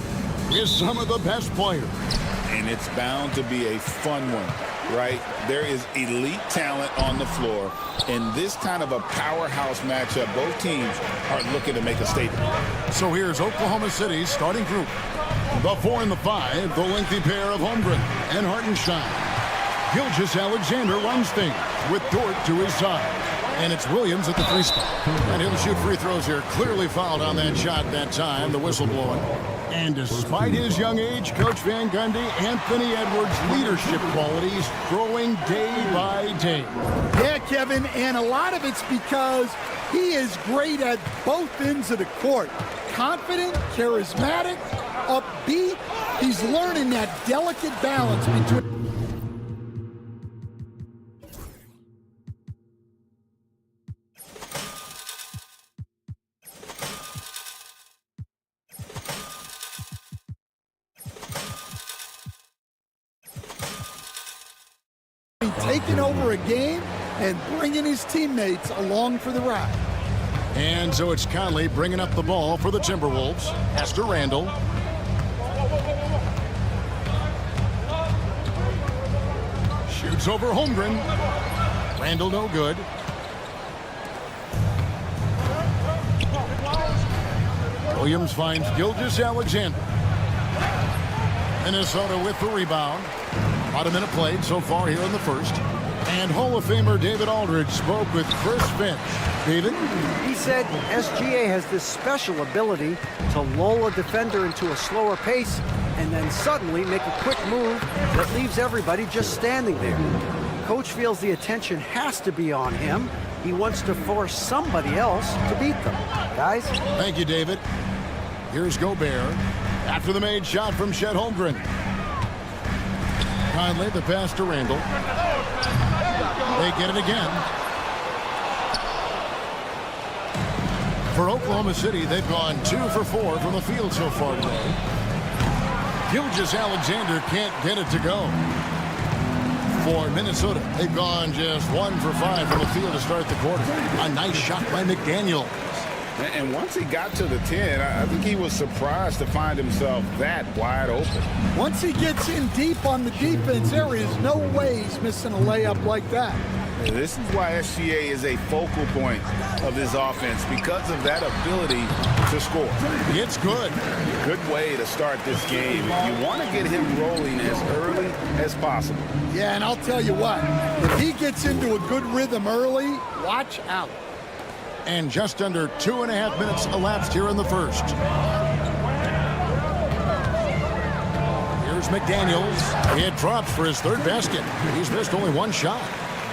with some of the best players. And it's bound to be a fun one, right? There is elite talent on the floor. In this kind of a powerhouse matchup, both teams are looking to make a statement. So here's Oklahoma City's starting group. The 4 and the 5, the lengthy pair of Holmgren and Hartenstein. Gilgeous-Alexander runs things with Dort to his side. And it's Williams at the 3 spot. And he'll shoot free throws here. Clearly fouled on that shot that time, the whistle blowing. And despite his young age, Coach Van Gundy, Anthony Edwards' leadership qualities growing day by day. Yeah, Kevin, and a lot of it's because he is great at both ends of the court. Confident, charismatic, upbeat. He's learning that delicate balance between... taking over a game and bringing his teammates along for the ride. And so it's Conley bringing up the ball for the Timberwolves. Pass to Randall. Shoots over Holmgren. Randall no good. Williams finds Gilgeous-Alexander. Minnesota with the rebound. About a minute played so far here in the first. And Hall of Famer David Aldridge spoke with Chris Finch. David? He said SGA has this special ability to lull a defender into a slower pace and then suddenly make a quick move that leaves everybody just standing there. Coach feels the attention has to be on him. He wants to force somebody else to beat them. Guys? Thank you, David. Here's Gobert. After the made shot from Chet Holmgren. Conley, the pass to Randall. They get it again. For Oklahoma City, they've gone 2 for 4 from the field so far today. Gilgeous-Alexander can't get it to go. For Minnesota, they've gone just 1 for 5 from the field to start the quarter. A nice shot by McDaniel. And once he got to the 10, I think he was surprised to find himself that wide open. Once he gets in deep on the defense, there is no way he's missing a layup like that. And this is why SGA is a focal point of this offense, because of that ability to score. It's good. Good way to start this game. You want to get him rolling as early as possible. Yeah, and I'll tell you what, if he gets into a good rhythm early, watch out. And just under 2.5 minutes elapsed here in the first. Here's McDaniels. It drops for his 3rd basket. He's missed only 1 shot.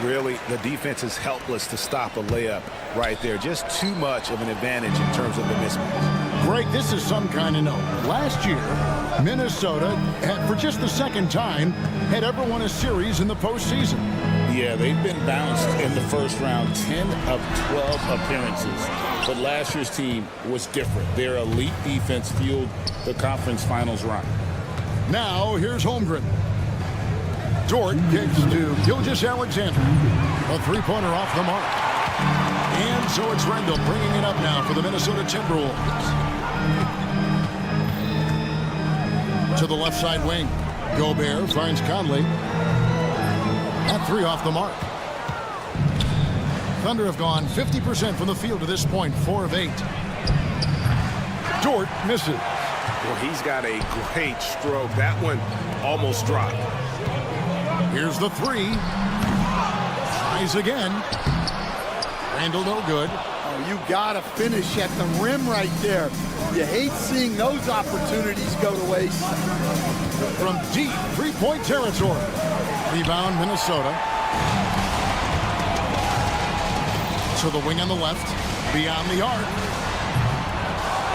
Really, the defense is helpless to stop a layup right there. Just too much of an advantage in terms of the mismatch. Greg, this is some kind of note. Last year, Minnesota, for just the 2nd time, had ever won a series in the postseason. Yeah, they've been bounced in the first round, 10 of 12 appearances. But last year's team was different. Their elite defense fueled the conference finals run. Now, here's Holmgren. Dort kicks to Gilgeous-Alexander. A 3-pointer off the mark. And so it's Randall bringing it up now for the Minnesota Timberwolves. To the left side wing. Gobert finds Conley. That 3 off the mark. Thunder have gone 50% from the field to this point, 4 of 8. Dort misses. Well, he's got a great stroke. That one almost dropped. Here's the 3. Tries again. Randall no good. Oh, you got to finish at the rim right there. You hate seeing those opportunities go to waste. From deep 3-point territory. Rebound, Minnesota. To the wing on the left. Beyond the arc.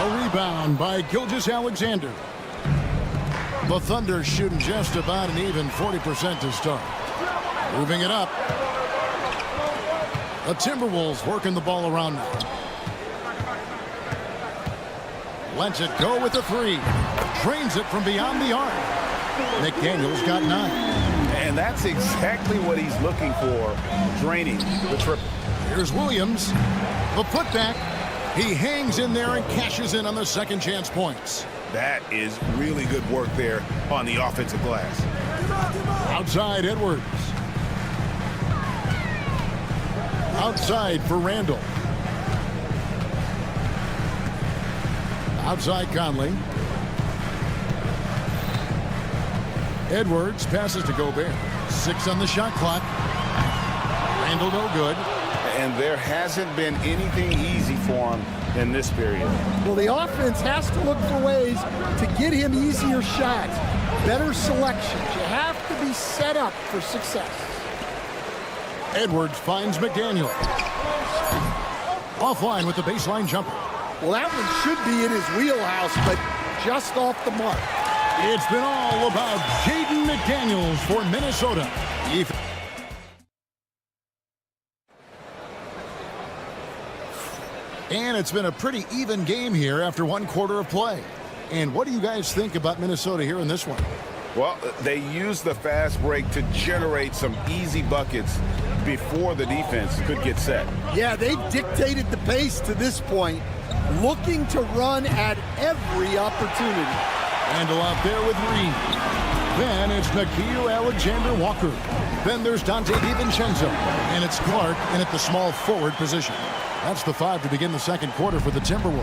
A rebound by Gilgeous-Alexander. The Thunder shooting just about an even 40% to start. Moving it up. The Timberwolves working the ball around now. Lets it go with the 3. Drains it from beyond the arc. McDaniel's got 9. And that's exactly what he's looking for, draining the triple. Here's Williams. The putback. He hangs in there and cashes in on the second chance points. That is really good work there on the offensive glass. Outside Edwards. Outside for Randall. Outside Conley. Edwards passes to Gobert. 6 on the shot clock. Randall no good. And there hasn't been anything easy for him in this period. Well, the offense has to look for ways to get him easier shots, better selections. You have to be set up for success. Edwards finds McDaniel. Offline with the baseline jumper. Well, that one should be in his wheelhouse, but just off the mark. It's been all about Jaden McDaniels for Minnesota. And it's been a pretty even game here after 1 quarter of play. And what do you guys think about Minnesota here in this one? Well, they used the fast break to generate some easy buckets before the defense could get set. Yeah, they've dictated the pace to this point, looking to run at every opportunity. Randall out there with Reed. Then it's Nickeil Alexander-Walker. Then there's Dante DiVincenzo. And it's Clark in at the small forward position. That's the 5 to begin the second quarter for the Timberwolves.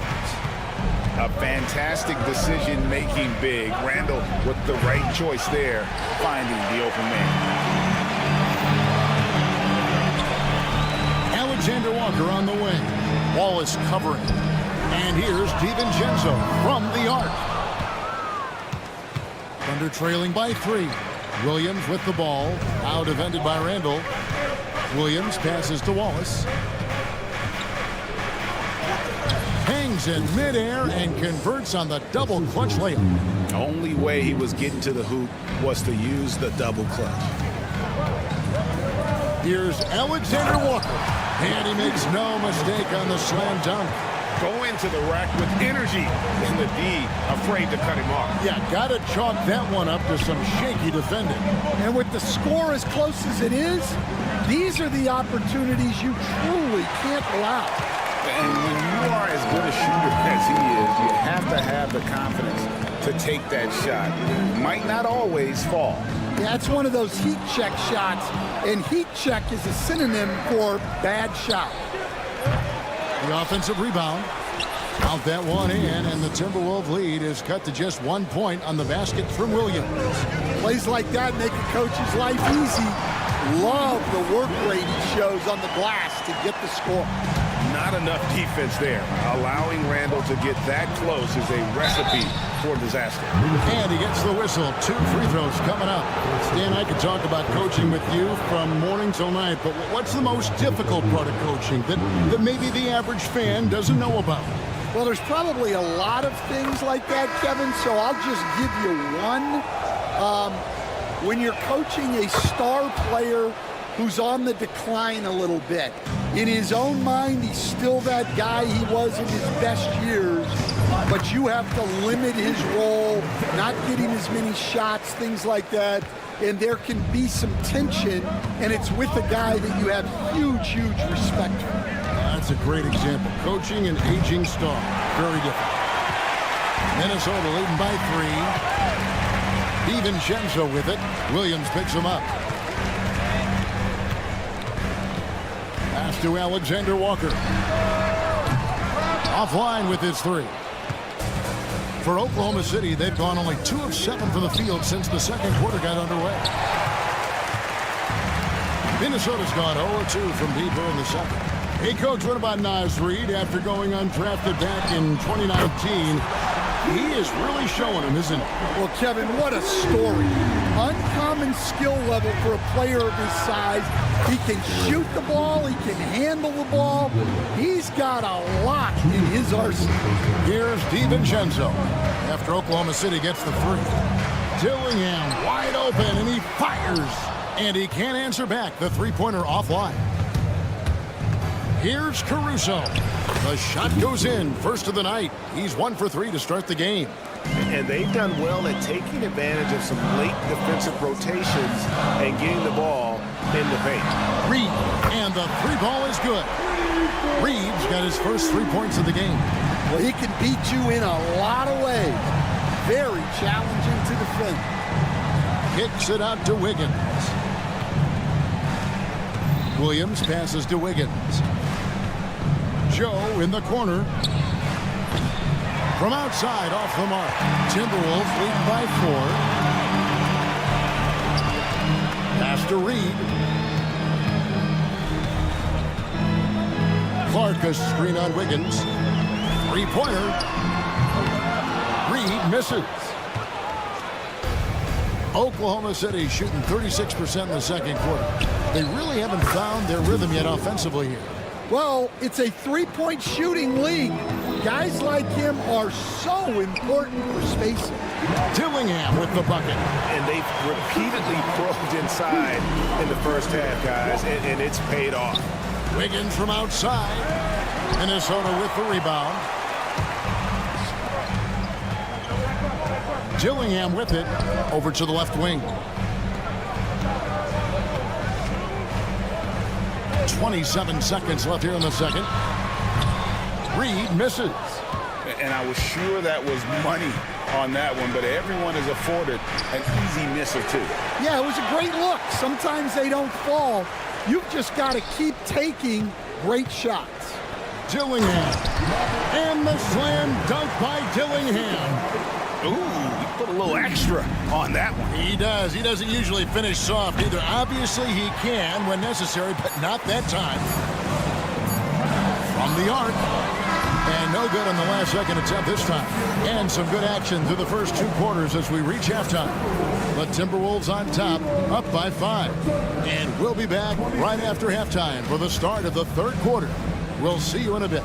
A fantastic decision-making big. Randall with the right choice there, finding the open man. Alexander-Walker on the wing. Wallace covering. And here's DiVincenzo from the arc. Thunder trailing by 3. Williams with the ball. Now defended by Randall. Williams passes to Wallace. Hangs in midair and converts on the double clutch layup. The only way he was getting to the hoop was to use the double clutch. Here's Alexander-Walker. And he makes no mistake on the slam dunk. Go into the rack with energy, and the D afraid to cut him off. Yeah, got to chalk that one up to some shaky defending. And with the score as close as it is, these are the opportunities you truly can't allow. And when you are as good a shooter as he is, you have to have the confidence to take that shot. Might not always fall. Yeah, it's one of those heat check shots, and heat check is a synonym for bad shot. The offensive rebound. Out that one in, and the Timberwolves lead is cut to just 1 point on the basket from Williams. Plays like that make a coach's life easy. Love the work rate he shows on the glass to get the score. Not enough defense there. Allowing Randall to get that close is a recipe for disaster. And he gets the whistle. 2 free throws coming up. Stan, I could talk about coaching with you from morning till night, but what's the most difficult part of coaching that maybe the average fan doesn't know about? Well, there's probably a lot of things like that, Kevin, so I'll just give you one. When you're coaching a star player who's on the decline a little bit, in his own mind, he's still that guy he was in his best years, but you have to limit his role, not getting as many shots, things like that, and there can be some tension, and it's with a guy that you have huge respect for. That's a great example. Coaching an aging star. Very different. Minnesota leading by 3. DiVincenzo with it. Williams picks him up. Pass to Alexander-Walker. Offline with his 3. For Oklahoma City, they've gone only 2 of 7 from the field since the second quarter got underway. Minnesota's gone 0 of 2 from deep here in the second. Hey, Coach, what about Naz Reid after going undrafted back in 2019? He is really showing him, isn't he? Well, Kevin, what a story. Uncommon skill level for a player of his size. He can shoot the ball. He can handle the ball. He's got a lot in his arsenal. Here's DiVincenzo after Oklahoma City gets the 3. Dillingham wide open, and he fires. And he can't answer back. The three-pointer offline. Here's Caruso. The shot goes in. First of the night. He's 1 for 3 to start the game. And they've done well at taking advantage of some late defensive rotations and getting the ball in the paint. Reed, and the 3 ball is good. Reed's got his first 3 points of the game. Well, he can beat you in a lot of ways. Very challenging to defend. Kicks it out to Wiggins. Williams passes to Wiggins. Joe in the corner. From outside, off the mark. Timberwolves lead by 4. Pass to Reed. Clark a screen on Wiggins. Three-pointer. Reed misses. Oklahoma City shooting 36% in the second quarter. They really haven't found their rhythm yet offensively here. Well, it's a three-point shooting league. Guys like him are so important for spacing. Dillingham with the bucket. And they've repeatedly probed inside in the first half, guys, and it's paid off. Wiggins from outside. Minnesota with the rebound. Dillingham with it. Over to the left wing. 27 seconds left here in the second. Reed misses. And I was sure that was money on that one, but everyone is afforded an easy miss or two. Yeah, it was a great look. Sometimes they don't fall. You've just got to keep taking great shots. Dillingham. And the slam dunk by Dillingham. Ooh, he put a little extra on that one. He does. He doesn't usually finish soft either. Obviously, he can when necessary, but not that time. From the arc. And no good on the last second attempt this time. And some good action through the first 2 quarters as we reach halftime. The Timberwolves on top, up by 5. And we'll be back right after halftime for the start of the third quarter. We'll see you in a bit.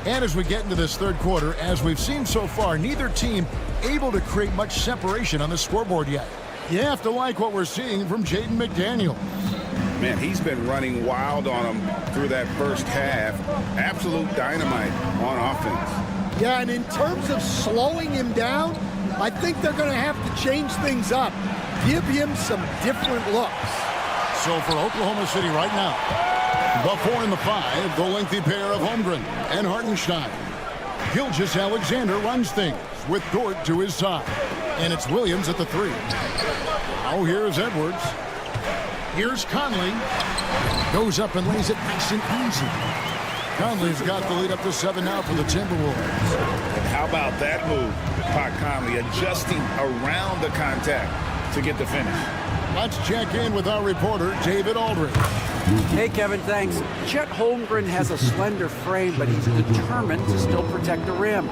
And as we get into this third quarter, as we've seen so far, neither team able to create much separation on the scoreboard yet. You have to like what we're seeing from Jaden McDaniel. Man, he's been running wild on them through that first half. Absolute dynamite on offense. Yeah, and in terms of slowing him down, I think they're going to have to change things up. Give him some different looks. So for Oklahoma City right now, the 4 and the 5, the lengthy pair of Holmgren and Hartenstein. Gilgeous-Alexander runs things with Dort to his side. And it's Williams at the 3. Now here's Edwards. Here's Conley. Goes up and lays it nice and easy. Conley's got the lead up to 7 now for the Timberwolves. And how about that move? Pat Conley adjusting around the contact to get the finish. Let's check in with our reporter, David Aldridge. Hey, Kevin, thanks. Chet Holmgren has a slender frame, but he's determined to still protect the rim.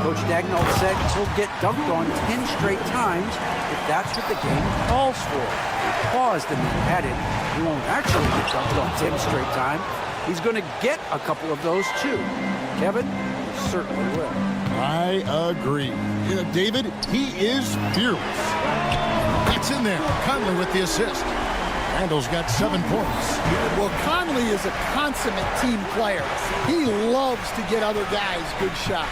Coach Dagnall said he'll get dunked on 10 straight times if that's what the game calls for. He paused and then added, he won't actually get dunked on 10 straight times. He's going to get a couple of those, too. Kevin certainly will. I agree. You know, David, he is fearless. It's in there. Conley with the assist. Randall's got 7 points. Well, Conley is a consummate team player. He loves to get other guys good shots.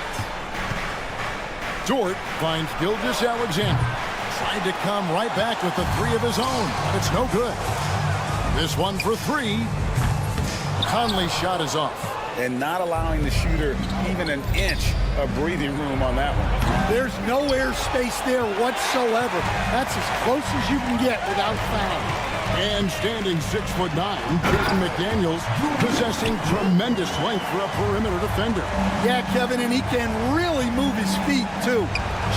Dort finds Gilgeous-Alexander. Tried to come right back with the 3 of his own, but it's no good. This one for 3. Conley's shot is off. And not allowing the shooter even an inch of breathing room on that one. There's no air space there whatsoever. That's as close as you can get without foul. And standing 6'9", Jaden McDaniels possessing tremendous length for a perimeter defender. Yeah, Kevin, and he can really move his feet, too.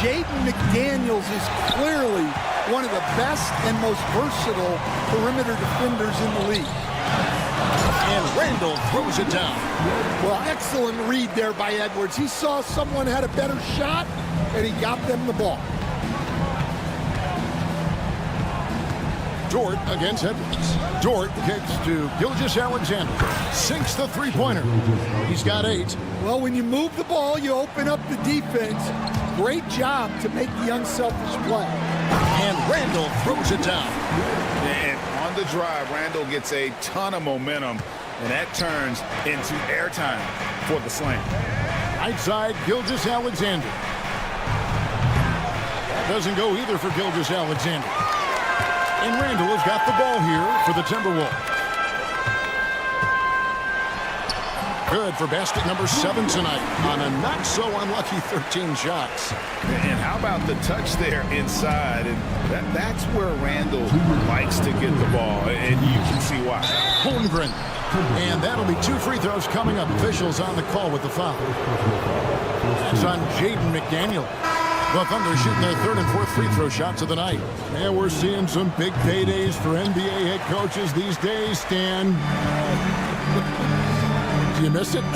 Jaden McDaniels is clearly one of the best and most versatile perimeter defenders in the league. And Randall throws it down. Well, excellent read there by Edwards. He saw someone had a better shot, and he got them the ball. Dort against Edwards. Dort kicks to Gilgeous-Alexander. Sinks the three-pointer. He's got 8. Well, when you move the ball, you open up the defense. Great job to make the unselfish play. And Randall throws it down. And On the drive, Randall gets a ton of momentum, and that turns into airtime for the slam. Right side, Gilgeous-Alexander. That doesn't go either for Gilgeous-Alexander. And Randall has got the ball here for the Timberwolves. Good for basket number 7 tonight on a not-so-unlucky 13 shots. And how about the touch there inside? And that's where Randall likes to get the ball, and you can see why. Holmgren. And that'll be 2 free throws coming up. Officials on the call with the foul. That's on Jaden McDaniel. The Thunder shooting their 3rd and 4th free throw shots of the night. And we're seeing some big paydays for NBA head coaches these days, Stan. Do you miss it? Do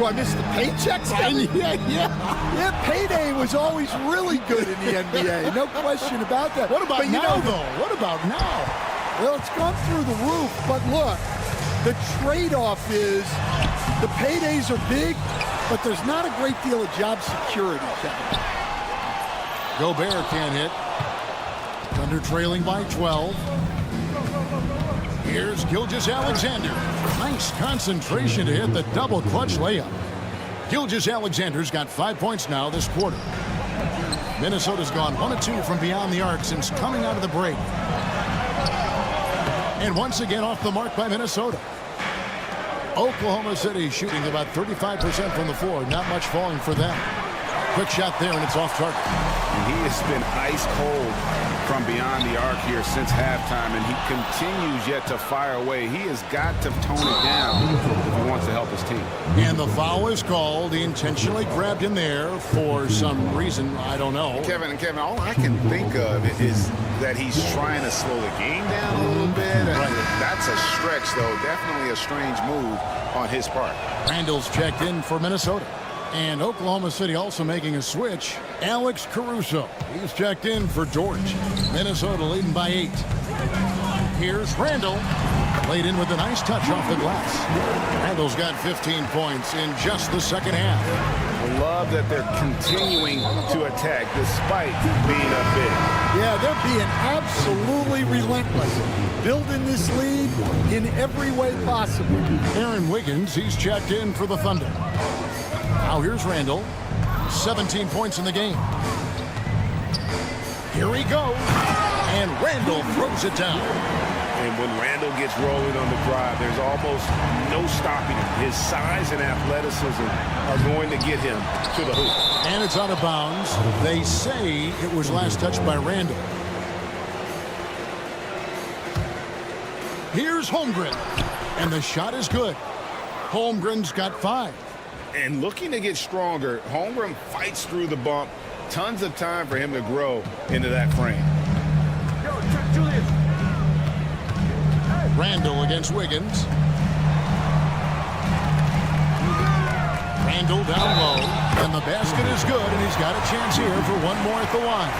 I miss the paychecks? Yeah, payday was always really good in the NBA. No question about that. What about now, though? What about now? Well, it's gone through the roof. But look, the trade-off is the paydays are big, but there's not a great deal of job security, Kevin. Gobert can't hit. Thunder trailing by 12. Here's Gilgeous-Alexander. Nice concentration to hit the double clutch layup. Gilgeous-Alexander's got 5 points now this quarter. Minnesota's gone 1 of 2 from beyond the arc since coming out of the break. And once again off the mark by Minnesota. Oklahoma City shooting about 35% from the floor. Not much falling for them. Quick shot there, and it's off target. And he has been ice cold from beyond the arc here since halftime, and he continues yet to fire away. He has got to tone it down if he wants to help his team. And the foul is called. He intentionally grabbed him there for some reason. I don't know. Kevin, all I can think of is that he's trying to slow the game down a little bit. That's a stretch, though. Definitely a strange move on his part. Randall's checked in for Minnesota. And Oklahoma City also making a switch. Alex Caruso. He's checked in for George. Minnesota leading by 8. Here's Randall. Laid in with a nice touch off the glass. Randall's got 15 points in just the second half. I love that they're continuing to attack despite being up big. Yeah, they're being absolutely relentless. Building this lead in every way possible. Aaron Wiggins, he's checked in for the Thunder. Now here's Randall. 17 points in the game. Here he goes. And Randall throws it down. And when Randall gets rolling on the drive, there's almost no stopping him. His size and athleticism are going to get him to the hoop. And it's out of bounds. They say it was last touched by Randall. Here's Holmgren. And the shot is good. Holmgren's got 5. And looking to get stronger, Holmgren fights through the bump. Tons of time for him to grow into that frame. Randall against Wiggins. Randall down low. And the basket is good, and he's got a chance here for one more at the line.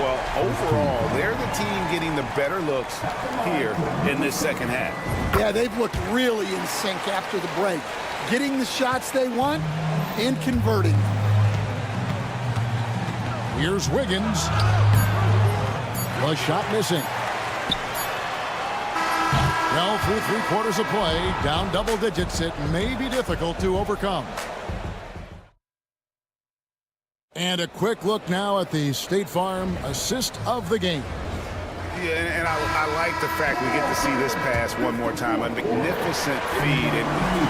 Well, overall, they're the team getting the better looks here in this second half. Yeah, they've looked really in sync after the break. Getting the shots they want and converting. Here's Wiggins. The shot missing. Well, through 3 quarters of play, down double digits, it may be difficult to overcome. And a quick look now at the State Farm assist of the game. Yeah, and I like the fact we get to see this pass one more time. A magnificent feed, and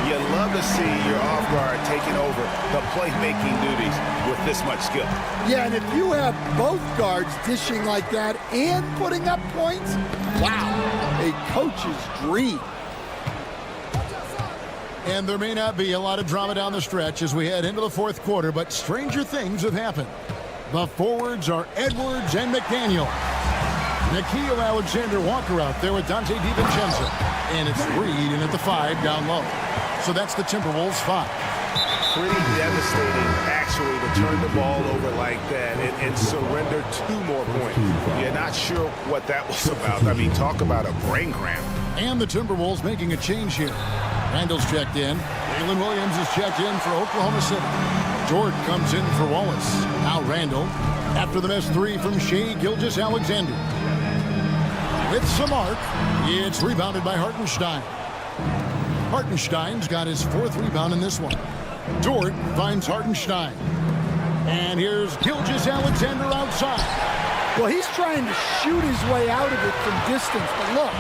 you love to see your off guard taking over the playmaking duties with this much skill. Yeah, and if you have both guards dishing like that and putting up points, wow, a coach's dream. And there may not be a lot of drama down the stretch as we head into the 4th quarter, but stranger things have happened. The forwards are Edwards and McDaniel. Nickeil Alexander-Walker out there with Dante DiVincenzo. And it's Reed in at the 5 down low. So that's the Timberwolves 5. Pretty devastating, actually, to turn the ball over like that and surrender 2 more points. You're not sure what that was about. I mean, talk about a brain cramp. And the Timberwolves making a change here. Randall's checked in. Jalen Williams is checked in for Oklahoma City. Jordan comes in for Wallace. Now Randall. After the missed 3 from Shai Gilgeous-Alexander. with some arc. It's rebounded by Hartenstein. Hartenstein's got his 4th rebound in this one. Dort finds Hartenstein. And here's Gilgeous-Alexander outside. Well, he's trying to shoot his way out of it from distance, but look,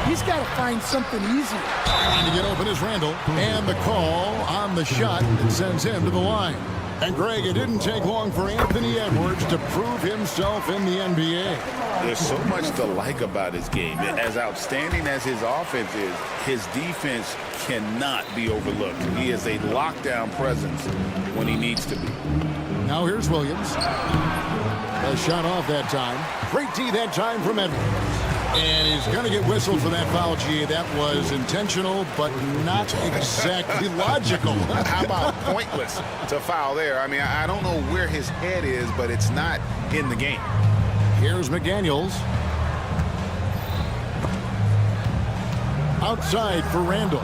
he's got to find something easier. Trying to get open is Randall, and the call on the shot that sends him to the line. And Greg, it didn't take long for Anthony Edwards to prove himself in the NBA. There's so much to like about his game. As outstanding as his offense is, his defense cannot be overlooked. He is a lockdown presence when he needs to be. Now here's Williams. A shot off that time. Great D that time from Edwards. And he's going to get whistled for that foul, G. That was intentional, but not exactly logical. How about pointless to foul there? I mean, I don't know where his head is, but it's not in the game. Here's McDaniels. Outside for Randall.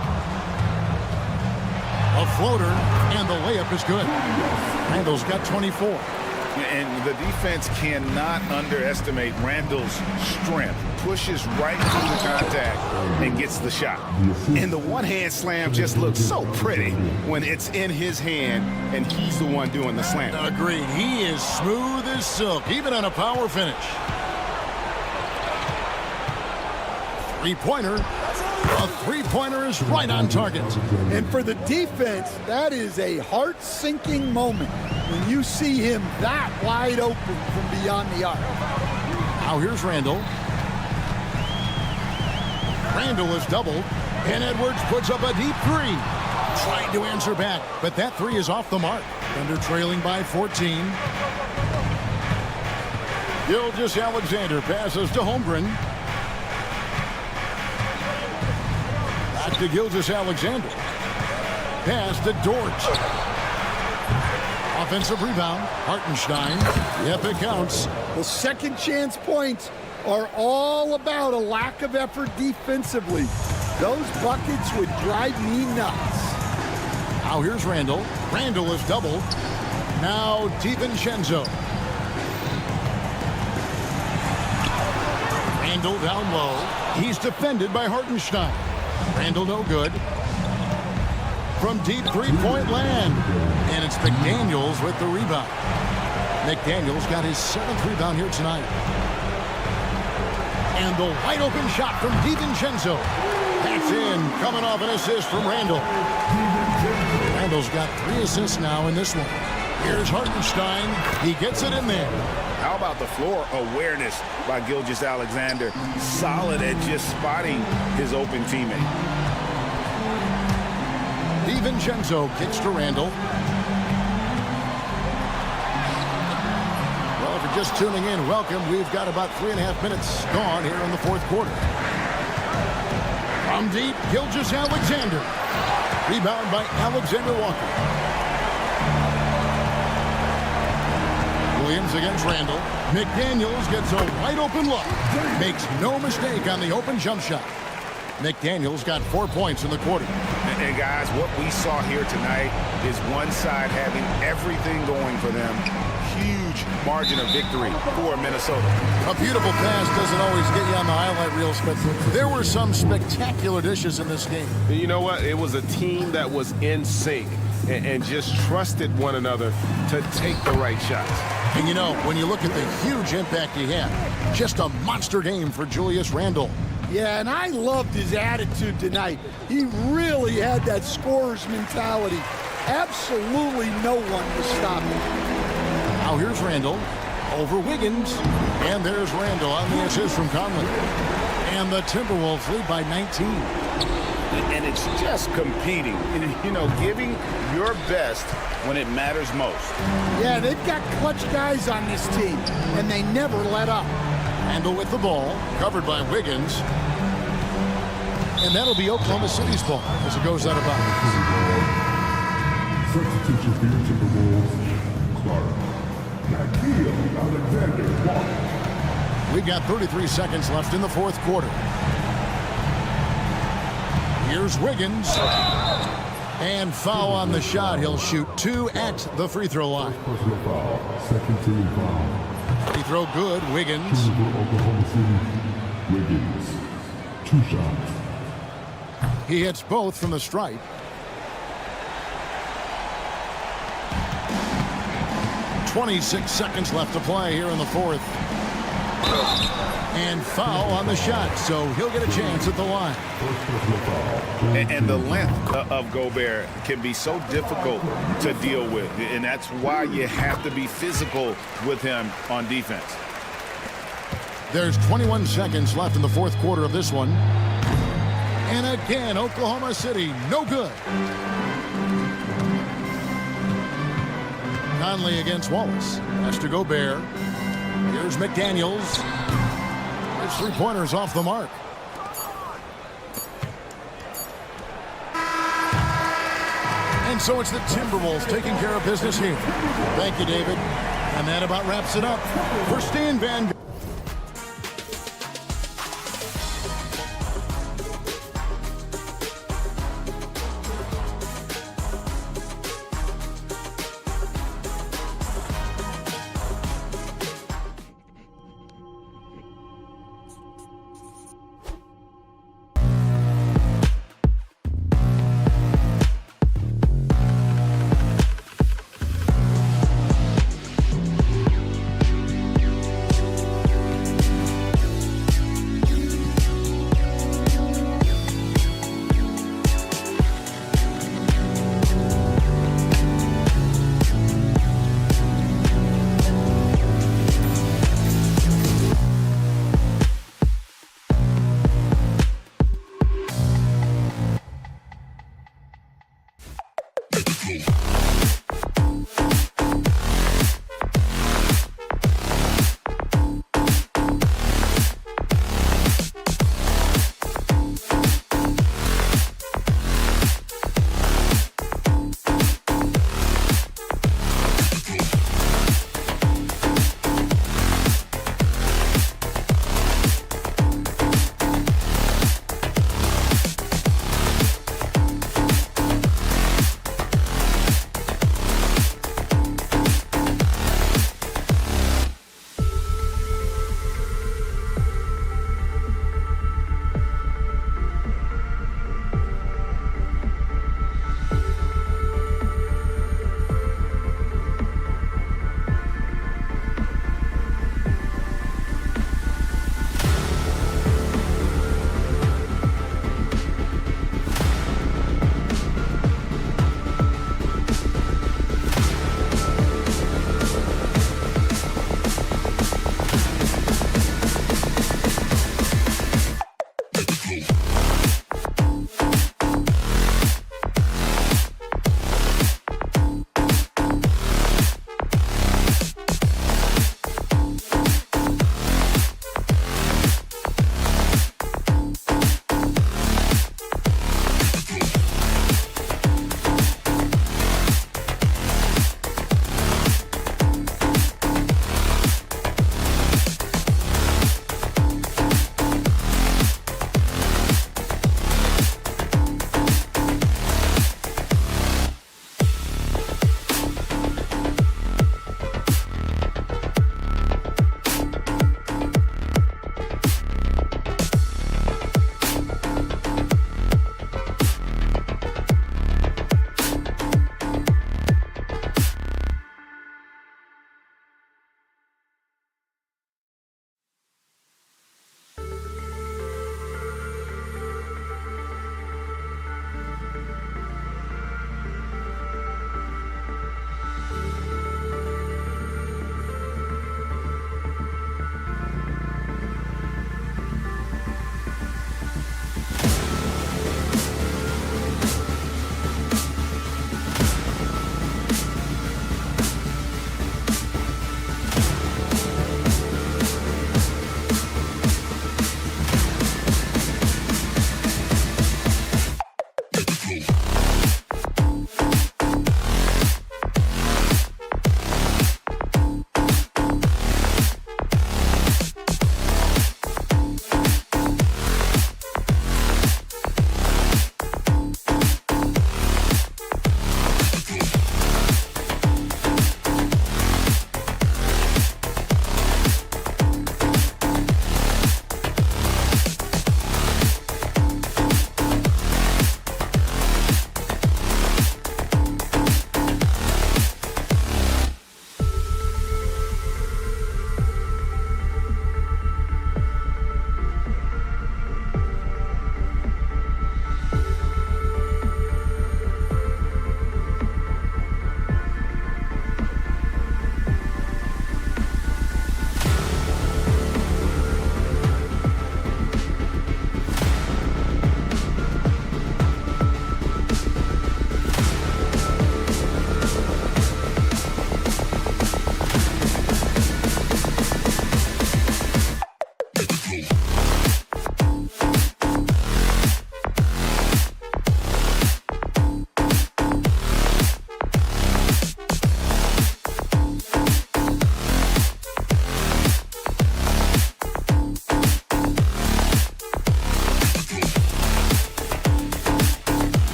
A floater, and the layup is good. Randall's got 24. And the defense cannot underestimate Randall's strength. Pushes right through the contact and gets the shot. And the one-hand slam just looks so pretty when it's in his hand and he's the one doing the slam. Agreed. He is smooth as silk, even on a power finish. Three-pointer. A three-pointer is right on target. And for the defense, that is a heart-sinking moment when you see him that wide open from beyond the arc. Now here's Randall. Randall is doubled, and Edwards puts up a deep 3. Trying to answer back, but that 3 is off the mark. Thunder trailing by 14. Gilgeous-Alexander passes to Holmgren. Back to Gilgeous-Alexander. Pass to Dort. Offensive rebound. Hartenstein. Yep, it counts. Well, second chance points are all about a lack of effort defensively. Those buckets would drive me nuts. Now here's Randall. Randall is doubled. Now DiVincenzo. Randall down low. He's defended by Hartenstein. Randall no good. From deep three-point land. And it's McDaniels with the rebound. McDaniels got his 7th rebound here tonight. And the wide open shot from DiVincenzo. That's in, coming off an assist from Randall. Randall's got 3 assists now in this one. Here's Hartenstein. He gets it in there. How about the floor awareness by Gilgeous-Alexander? Solid at just spotting his open teammate. DiVincenzo kicks to Randall. Well, if you're just tuning in, welcome. We've got about 3.5 minutes gone here in the 4th quarter. From deep, Gilgeous-Alexander. Rebound by Alexander Walker. Williams against Randall. McDaniels gets a wide open look. Makes no mistake on the open jump shot. McDaniels got 4 points in the quarter. And guys, what we saw here tonight is one side having everything going for them. Huge margin of victory for Minnesota. A beautiful pass doesn't always get you on the highlight reels, but there were some spectacular dishes in this game. You know what? It was a team that was in sync and just trusted one another to take the right shots. And you know, when you look at the huge impact he had, just a monster game for Julius Randle. Yeah, and I loved his attitude tonight. He really had that scorer's mentality. Absolutely no one was stopping. Now here's Randall over Wiggins. And there's Randall on the assist from Conley. And the Timberwolves lead by 19. And it's just competing, you know, giving your best when it matters most. Yeah, they've got clutch guys on this team, and they never let up. Randall with the ball, covered by Wiggins. And that'll be Oklahoma City's ball as it goes out of bounds. Substitution for your Timberwolves, Clark. Alexander Walker. We've got 33 seconds left in the 4th quarter. Here's Wiggins. And foul on the shot. He'll shoot 2 at the free throw line. Personal foul. Second team foul. Free throw good. Wiggins. Oklahoma City, Wiggins, 2 shots. He hits both from the stripe. .26 seconds left to play here in the fourth. And foul on the shot, so he'll get a chance at the line. And the length of Gobert can be so difficult to deal with, and that's why you have to be physical with him on defense. There's 21 seconds left in the fourth quarter of this one. And again, Oklahoma City, no good. Conley against Wallace. Has to Gobert. Here's McDaniels. His three-pointers off the mark. And so it's the Timberwolves taking care of business here. Thank you, David. And that about wraps it up for Stan Van Gundy.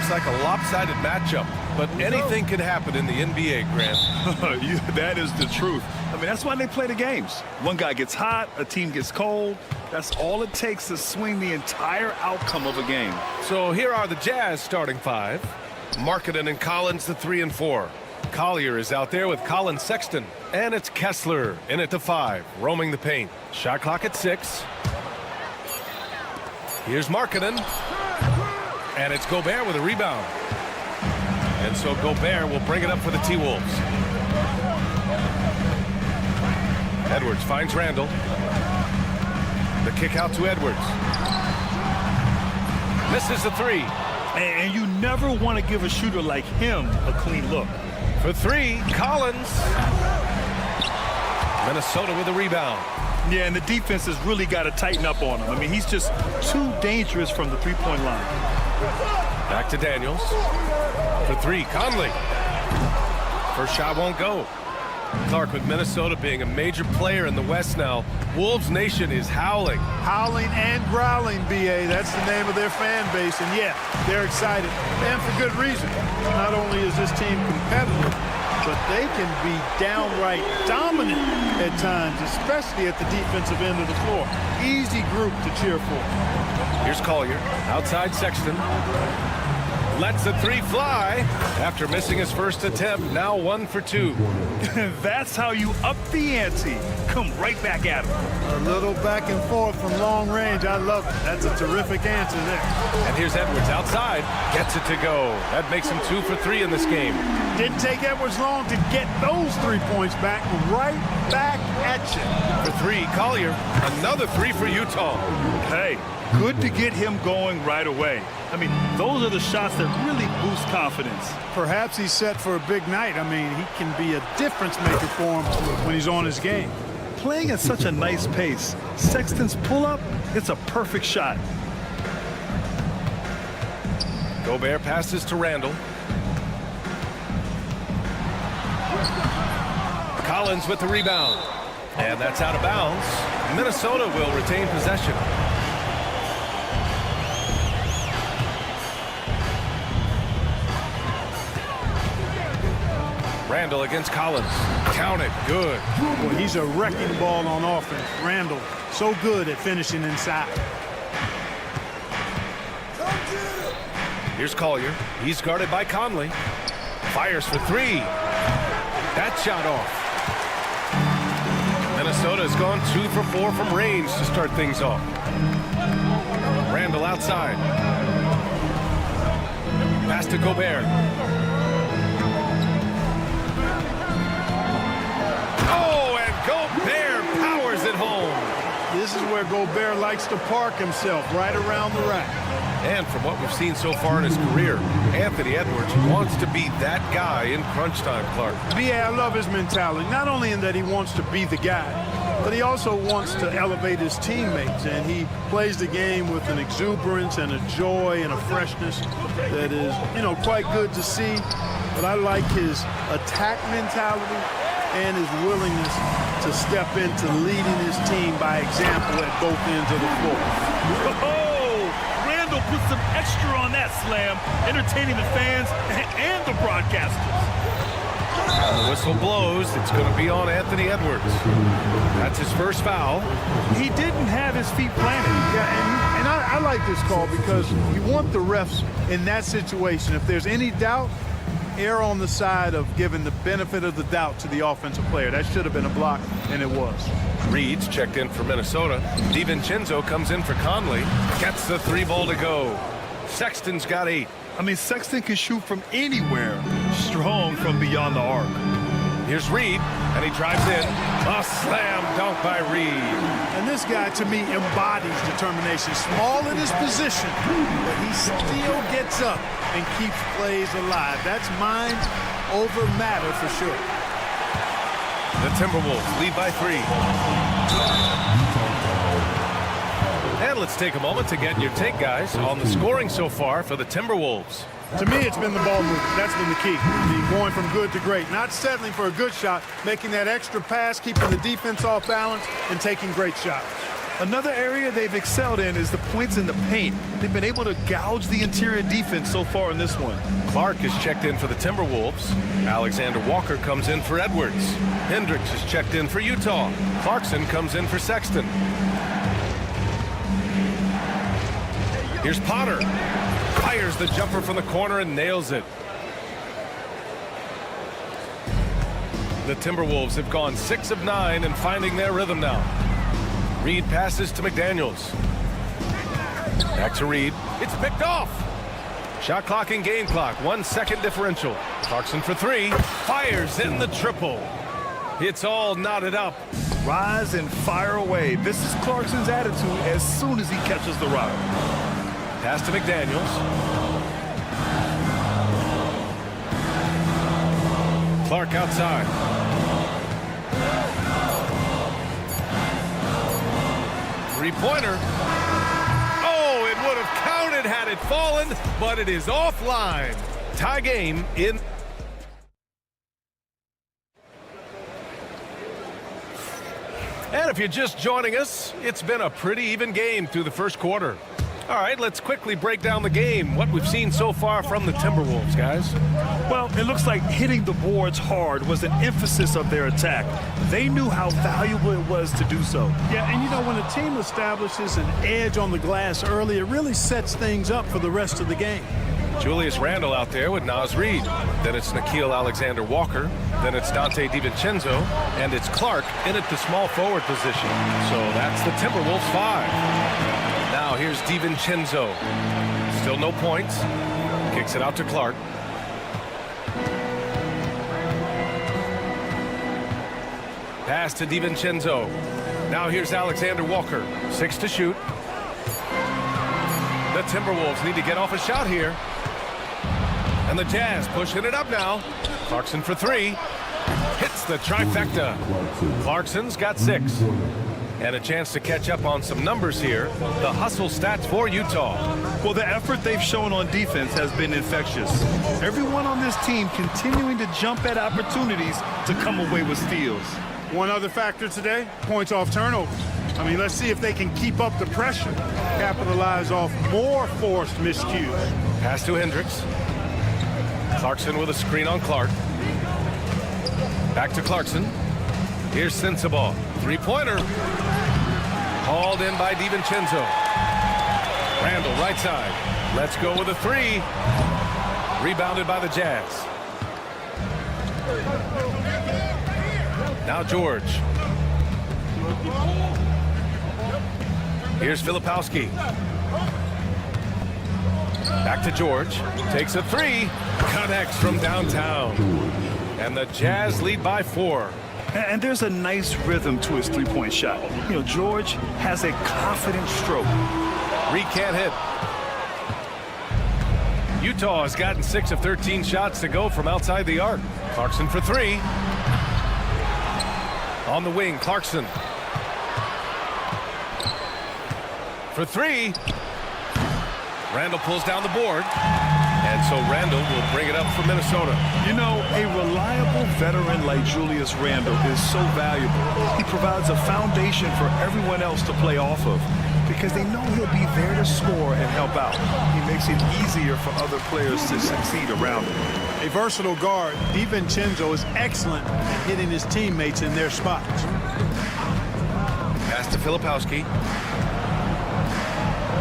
looks like a lopsided matchup, but anything can happen in the NBA, Grant. That is the truth. I mean, that's why they play the games. One guy gets hot, a team gets cold. That's all it takes to swing the entire outcome of a game. So here are the Jazz starting five. Markkanen and Collins, the 3 and 4. Collier is out there with Colin Sexton. And it's Kessler in at the 5, roaming the paint. Shot clock at 6. Here's Markkanen. And it's Gobert with a rebound. And so Gobert will bring it up for the T-Wolves. Edwards finds Randall. The kick out to Edwards. Misses the 3. And you never want to give a shooter like him a clean look. For 3, Collins. Minnesota with a rebound. Yeah, and the defense has really got to tighten up on him. I mean, he's just too dangerous from the three-point line. Back to Daniels. For 3, Conley. First shot won't go. Clark, with Minnesota being a major player in the West now, Wolves Nation is howling. Howling and growling, B.A. That's the name of their fan base. And, yeah, they're excited. And for good reason. Not only is this team competitive, but they can be downright dominant at times, especially at the defensive end of the floor. Easy group to cheer for. Here's Collier. Outside Sexton. Lets the 3 fly after missing his first attempt. Now 1 for 2. That's how you up the ante. Come right back at him. A little back and forth from long range. I love it. That's a terrific answer there. And here's Edwards outside. Gets it to go. That makes him 2 for 3 in this game. Didn't take Edwards long to get those 3 points back. Right back at you. For 3, Collier. Another 3 for Utah. Hey, good to get him going right away. I mean, those are the shots that really boost confidence. Perhaps he's set for a big night. I mean, he can be a difference maker for him when he's on his game. Playing at such a nice pace, Sexton's pull-up, it's a perfect shot. Gobert passes to Randall. Collins with the rebound. And that's out of bounds. Minnesota will retain possession. Randall against Collins. Count it. Good. Well, he's a wrecking ball on offense. Randall, so good at finishing inside. Here's Collier. He's guarded by Conley. Fires for 3. That shot off. Minnesota has gone 2 for 4 from range to start things off. Randall outside. Pass to Gobert. Oh, and Gobert powers it home. This is where Gobert likes to park himself, right around the rack. And from what we've seen so far in his career, Anthony Edwards wants to be that guy in crunch time, Clark. Yeah, I love his mentality. Not only in that he wants to be the guy, but he also wants to elevate his teammates. And he plays the game with an exuberance and a joy and a freshness that is, quite good to see. But I like his attack mentality and his willingness to step into leading his team by example at both ends of the floor. Put some extra on that slam, entertaining the fans and the broadcasters. And the whistle blows. It's going to be on Anthony Edwards. That's his first foul. He didn't have his feet planted. Yeah, and I like this call because you want the refs in that situation. If there's any doubt, err on the side of giving the benefit of the doubt to the offensive player. That should have been a block, and it was. Reed's checked in for Minnesota. DiVincenzo comes in for Conley. Gets the 3 ball to go. Sexton's got 8. I mean, Sexton can shoot from anywhere. Strong from beyond the arc. Here's Reed, and he drives in. A slam dunk by Reed. And this guy, to me, embodies determination. Small in his position, but he still gets up and keeps plays alive. That's mind over matter for sure. The Timberwolves lead by 3. And let's take a moment to get your take, guys, on the scoring so far for the Timberwolves. To me, it's been the ball movement. That's been the key. Going from good to great. Not settling for a good shot, making that extra pass, keeping the defense off balance, and taking great shots. Another area they've excelled in is the points in the paint. They've been able to gouge the interior defense so far in this one. Clark is checked in for the Timberwolves. Alexander Walker comes in for Edwards. Hendricks is checked in for Utah. Clarkson comes in for Sexton. Here's Potter. Fires the jumper from the corner and nails it. The Timberwolves have gone 6 of 9 and finding their rhythm now. Reed passes to McDaniels. Back to Reed. It's picked off. Shot clock and game clock. 1 second differential. Clarkson for 3. Fires in the triple. It's all knotted up. Rise and fire away. This is Clarkson's attitude as soon as he catches the rock. Pass to McDaniels. Clark outside. Three-pointer. Oh, it would have counted had it fallen, but it is offline. Tie game in. And if you're just joining us, it's been a pretty even game through the first quarter. All right, let's quickly break down the game, what we've seen so far from the Timberwolves, guys. Well, it looks like hitting the boards hard was an emphasis of their attack. They knew how valuable it was to do so. Yeah, and you know, when a team establishes an edge on the glass early, it really sets things up for the rest of the game. Julius Randle out there with Naz Reid. Then it's Nickeil Alexander-Walker. Then it's Dante DiVincenzo. And it's Clark in at the small forward position. So that's the Timberwolves 5. Now here's DiVincenzo. Still no points. Kicks it out to Clark. Pass to DiVincenzo. Now here's Alexander Walker. 6 to shoot. The Timberwolves need to get off a shot here. And the Jazz pushing it up now. Clarkson for 3. Hits the trifecta. Clarkson's got 6. And a chance to catch up on some numbers here. The hustle stats for Utah. Well, the effort they've shown on defense has been infectious. Everyone on this team continuing to jump at opportunities to come away with steals. One other factor today, points off turnovers. I mean, let's see if they can keep up the pressure, capitalize off more forced miscues. Pass to Hendricks. Clarkson with a screen on Clark. Back to Clarkson. Here's Sensabaugh. Three-pointer. Hauled in by DiVincenzo. Randle right side. Let's go with a 3. Rebounded by the Jazz. Now George. Here's Filipowski. Back to George. Takes a 3. Connects from downtown. And the Jazz lead by 4. And there's a nice rhythm to his three-point shot. You know, George has a confident stroke. Reed can't hit. Utah has gotten 6 of 13 shots to go from outside the arc. Clarkson for 3. On the wing, Clarkson. For 3. Randle pulls down the board. And so Randle will bring it up for Minnesota. You know, a reliable veteran like Julius Randle is so valuable. He provides a foundation for everyone else to play off of because they know he'll be there to score and help out. He makes it easier for other players to succeed around him. A versatile guard, DiVincenzo is excellent at hitting his teammates in their spots. Pass to Filipowski.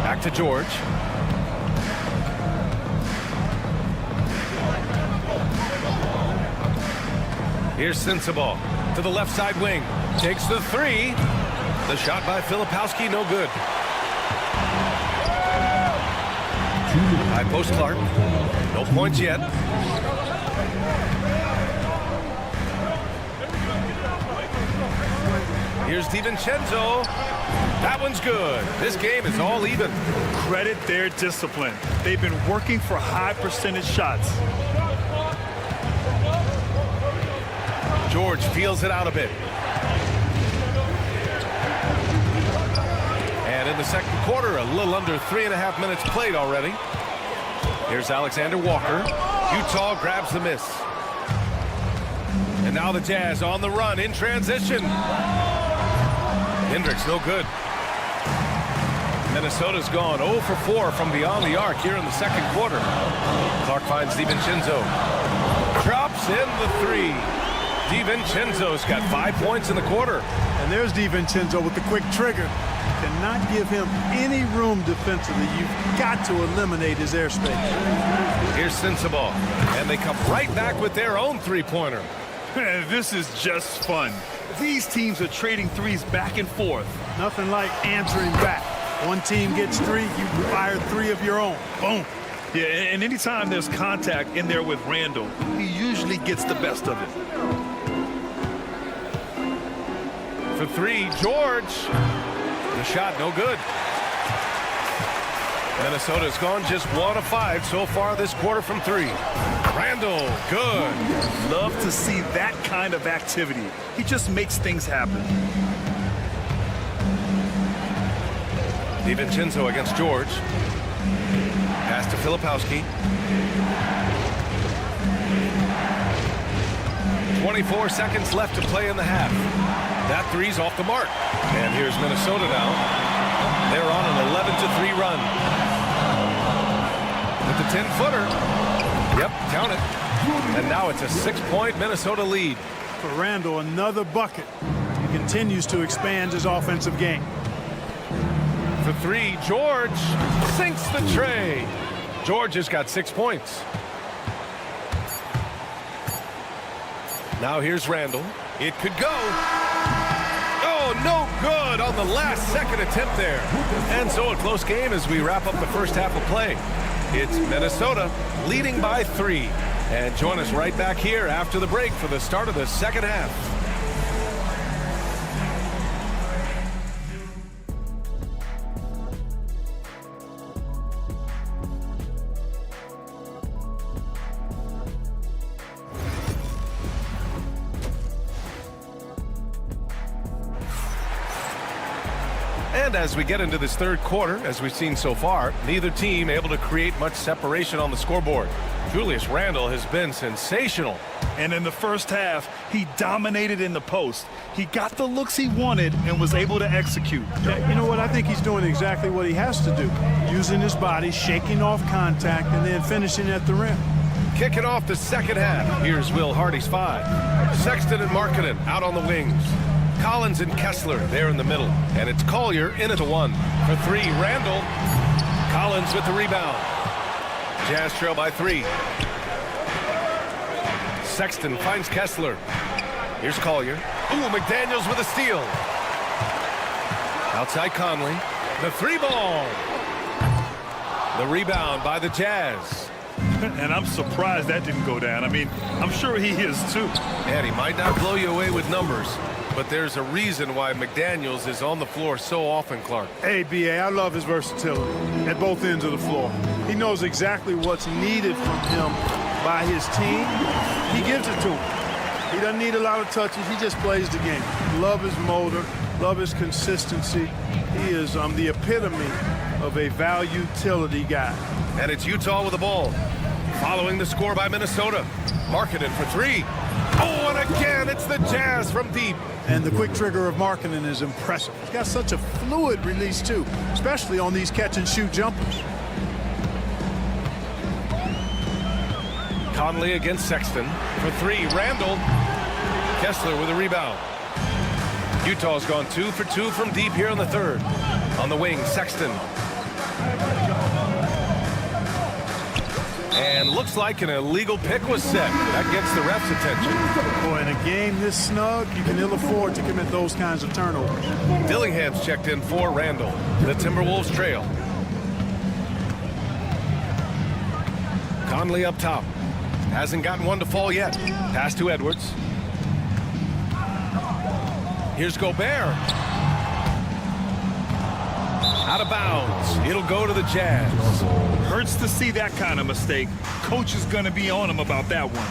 Back to George. Here's Sensabaugh to the left side wing. Takes the 3. The shot by Filipowski, no good. High post Clark. No points yet. Here's DiVincenzo. That one's good. This game is all even. Credit their discipline. They've been working for high percentage shots. George feels it out a bit. And in the second quarter, a little under 3.5 minutes played already. Here's Alexander Walker. Utah grabs the miss. And now the Jazz on the run in transition. Hendricks no good. Minnesota's gone 0 for 4 from beyond the arc here in the second quarter. Clark finds DiVincenzo. Drops in the 3. DiVincenzo's got 5 points in the quarter. And there's DiVincenzo with the quick trigger. Cannot give him any room defensively. You've got to eliminate his airspace. Here's Sensabaugh, and they come right back with their own three-pointer. This is just fun. These teams are trading threes back and forth. Nothing like answering back. One team gets 3, you fire 3 of your own. Boom. Yeah, and anytime there's contact in there with Randall, he usually gets the best of it. For 3, George. The shot no good. Minnesota's gone just 1 of 5 so far this quarter from 3. Randall, good. Love to see that kind of activity. He just makes things happen. DiVincenzo against George. Pass to Filipowski. 24 seconds left to play in the half. That 3's off the mark. And here's Minnesota now. They're on an 11-3 run. With the 10-footer. Yep, count it. And now it's a 6-point Minnesota lead. For Randall, another bucket. He continues to expand his offensive game. For 3, George sinks the tray. George has got 6 points. Now here's Randall. It could go. Oh, no good on the last second attempt there. And so a close game as we wrap up the first half of play. It's Minnesota leading by 3. And join us right back here after the break for the start of the second half. And as we get into this third quarter, as we've seen so far, neither team able to create much separation on the scoreboard. Julius Randle has been sensational. And in the first half, he dominated in the post. He got the looks he wanted and was able to execute. Yeah, you know what? I think he's doing exactly what he has to do. Using his body, shaking off contact, and then finishing at the rim. Kicking off the second half. Here's Will Hardy's 5. Sexton and Markkanen out on the wings. Collins and Kessler there in the middle. And it's Collier in at the 1. For 3, Randall. Collins with the rebound. Jazz trail by 3. Sexton finds Kessler. Here's Collier. Ooh, McDaniels with a steal. Outside Conley. The 3-ball. The rebound by the Jazz. And I'm surprised that didn't go down. I mean, I'm sure he is too. And he might not blow you away with numbers, but there's a reason why McDaniels is on the floor so often, Clark. Hey, B.A., I love his versatility at both ends of the floor. He knows exactly what's needed from him by his team. He gives it to him. He doesn't need a lot of touches. He just plays the game. Love his motor. Love his consistency. He is the epitome of a value-utility guy. And it's Utah with the ball. Following the score by Minnesota. Markkanen for 3. Oh, and again, it's the Jazz from deep. And the quick trigger of Markkanen is impressive. He's got such a fluid release, too, especially on these catch-and-shoot jumpers. Conley against Sexton. For 3, Randall. Kessler with a rebound. Utah's gone 2 for 2 from deep here in the third. On the wing, Sexton. And looks like an illegal pick was set. That gets the ref's attention. Boy, in a game this snug, you can ill afford to commit those kinds of turnovers. Dillingham's checked in for Randall. The Timberwolves trail. Conley up top. Hasn't gotten one to fall yet. Pass to Edwards. Here's Gobert. Out of bounds. It'll go to the Jazz. Hurts to see that kind of mistake. Coach is going to be on him about that one.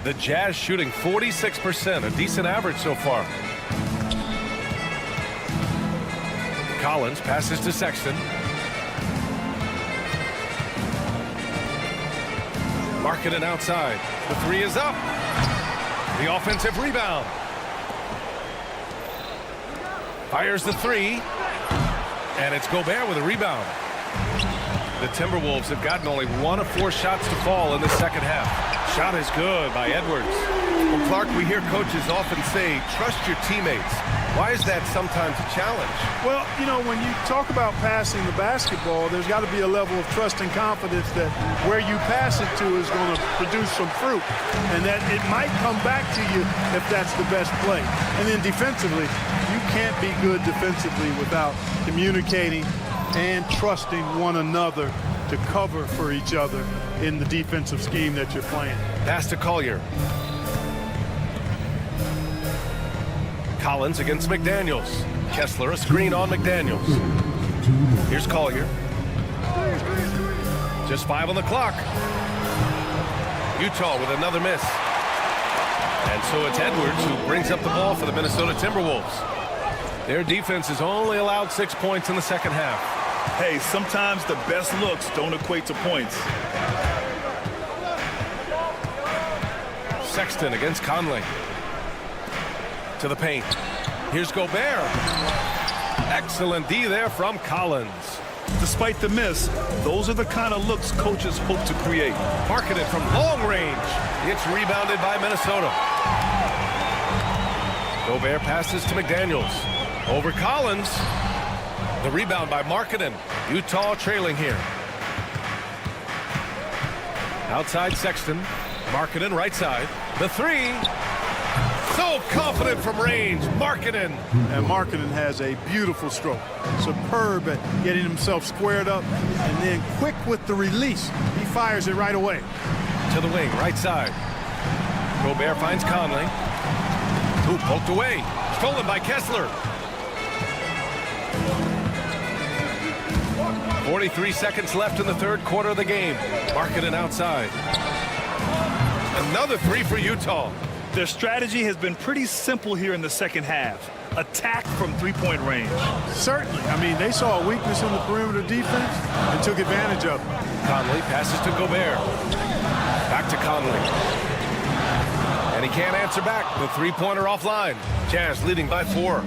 The Jazz shooting 46%, a decent average so far. Collins passes to Sexton. Markkanen outside. The 3 is up. The offensive rebound. Fires the three. And it's Gobert with a rebound. The Timberwolves have gotten only 1 of 4 shots to fall in the second half. Shot is good by Edwards. Well, Clark, we hear coaches often say, trust your teammates. Why is that sometimes a challenge? Well, you know, when you talk about passing the basketball, there's got to be a level of trust and confidence that where you pass it to is going to produce some fruit, and that it might come back to you if that's the best play. And then defensively, you can't be good defensively without communicating and trusting one another to cover for each other in the defensive scheme that you're playing. Pass to Collier. Collins against McDaniels. Kessler a screen on McDaniels. Here's Collier. Just 5 on the clock. Utah with another miss. And so it's Edwards who brings up the ball for the Minnesota Timberwolves. Their defense has only allowed 6 points in the second half. Hey, sometimes the best looks don't equate to points. Sexton against Conley. To the paint. Here's Gobert. Excellent D there from Collins. Despite the miss, those are the kind of looks coaches hope to create. Marketed from long range. It's rebounded by Minnesota. Gobert passes to McDaniels. Over Collins. The rebound by Marketed. Utah trailing here. Outside Sexton. Marketed right side. The three. So confident from range. Marketed. And Marketed has a beautiful stroke. Superb at getting himself squared up and then quick with the release. He fires it right away. To the wing, right side. Gobert finds Conley. Who poked away. Stolen by Kessler. 43 seconds left in the third quarter of the game. Marketed outside. Another three for Utah. Their strategy has been pretty simple here in the second half. Attack from three-point range. Certainly. I mean, they saw a weakness in the perimeter defense and took advantage of it. Conley passes to Gobert. Back to Conley. And he can't answer back. The three-pointer offline. Jazz leading by 4.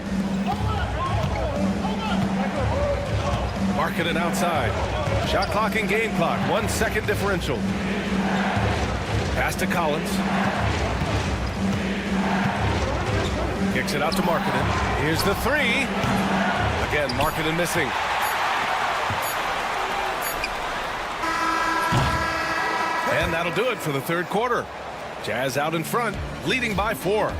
Marketed outside. Shot clock and game clock. 1 second differential. Pass to Collins. Kicks it out to Marketed. Here's the three. Again, Marketed missing. And that'll do it for the third quarter. Jazz out in front, leading by 4.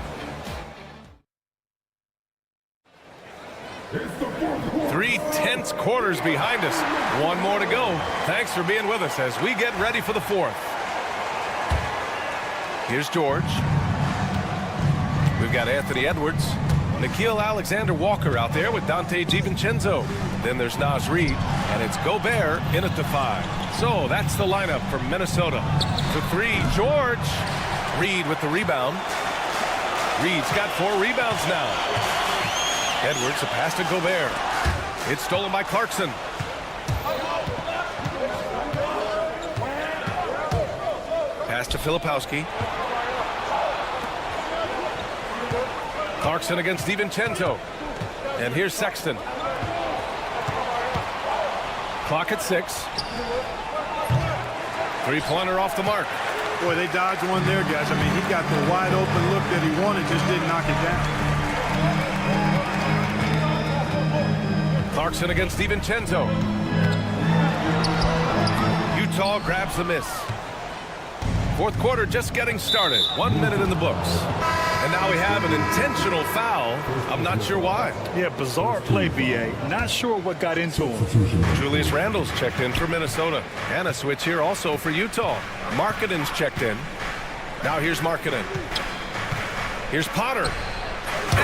Three tense quarters behind us. 1 more to go. Thanks for being with us as we get ready for the 4th. Here's George. We've got Anthony Edwards. Nickeil Alexander-Walker out there with Dante DiVincenzo. Then there's Naz Reid, and it's Gobert in at the 5. So that's the lineup for Minnesota. To 3, George. Reid with the rebound. Reid's got 4 rebounds now. Edwards, a pass to Gobert. It's stolen by Clarkson. Pass to Filipowski. Clarkson against DiVincenzo. And here's Sexton. Clock at 6. Three-pointer off the mark. Boy, they dodged one there, guys. I mean, he got the wide open look that he wanted, just didn't knock it down. Clarkson against DiVincenzo. Utah grabs the miss. Fourth quarter just getting started. 1 minute in the books. And now we have an intentional foul. I'm not sure why. Yeah, bizarre play, BA. Not sure what got into him. Julius Randle's checked in for Minnesota. And a switch here also for Utah. Markeden's checked in. Now here's Marketed. Here's Potter.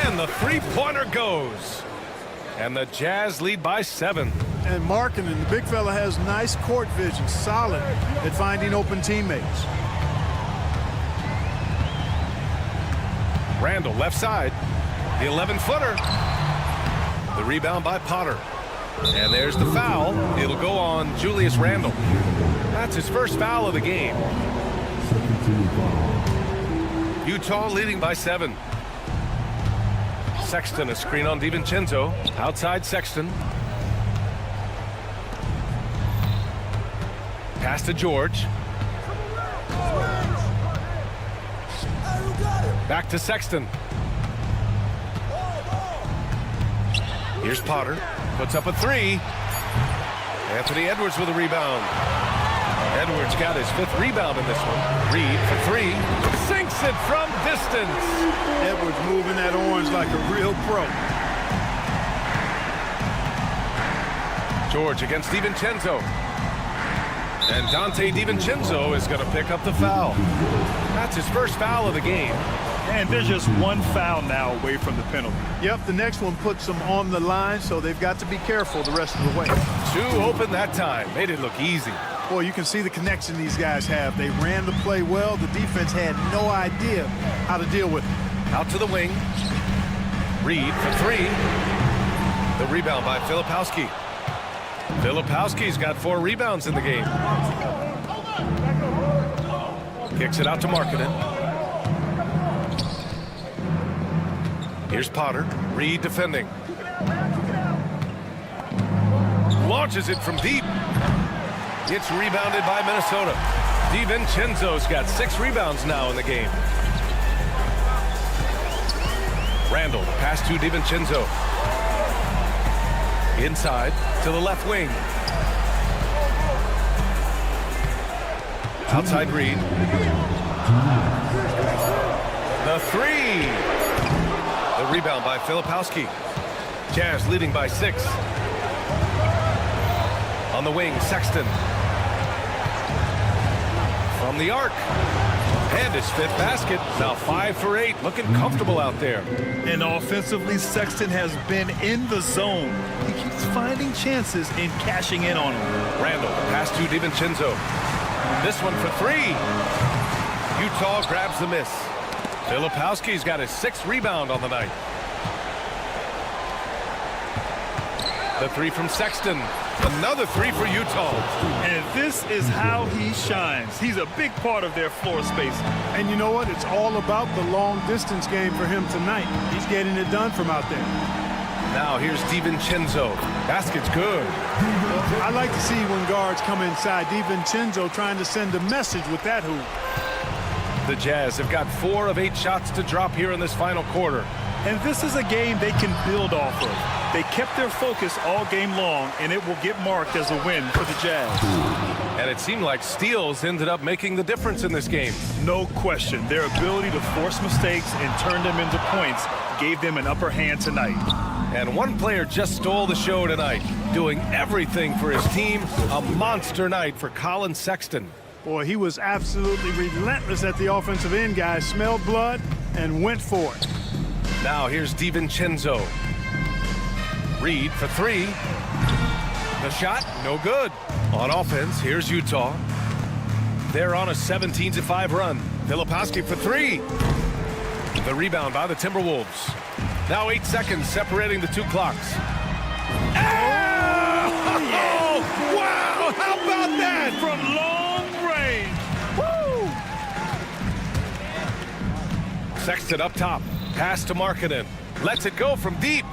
And the three-pointer goes. And the Jazz lead by 7. And Marketed, the big fella, has nice court vision, solid at finding open teammates. Randle left side. The 11-footer. The rebound by Potter. And there's the foul. It'll go on Julius Randle. That's his first foul of the game. Utah leading by 7. Sexton. A screen on DiVincenzo. Outside Sexton. Pass to George. Back to Sexton. Here's Potter. Puts up a three. Anthony Edwards with a rebound. Edwards got his 5th rebound in this one. Reed for 3. Sinks it from distance. Edwards moving that orange like a real pro. George against DiVincenzo. And Dante DiVincenzo is going to pick up the foul. That's his first foul of the game. And there's just one foul now away from the penalty. Yep, the next one puts them on the line, so they've got to be careful the rest of the way. 2 open that time. Made it look easy. Boy, you can see the connection these guys have. They ran the play well. The defense had no idea how to deal with it. Out to the wing. Reed for 3. The rebound by Filipowski. Filipowski's got 4 rebounds in the game. Kicks it out to Markkanen. Here's Potter. Reed defending. Launches it from deep. It's rebounded by Minnesota. DiVincenzo's got 6 rebounds now in the game. Randall, pass to DiVincenzo. Inside to the left wing. Outside Reed. The 3. The rebound by Filipowski. Jazz leading by 6. On the wing, Sexton. From the arc. And his 5th basket. Now 5 for 8. Looking comfortable out there. And offensively, Sexton has been in the zone. He keeps finding chances and cashing in on them. Randall, pass to DiVincenzo. This one for 3. Utah grabs the miss. Filipowski's got his 6th rebound on the night. The 3 from Sexton. Another 3 for Utah. And this is how he shines. He's a big part of their floor space. And you know what? It's all about the long distance game for him tonight. He's getting it done from out there. Now here's DiVincenzo. Basket's good. I like to see when guards come inside. DiVincenzo trying to send a message with that hoop. The Jazz have got 4 of 8 shots to drop here in this final quarter. And this is a game they can build off of. They kept their focus all game long, and it will get marked as a win for the Jazz. And it seemed like steals ended up making the difference in this game. No question. Their ability to force mistakes and turn them into points gave them an upper hand tonight. And one player just stole the show tonight, doing everything for his team. A monster night for Colin Sexton. Boy, he was absolutely relentless at the offensive end, guys. Smelled blood and went for it. Now here's DiVincenzo. Reed for 3. The shot, no good. On offense, here's Utah. They're on a 17-5 run. Filipowski for 3. The rebound by the Timberwolves. Now 8 seconds separating the 2 clocks. Oh, wow! How about that? From long range. Woo! Sexton up top. Pass to Markkanen. Lets it go from deep.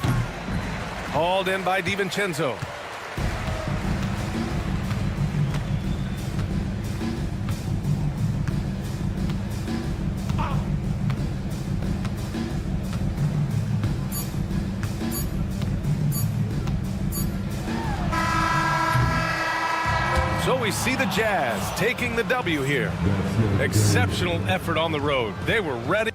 Hauled in by DiVincenzo. So we see the Jazz taking the W here. Exceptional effort on the road. They were ready.